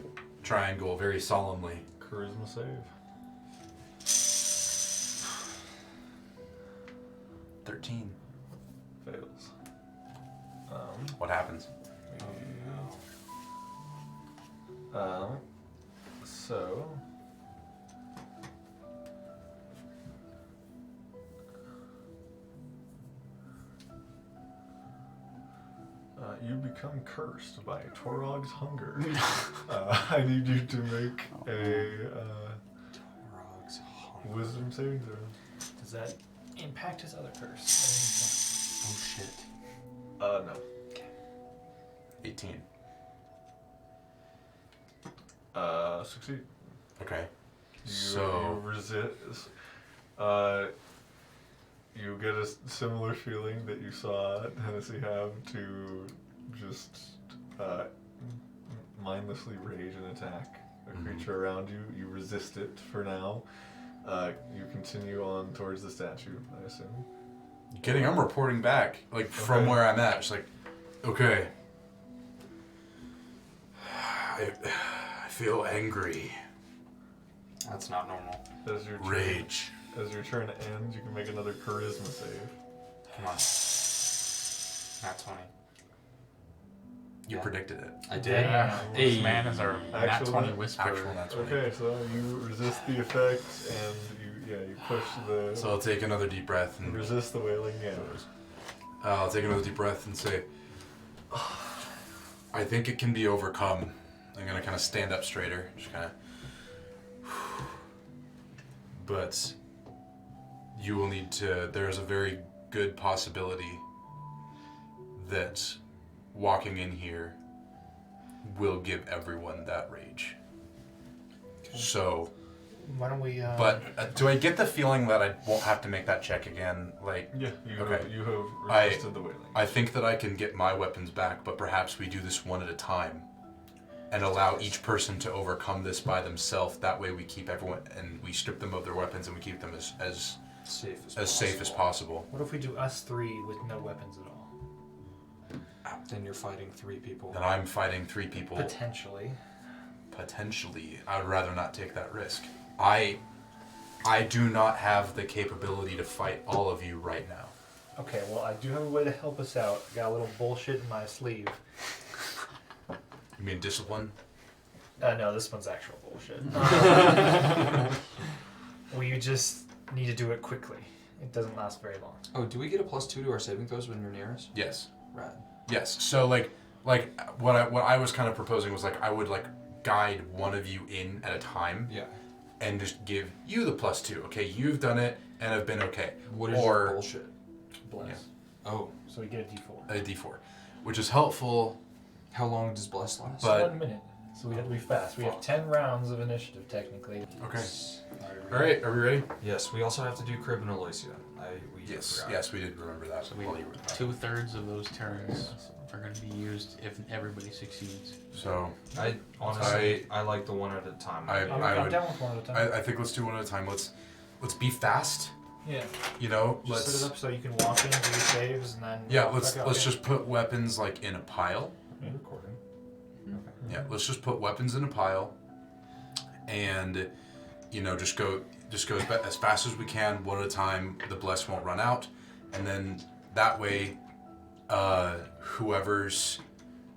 triangle very solemnly. Charisma save. 13. Fails. What happens? So you become cursed by Torog's hunger. I need you to make a Torog's hunger. wisdom saving throw. does that impact his other curse? Oh shit. No. 18. Succeed. Okay. You resist. You get a similar feeling that you saw Hennessy have to just mindlessly rage and attack a creature around you. You resist it for now. You continue on towards the statue, I assume. Kidding, I'm reporting back, like, from Okay. where I'm at. It's like, okay. I feel angry. That's not normal. As your turn, Rage. as your turn ends, you can make another charisma save. Come on. Not 20. You Yeah. predicted it. I did. Damn, Hey. this man is our nat Actual 20 nat- whisperer. Actual nat 20. Okay, so you resist the effect, and you push the. So I'll take another deep breath and resist the wailing. Yeah. I'll take another deep breath and say, I think it can be overcome. I'm gonna kind of stand up straighter, just kind of. But you will need to. There's a very good possibility that walking in here will give everyone that rage. So, Why don't we? but do I get the feeling that I won't have to make that check again? Like, Yeah, you Okay. have resisted the wailing. I think that I can get my weapons back, but perhaps we do this one at a time and allow each person to overcome this by themselves. That way we keep everyone, and we strip them of their weapons and we keep them as safe as possible. What if we do us three with no weapons at all? Then you're fighting 3 people. Then I'm fighting 3 people. Potentially. Potentially. I would rather not take that risk. I do not have the capability to fight all of you right now. Okay, well, I do have a way to help us out. I got a little bullshit in my sleeve. You mean discipline? No, this one's actual bullshit. Well, you just need to do it quickly. It doesn't last very long. Oh, do we get a +2 to our saving throws when you're near us? Yes. Rad. Yes. So like what I was kind of proposing was like I would like guide one of you in at a time Yeah. and just give you the +2. Okay, you've done it and have been okay. What is or your bullshit? Bless. Oh. So we get a D4. a D4, which is helpful. How long does bless last? But- 1 minute. So we have to be fast. We have 10 rounds of initiative, technically. Okay. All right, are we ready? Yes, we also have to do Crib and Aloysia. Yes, we did remember that. So 2/3 of those turns are going to be used if everybody succeeds. So I honestly I like the one at a time. I'm down with one at a time. I think let's do one at a time. Let's be fast. Yeah. You know, Just set it up so you can walk in, do your saves, and then. Yeah, let's just put weapons like in a pile. Recording. Okay. Yeah, let's just put weapons in a pile, and just go as fast as we can, one at a time. The bless won't run out, and then that way, whoever's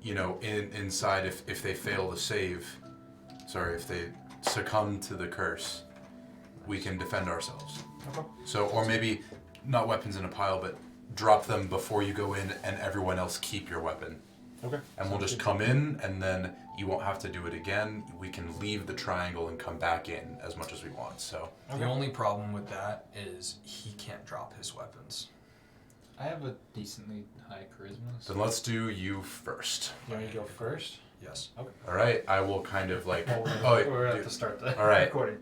inside, if they fail to save, if they succumb to the curse, we can defend ourselves. Okay. So, or maybe not weapons in a pile, but drop them before you go in, and everyone else keep your weapon. Okay. And we'll just come in, and then you won't have to do it again. We can leave the triangle and come back in as much as we want. So the only problem with that is he can't drop his weapons. I have a decently high charisma. So then let's do you first. You want me to go first? Yes. Okay. All right. I will kind of like. We're at to start the recording.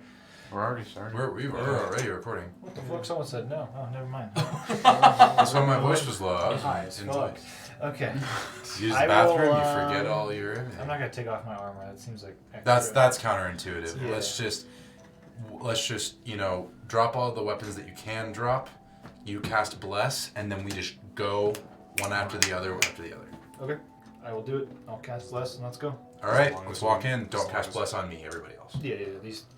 We're already starting. We're already recording. What the fuck? Someone said no. Oh, never mind. That's why my voice was low. I was High as fuck. Okay. Use the bathroom, you forget all your everything. I'm not gonna take off my armor. That seems like extra. That's counterintuitive. Yeah. Let's just drop all the weapons that you can drop. You cast bless, and then we just go one after the other. Okay. I will do it. I'll cast bless and let's go. All right. Let's walk in. Don't cast bless on me. Everybody else. Yeah.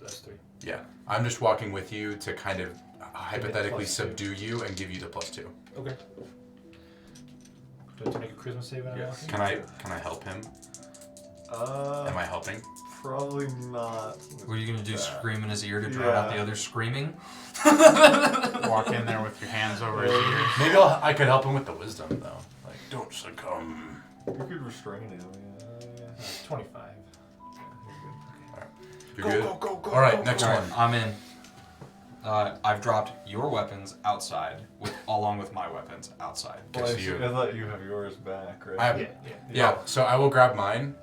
That's 3. Yeah. I'm just walking with you to kind of hypothetically subdue you and give you the +2. Okay. Do I have to make a charisma save? Yes. Can I help him? Am I helping? Probably not. What are you gonna do? Scream in his ear to drown out the others screaming? Walk in there with your hands over his ears. Maybe I could help him with the wisdom though. Like, don't succumb. You could restrain him. 25. You're good. Go. All right, next one. I'm in. I've dropped your weapons outside, along with my weapons outside. Well, I thought you have yours back, right? Yeah. So I will grab mine,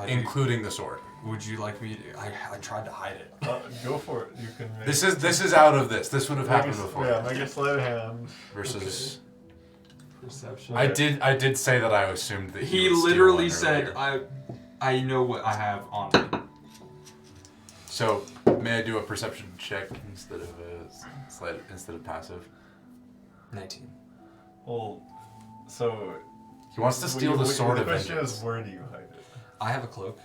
including the sword. Would you like me to? I tried to hide it. Go for it. You can. Make this is out of this. This would have happened before. Yeah, make a sleight of hand. Versus. Perception. I did say that I assumed that he literally said I know what I have on me. So may I do a perception check instead of passive? 19. Well, so he wants to steal the sword of vengeance. The question is, where do you hide it? I have a cloak.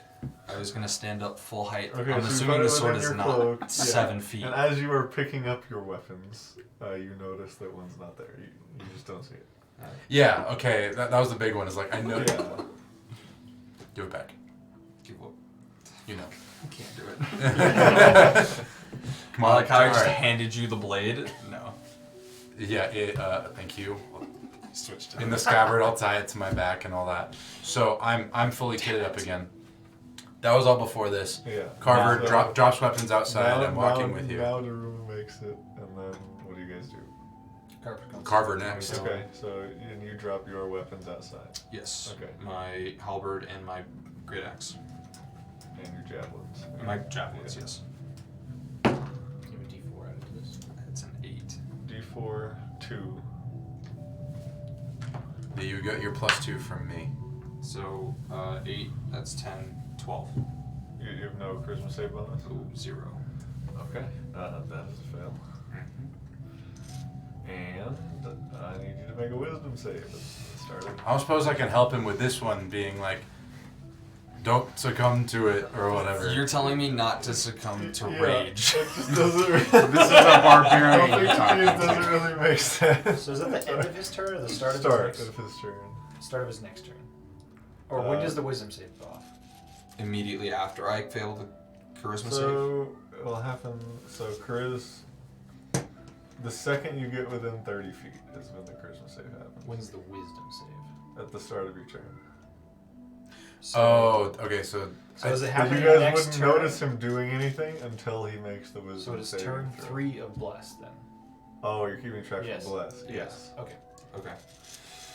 I was gonna stand up full height. Okay, I'm so assuming the sword is not 7 feet. And as you are picking up your weapons, you notice that one's not there. You just don't see it. Yeah. Okay. That was the big one. Is like I know. Yeah. Give it back. Give what? You know. I can't do it. Come on. Like how I just handed you the blade? No. Yeah. Thank you. Switched in the scabbard. I'll tie it to my back and all that. So I'm fully kitted up again. That was all before this. Yeah. Carver drops weapons outside. I'm walking with you. Now Daruma makes it, and then what do you guys do? Carver next. Okay, so you drop your weapons outside. Yes. Okay. My halberd and my great axe. And your javelins. My javelins, yes. Give a D4 out of this. It's an 8. D4, 2. You got your +2 from me. So 8. That's 10. 12. You have no charisma save bonus? Ooh, 0. Okay. That is a fail. And I need you to make a wisdom save at the start of I suppose I can help him with this one being like, don't succumb to it or whatever. You're telling me not to succumb to rage. It just doesn't really, this is a barbarian. It doesn't really make sense. So is that the end of his turn or the start of his turn? Start of his next turn. Or when does the wisdom save go off? Immediately after I fail the charisma save. So it'll happen. So charisma. The second you get within 30 feet is when the charisma save happens. When's the wisdom save? At the start of your turn. So, okay, so does it happen? You guys wouldn't notice him doing anything until he makes the wisdom save. So it's turn 3 of bless then. Oh, you're keeping track of bless. Yes. Okay.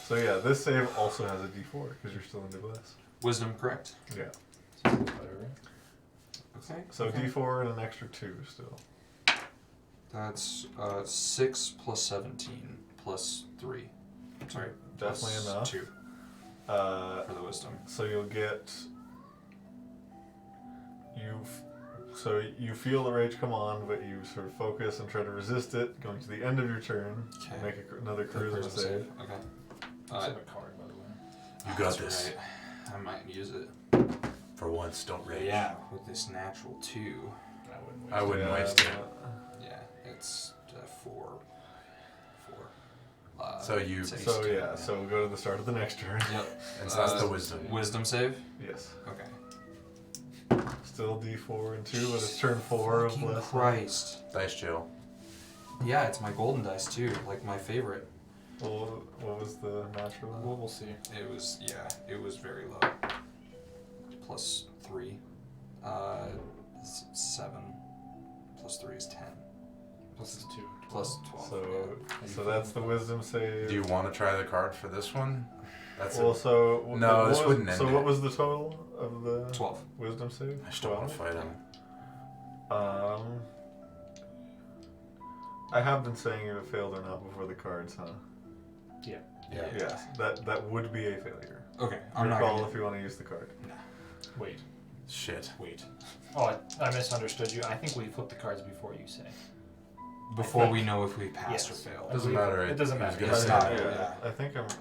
So yeah, this save also has a D4 because you're still into bless. Wisdom, correct? Yeah. Whatever. Okay. So D4 and an extra 2 still. That's 6 plus 17 plus 3. Sorry. Definitely plus enough. 2 for the wisdom. So you'll get. So you feel the rage come on, but you sort of focus and try to resist it. Going to the end of your turn, Okay. make another charisma save. Okay. I have a card, by the way. You got this. Right. I might use it. For once, don't rage. Yeah, with this natural 2. I wouldn't waste it. Yeah, it's 4. So you. Six. So yeah, so we'll go to the start of the next turn. Yep. And so that's the wisdom. Wisdom save? Yes. Okay. Still D4 and 2, but it's turn 4 of Fucking bless. Christ. Dice jail. Yeah, it's my golden dice too, like my favorite. Well, what was the natural? Well, we'll see. It was very low. Plus 3. 7. Plus 3 is 10. Plus 2. Plus 12. So that's the wisdom save. Do you want to try the card for this one? That's Well, it. so No, this was, wouldn't end So it. what was the total of the 12. wisdom save? I just don't want to fight him. I have been saying if it failed or not before the cards, huh? Yeah. Yeah. Yes, that would be a failure. Okay, I'm not Recall gonna... if you want to use the card. Wait. Shit. Wait. Oh, I misunderstood you. I think we flip the cards before you say. Before we know if we pass Yes. or fail. Doesn't matter. It doesn't I was matter. gonna It's say. not- Yeah, I think I've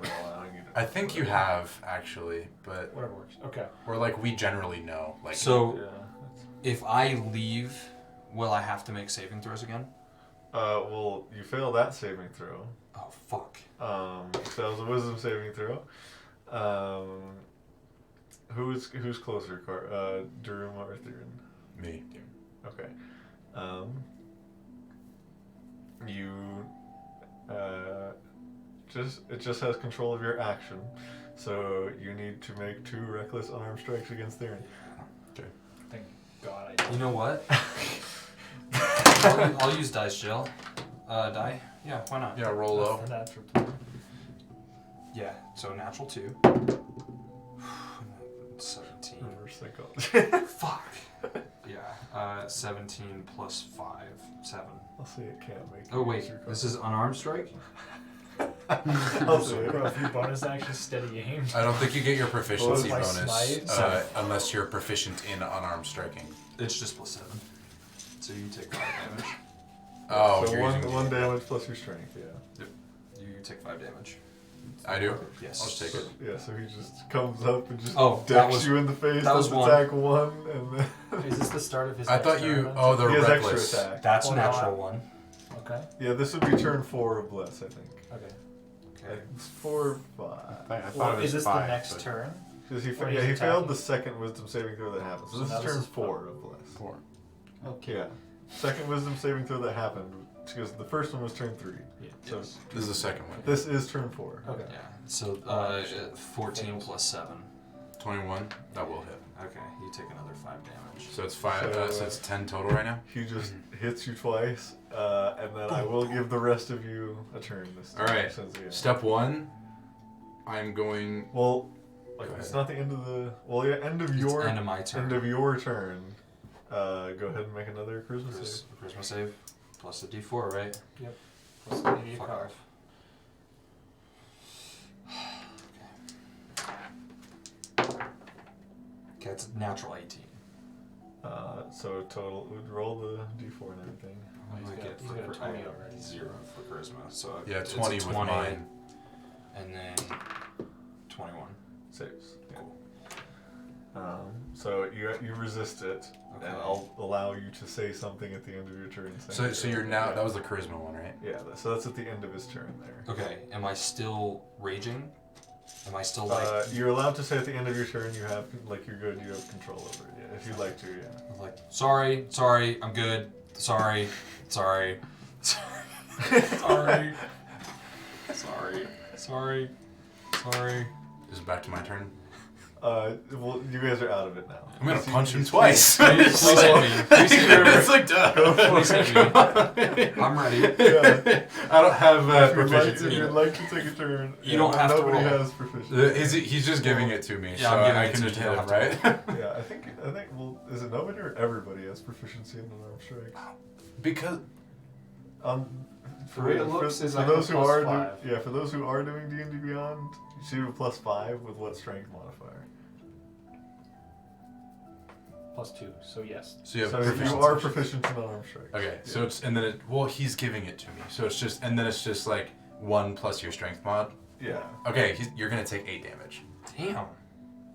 been allowing you to. I think you have actually, but Whatever works. Okay. or like we generally know. Like So, Yeah. if I leave, will I have to make saving throws again? Well, you fail that saving throw. Oh, fuck. So that was a wisdom saving throw. Who's closer, Durum or Thurin? me. Okay. You it just has control of your action, so you need to make 2 reckless unarmed strikes against Thurin. Thank God I did. You know what? I'll use dice jail. Die? Yeah, why not? Yeah, roll low. That's the natural 20. Yeah, so natural 2. 17. Reverse psychology. Fuck. Yeah, 17 plus 5. 7. I'll say it can't make. Oh, wait. This is unarmed strike? I'll say it. Bro, a few bonus actions, steady aim. I don't think you get your proficiency Well, my bonus smite? unless you're proficient in unarmed striking. It's just plus 7. So you take 5 damage. Oh, so you're using one damage plus your strength. Yeah. You take 5 damage. I do. Yes. I'll just take it. Yeah, so he just comes up and just Oh, that decks was- you in the face. that was with one. attack 1, and then Is this the start of his I next thought you. turn, then? Oh, the he has reckless. extra attack. That's Well, no, natural 1. Okay. Yeah, this would be turn 4 of Bless, I think. Okay. Okay. It's 4 5. I thought Well, it was is this 5, the next but turn? Because he Or yeah, he's he failed attacking. the second wisdom saving throw that happened. So So this now is this turn is 4 of Bless. 4. Okay. Yeah. Second wisdom saving throw that happened, because the first one was turn 3. Yeah. So Yes. This is the second one. this is turn 4. Okay. Yeah. So 14 plus 7. 21. That will hit. Okay, you take another 5 damage. So it's 5. So, So it's 10 total right now. He just hits you twice, and then I will give the rest of you a turn this time. All right. Since, yeah. Step 1. I'm going. Well, like, Go it's ahead. not the end of the. Well, yeah, end of It's your end of my turn. end of your turn. Go ahead and make another charisma save. Charisma save plus a D4, right? Plus maybe a Fuck card. off. Okay, it's a natural 18. So total, roll the d4 and everything. What do I get he's for got a 20 I got already. 0 for charisma. So Yeah, it's 20 a with 20, mine. and then 21. Saves. Yeah. Cool. So you resist it, Okay. and I'll allow you to say something at the end of your turn. saying So you're now. That was the charisma one, right? Yeah, so that's at the end of his turn there. Okay, am I still raging? Am I still like You're allowed to say at the end of your turn you have, like, you're good, you have control over it, yeah, if you'd like to, yeah. like sorry, I'm good. Sorry. Sorry. Is it back to my turn? Well, you guys are out of it now. I'm gonna punch him twice. Please hit me. Please hit me. It's like, duh. Please hit me. I'm ready. Yeah. I don't have If proficiency. you'd like to take a turn, You don't have to nobody roll. has proficiency. He's just giving it to me, Yeah, so I'm giving I it can to just you, hit you him, don't have right? Yeah, I think. Well, is it nobody or everybody has proficiency in an arm strike? Because The way it looks is for I have a those who plus are 5. for those who are doing D&D Beyond, you should have a +5 with what strength modifier? +2. So yes. so you have So if you proficiency. are proficient in an arm strike. Okay, so it's and then he's giving it to me, so it's just like 1 plus your strength mod. Yeah. Okay, you're gonna take 8 damage Damn.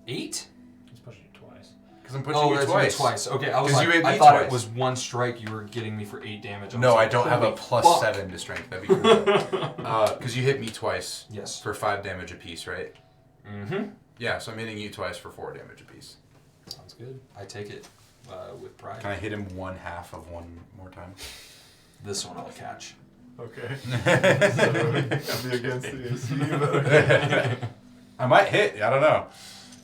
8? He's pushing you twice. because I'm pushing you that's twice. twice. Okay, I was 'Cause like, you hit I me thought twice. it was 1 strike. You were getting me for 8 damage. No, was I like, don't have a holy plus fuck. 7 to strength. That'd be cool. Because you hit me twice Yes. for 5 damage apiece, right? Mm-hmm. Yeah, so I'm hitting you twice for 4 damage apiece. Sounds good. I take it with pride. Can I hit him 1/2 of one more time? This one I'll catch. Okay. So it'll be against the AC, but okay. I might hit. I don't know.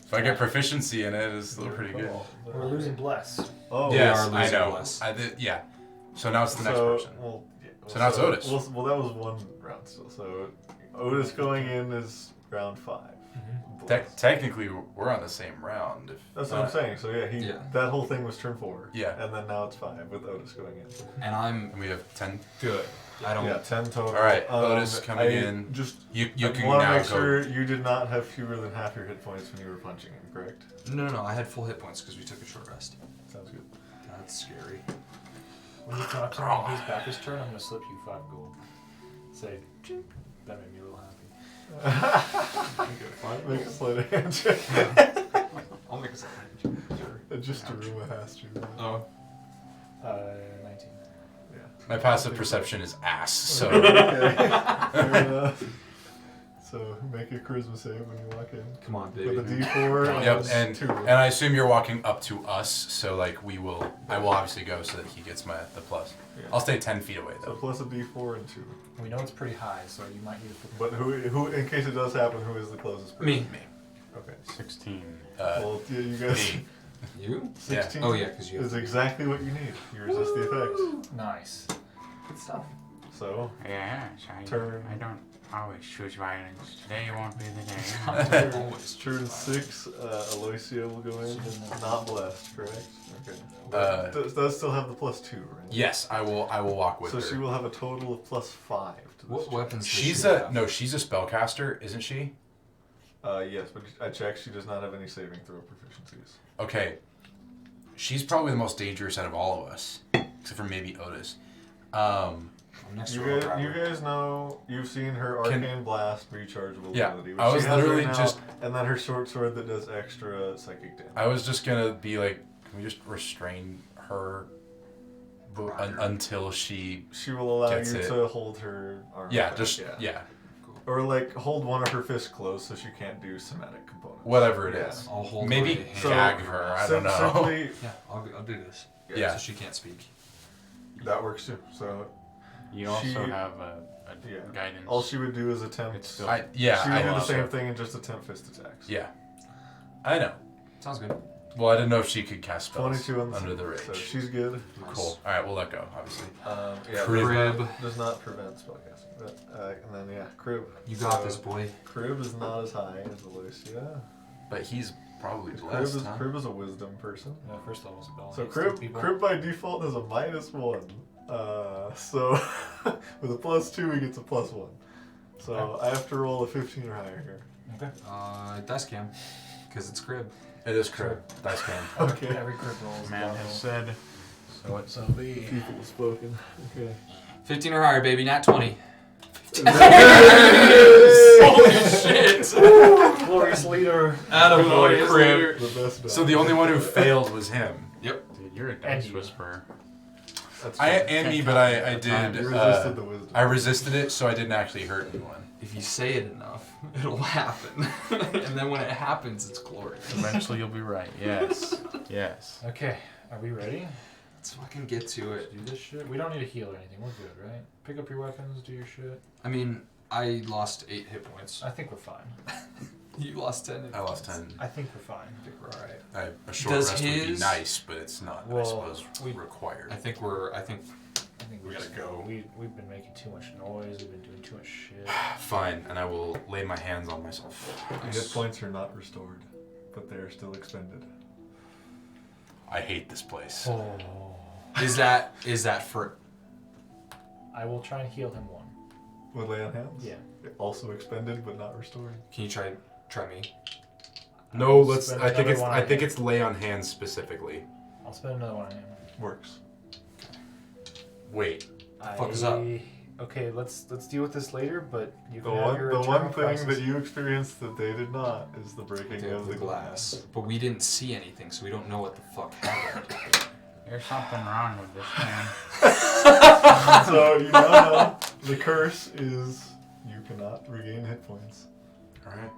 If I get proficiency in it, it's still pretty good. We're losing bless. Oh, Yes, are I losing know. bless. Yeah. So now it's the next person. Well, yeah, So now it's Otis. Well, that was one round still. So Otis going in is round 5. Technically, we're on the same round. That's what I'm saying. So yeah, Yeah. that whole thing was turn 4. Yeah. And then now it's 5 with Otis going in. And I'm And we have 10. good. I don't. Yeah, 10 total. All right, Otis coming in. Just You I can want to now make go. sure you did not have fewer than half your hit points when you were punching him, correct? No. I had full hit points because we took a short rest. Sounds good. That's scary. When you come up to me and he's back his turn, I'm gonna slip you 5 gold. Say, "Ching." That made me a little happy. Make a sleight of hand check. I'll make a second. Sure. Just to ruin a has to. Oh. 19. Yeah. My passive perception is ass, so. Okay. Fair enough. So make a charisma save when you walk in. Come on, baby. With a D4. Yep, and and 2. I assume you're walking up to us, so like I will obviously go so that he gets the plus. Yeah. I'll stay 10 feet away So though. plus a D4 and 2. We know it's pretty high, so you might need to. But who, in case it does happen, who is the closest person? Me. Okay. 16. Well, yeah, you guys. me. You? 16 Oh yeah, because you. is exactly what you need. You resist the effects. Nice. Good stuff. So, Yes, Turn. I don't always choose violence. Today won't be the day. Always. turn 6, Aloysia will go in. Not blessed, correct? Okay. Uh, does still have the +2, right? Yes, I will walk with So her. she will have a total of +5 to this. What check. weapons? does She's she have? she's a spellcaster, isn't she? Yes, but I checked. She does not have any saving throw proficiencies. Okay. She's probably the most dangerous out of all of us, except for maybe Otis. I'm next to her. You guys know you've seen her arcane blast rechargeable Yeah, ability. I was she has literally right now, just- and then her short sword that does extra psychic damage. I was just gonna be like, can we just restrain her until she? She will allow Gets you it. to hold her arm. Yeah, back, just yeah, Or like hold one of her fists close so she can't do somatic components. whatever it Yeah. is. I'll hold Maybe my hand. gag her. I don't know. Simply, Yeah, I'll do this. Yeah. So she can't speak. that works too. So You also She- have a yeah, guidance. all she would do is attempt. It's still- I she would do the know. same thing and just attempt fist attacks. Yeah, I know. Sounds good. Well, I didn't know if she could cast spells 22 on the under the save, range. So she's good. Nice. Cool. All right, we'll let go. Obviously. Yeah, Crib. does not prevent spellcasting. But, and then yeah, Crib. You got So, this, boy. Crib is not as high as Aloysia. But he's probably Crib blessed, is, huh? Crib is a wisdom person. Yeah, first level spell. So Hits Crib, two people. Crib by default has a -1. So with a +2 he gets a +1. So I have to roll a 15 or higher here. Okay. Dice cam. Because it's crib. It is Crib. Dice can. Okay. Every crib rolls. Man down has roll. said, so it shall be. People have spoken. Okay. 15 or higher, baby. Nat 20. Holy shit! Glorious leader. Attaboy, crib. The best die. So the only one who failed was him. Yep. Dude, you're a And dice you. whisperer. That's I fine. and me, but I You did. resisted the wisdom. I resisted it, so I didn't actually hurt anyone. If you say it enough, it'll happen. And then when it happens, it's glorious. Eventually you'll be right. Yes. Yes. Okay, are we ready? Let's fucking get to it. Do this shit. We don't need to heal or anything. We're good, right? Pick up your weapons, do your shit. I mean, I lost 8 hit points. I think we're fine. You lost 10. I lost 10. I think we're fine. I think we're alright. A short Does rest would be his- nice, but it's not, I Well, suppose, we- required. I think I think We gotta just go. We've been making too much noise. We've been doing too much shit. Fine, and I will lay my hands on myself. The hit points are not restored, but they are still expended. I hate this place. Oh. is that for I will try and heal him 1. With lay on hands? Yeah. Also expended, but not restored. Can you try me? No, I'll let's. spend I think another it's. one I on think him. it's lay on hands specifically. I'll spend another one on him. Works. Wait. Fuck us up. Okay, let's deal with this later. But you The can have one, your the eternal one thing crisis. that you experienced that they did not is the breaking of the glass. But we didn't see anything, so we don't know what the fuck happened. There's something wrong with this man. So you now know the curse is you cannot regain hit points. Alright.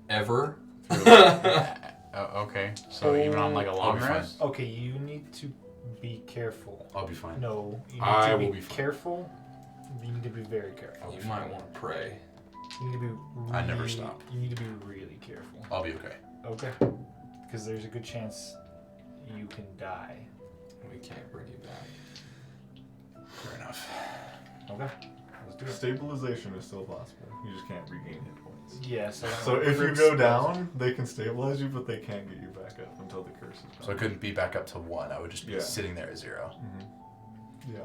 Ever? Oh, okay. So even on like a I'll long be fine. rest? Okay, you need to be careful. I'll be fine. No, you need I to will be be fine. careful. You need to be very careful. You might want to pray. You need to be. Really, I never stop. You need to be really careful. I'll be okay. Okay. Because there's a good chance you can die. We can't bring you back. Fair enough. Okay. Let's do it. Stabilization is still possible. You just can't regain hit points. Yes. So if you go down, they can stabilize you, but they can't get you back up until the curse is gone. So I couldn't be back up to 1. I would just be Yeah. sitting there at 0. Yeah.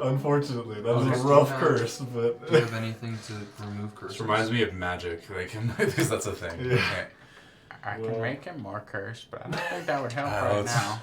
Unfortunately, that Okay. is a rough Do you have- curse, but Do you have anything to remove curses? This reminds me of magic, like, because that's a thing. Yeah. I can't. I Well- can make him more cursed, but I don't think that would help Uh, right let's- now.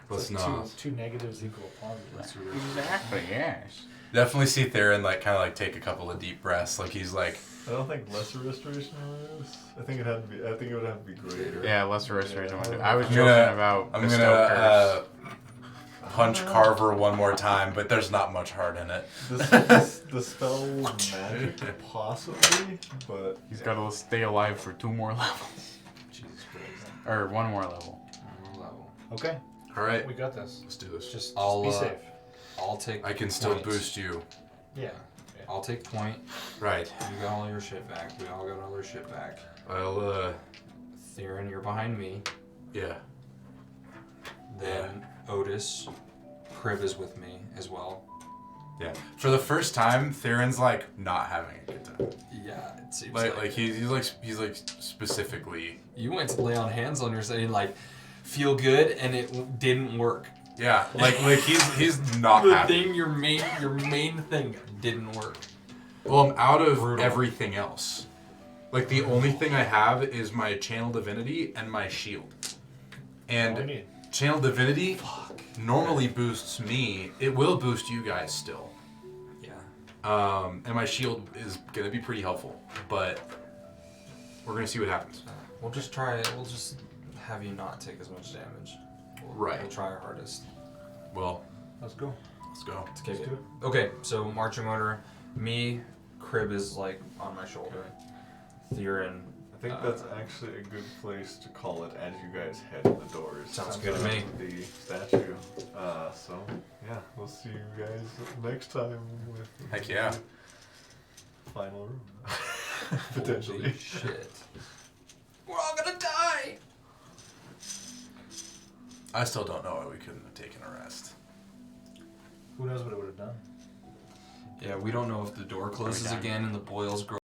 Let's Two, not. two negatives equal a positive. Let's remove Exactly, yes. Definitely see Theron, like, kind of, like, take a couple of deep breaths. Like, he's like, I don't think lesser restoration is. I think it had to be. I think it would have to be greater. Yeah, lesser restoration Yeah. would do. I was I'm joking gonna- about I'm bestow gonna curse. punch Carver one more time, but there's not much heart in it. The spell magic possibly, but He's got to stay alive for 2 more levels. Jesus Christ. Or 1 more level. One level. Okay. Alright, We got this. let's do this. Just I'll, be safe. I'll take I can still points. boost you. Yeah. I'll take point. Right. You got all your shit back. We all got all our shit back. I'll, Theron, you're behind me. yeah. Then Otis. Crib is with me as well. Yeah. For the first time, Theron's, like, not having a good time. Yeah, it seems Like he's like specifically. you went to lay on hands on yourself and like feel good and it didn't work. Yeah, like he's not The happy. thing, your main thing didn't work. Well, I'm out of Brutal. everything else. Like the only thing I have is my channel divinity and my shield. All we And need. channel divinity normally boosts me. It will boost you guys still. Yeah. And my shield is gonna be pretty helpful, but we're gonna see what happens. We'll just try it. We'll just have you not take as much damage. Right. We'll try our hardest. Well, Let's go. let's go. Let's kick Let's it. do it. Okay, so marching order. Me, Crib is like on my shoulder. Theron. I think that's actually a good place to call it as you guys head in the doors. Sounds good to me. The statue. So yeah, we'll see you guys next time with Heck yeah. the final room. Potentially. Holy shit. We're all gonna die! I still don't know why we couldn't have taken a rest. Who knows what it would have done? Yeah, we don't know if the door closes done? again and the boils grow